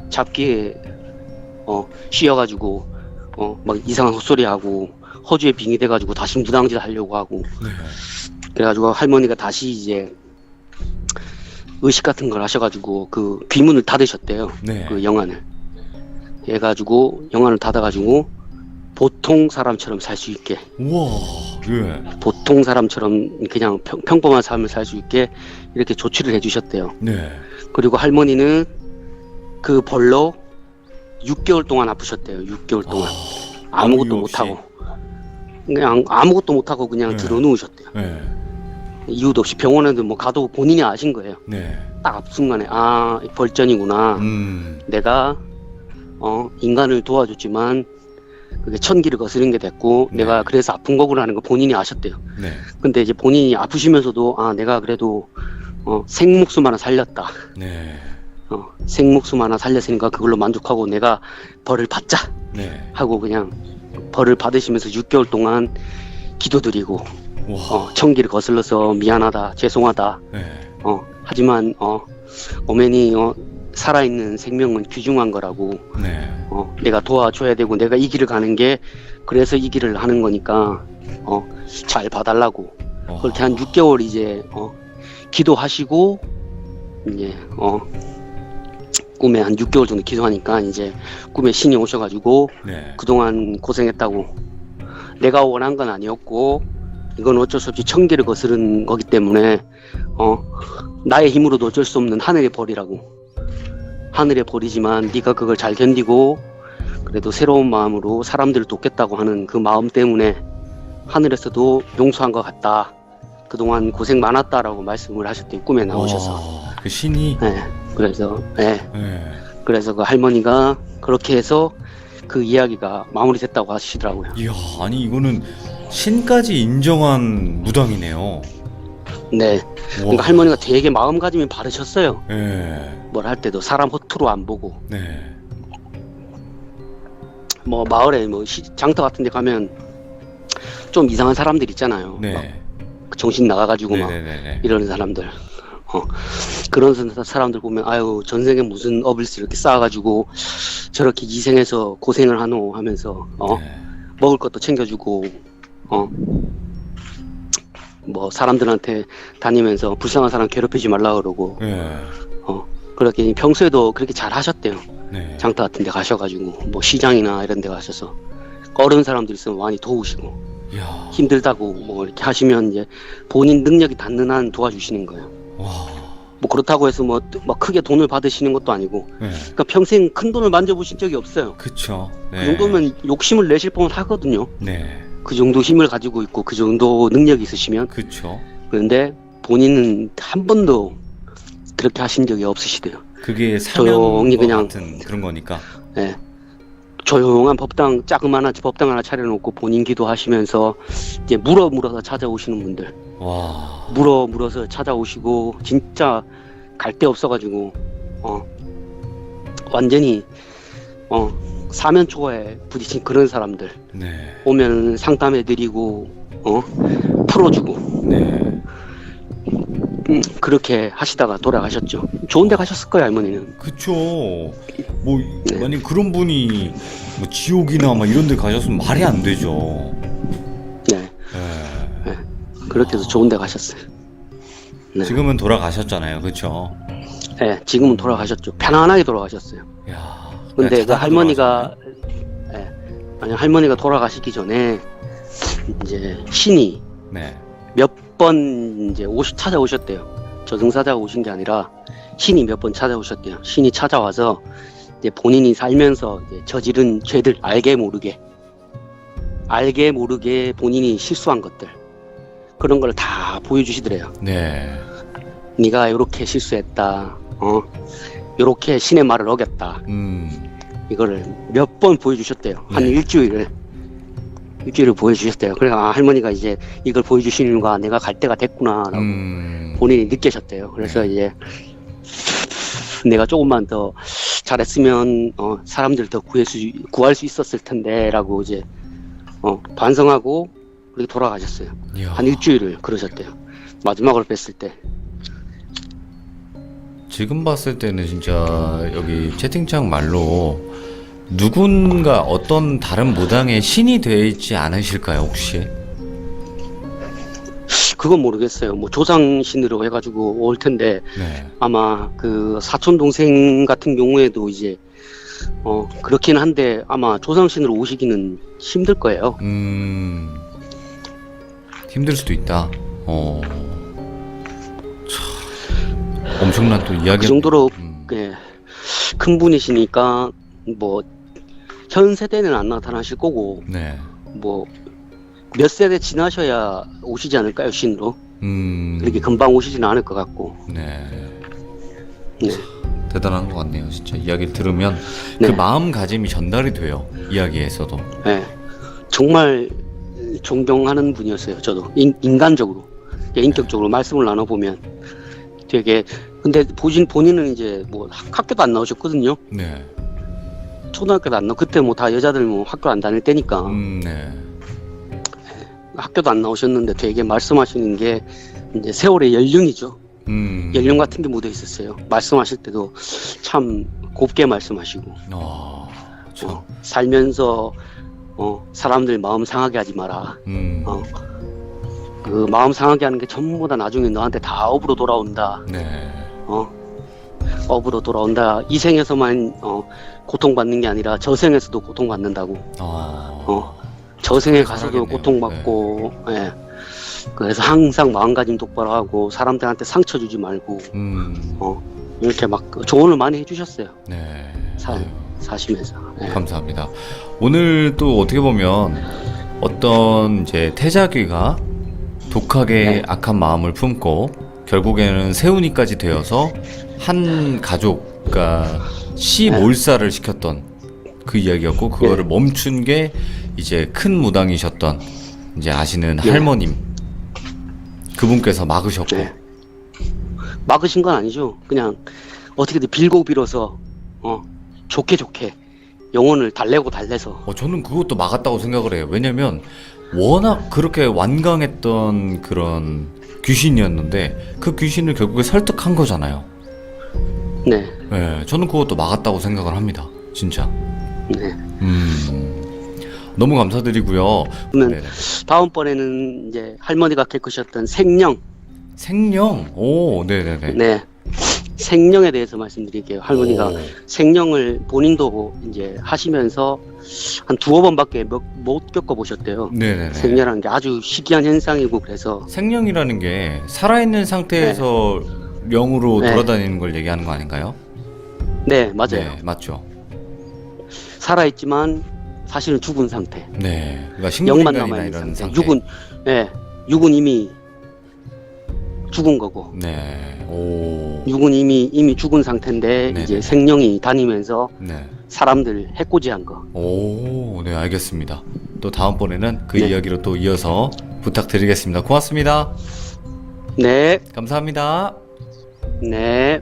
잡귀에 쉬어가지고 막 이상한 헛소리 하고 허주에 빙의 돼가지고 다시 무당짓 하려고 하고 네. 그래가지고 할머니가 다시 이제 의식 같은 걸 하셔가지고 그 귀문을 닫으셨대요. 네. 그 영안을 해가지고 영안을 닫아가지고 보통 사람처럼 살 수 있게 우와. 예. 보통 사람처럼 그냥 평범한 삶을 살 수 있게 이렇게 조치를 해주셨대요. 네. 그리고 할머니는 그 벌로 6개월 동안 아프셨대요. 6개월 동안 아무것도 이유 없이. 못하고 그냥 아무것도 못하고 그냥 네. 들어 누우셨대요. 네. 이유도 없이 병원에도 뭐 가도 본인이 아신 거예요. 네. 딱 아픈 순간에 벌전이구나. 내가 인간을 도와줬지만 그게 천기를 거스른 게 됐고 네. 내가 그래서 아픈 거구나 하는 거 본인이 아셨대요. 네. 근데 이제 본인이 아프시면서도 내가 그래도 생목숨 하나 살렸다. 네. 생목숨 하나 살렸으니까 그걸로 만족하고 내가 벌을 받자 네. 하고 그냥 벌을 받으시면서 6개월 동안 기도드리고 와. 천기를 거슬러서 미안하다 죄송하다 네. 하지만 어머니 살아있는 생명은 귀중한 거라고 네. 내가 도와줘야 되고 내가 이 길을 가는 게 그래서 이 길을 하는 거니까 잘 봐달라고 그렇게 한 6개월 이제 기도하시고 이제 꿈에 한 6개월 정도 기도하니까 이제 꿈에 신이 오셔가지고 네. 그동안 고생했다고 내가 원한 건 아니었고 이건 어쩔 수 없이 천기를 거스른 거기 때문에 나의 힘으로도 어쩔 수 없는 하늘의 벌이라고 하늘의 벌이지만 네가 그걸 잘 견디고 그래도 새로운 마음으로 사람들을 돕겠다고 하는 그 마음 때문에 하늘에서도 용서한 것 같다. 그동안 고생 많았다라고 말씀을 하셨대요. 꿈에 나오셔서. 그 신이. 네. 그래서 네. 네. 그래서 그 할머니가 그렇게 해서 그 이야기가 마무리됐다고 하시더라고요. 이야, 아니 이거는 신까지 인정한 무당이네요. 네. 그러니까 할머니가 되게 마음가짐이 바르셨어요. 네. 뭘 할 때도 사람 허투루 안 보고. 네. 뭐 마을에 뭐 장터 같은 데 가면 좀 이상한 사람들 있잖아요. 네. 막 정신 나가가지고 막 네네네네. 이러는 사람들. 그런 사람들 보면 아유 전생에 무슨 업을 이렇게 쌓아가지고 저렇게 희생해서 고생을 하노 하면서 네. 먹을 것도 챙겨주고 뭐 사람들한테 다니면서 불쌍한 사람 괴롭히지 말라 그러고 네. 그렇게 평소에도 그렇게 잘 하셨대요. 네. 장터 같은 데 가셔가지고 뭐 시장이나 이런 데 가셔서 어려운 사람들 있으면 많이 도우시고 이야. 힘들다고 뭐 이렇게 하시면 이제 본인 능력이 닿는 한 도와주시는 거예요. 와. 뭐 그렇다고 해서 뭐 크게 돈을 받으시는 것도 아니고 네. 그러니까 평생 큰 돈을 만져보신 적이 없어요. 그쵸. 네. 그 정도면 욕심을 내실 뻔 하거든요. 네. 그 정도 힘을 가지고 있고 그 정도 능력이 있으시면. 그쵸. 그런데 본인은 한 번도 그렇게 하신 적이 없으시대요. 그게 조용히 사명과 그냥 같은 그런 거니까. 네. 조용한 법당 자그마한 법당 하나 차려놓고 본인 기도하시면서 이제 물어서 찾아오시는 분들 와. 물어서 찾아오시고 진짜 갈 데 없어가지고 완전히 사면초가에 부딪힌 그런 사람들 네. 오면 상담해드리고 풀어주고 네. 그렇게 하시다가 돌아가셨죠. 좋은 데 가셨을 거예요 할머니는. 그쵸. 뭐 네. 만약 그런 분이 뭐 지옥이나 막 이런 데 가셨으면 말이 안 되죠. 네. 네. 그렇게 해서 좋은 데 가셨어요. 네. 지금은 돌아가셨잖아요. 그쵸? 네, 지금은 돌아가셨죠. 편안하게 돌아가셨어요. 야. 근데 그 대단하게 할머니가 아니 할머니가 돌아가시기 전에 이제 신이 네. 몇 번 이제 찾아오셨대요. 저승사자가 오신 게 아니라 신이 몇 번 찾아오셨대요. 신이 찾아와서 이제 본인이 살면서 이제 저지른 죄들 알게 모르게 본인이 실수한 것들 그런 걸 다 보여주시더래요. 네. 네가 이렇게 실수했다. 이렇게 신의 말을 어겼다. 이거를 몇 번 보여주셨대요. 한 네. 일주일을 보여주셨대요. 그래서 할머니가 이제 이걸 보여주시는가 내가 갈 때가 됐구나라고 본인이 느끼셨대요. 그래서 네. 이제 내가 조금만 더 잘했으면 사람들 더 구할 수 있었을 텐데라고 이제 반성하고 그렇게 돌아가셨어요. 이야. 한 일주일을 그러셨대요. 마지막으로 뵀을 때. 지금 봤을 때는 진짜 여기 채팅창 말로 누군가 어떤 다른 무당의 신이 되지 않으실까요 혹시? 그건 모르겠어요. 뭐 조상신으로 해가지고 올 텐데 네. 아마 그 사촌 동생 같은 경우에도 이제 그렇긴 한데 아마 조상신으로 오시기는 힘들 거예요. 힘들 수도 있다. 참 엄청난 또 이야기. 그 정도로 큰 분이시니까 뭐 현 세대는 안 나타나실 거고 네. 뭐 몇 세대 지나셔야 오시지 않을까요 신으로? 그렇게 금방 오시지는 않을 것 같고. 네. 네. 대단한 것 같네요. 진짜 이야기를 들으면 네. 그 마음가짐이 전달이 돼요. 이야기에서도. 네. 정말 존경하는 분이었어요. 저도 인간적으로, 인격적으로 말씀을 나눠보면 되게. 근데 본인은 이제 뭐 학교도 안 나오셨거든요. 네. 초등학교도 안 나오. 그때 뭐 다 여자들 뭐 학교 안 다닐 때니까. 네. 학교도 안 나오셨는데 되게 말씀하시는 게 이제 세월의 연륜이죠. 연륜 같은 게 묻어 있었어요. 말씀하실 때도 참 곱게 말씀하시고. 참. 살면서 사람들 마음 상하게 하지 마라. 음. 그 마음 상하게 하는 게 전부 다 나중에 너한테 다 업으로 돌아온다. 네. 업으로 돌아온다. 이 생에서만 고통받는 게 아니라 저생에서도 고통받는다고. 저생에 가서도 살아야겠네요. 고통받고. 예. 그래서 항상 마음가짐 똑바로 하고 사람들한테 상처 주지 말고 이렇게 막 조언을 많이 해주셨어요. 네. 사시면서. 예. 감사합니다. 오늘 또 어떻게 보면 어떤 이제 태자귀가 독하게 네. 악한 마음을 품고 결국에는 세운이까지 되어서 한 가족, 그러니까 시몰살을 시켰던 그 이야기였고, 그거를 멈춘 게 이제 큰 무당이셨던 이제 아시는 할머님, 그분께서 막으셨고. 막으신 건 아니죠. 그냥 어떻게든 빌고 빌어서 좋게 영혼을 달래서. 저는 그것도 막았다고 생각을 해요. 왜냐면 워낙 그렇게 완강했던 그런 귀신이었는데 그 귀신을 결국에 설득한 거잖아요. 네. 네, 저는 그것도 막았다고 생각을 합니다. 진짜. 네. 너무 감사드리고요. 그러면 네네. 다음번에는 이제 할머니가 겪으셨던 생령. 오, 네네네. 네. 생령에 대해서 말씀드릴게요. 할머니가 생령을 본인도 이제 하시면서 한 두어 번밖에 못 겪어보셨대요. 네네네. 생령이라는 게 아주 희귀한 현상이고, 그래서 생령이라는 게 살아있는 상태에서 영으로 돌아다니는 걸 얘기하는 거 아닌가요? 네, 맞아요. 네, 맞죠. 살아있지만 사실은 죽은 상태. 네, 그러니까 영만 식물인간이나 남아있는 이런 상태. 상태. 육은 이미 죽은 거고. 네, 오. 육은 이미 죽은 상태인데 네네. 이제 생령이 다니면서 네. 사람들 해코지한 거. 오, 네, 알겠습니다. 또 다음번에는 그 네. 이야기로 또 이어서 부탁드리겠습니다. 고맙습니다. 네, 감사합니다. 네.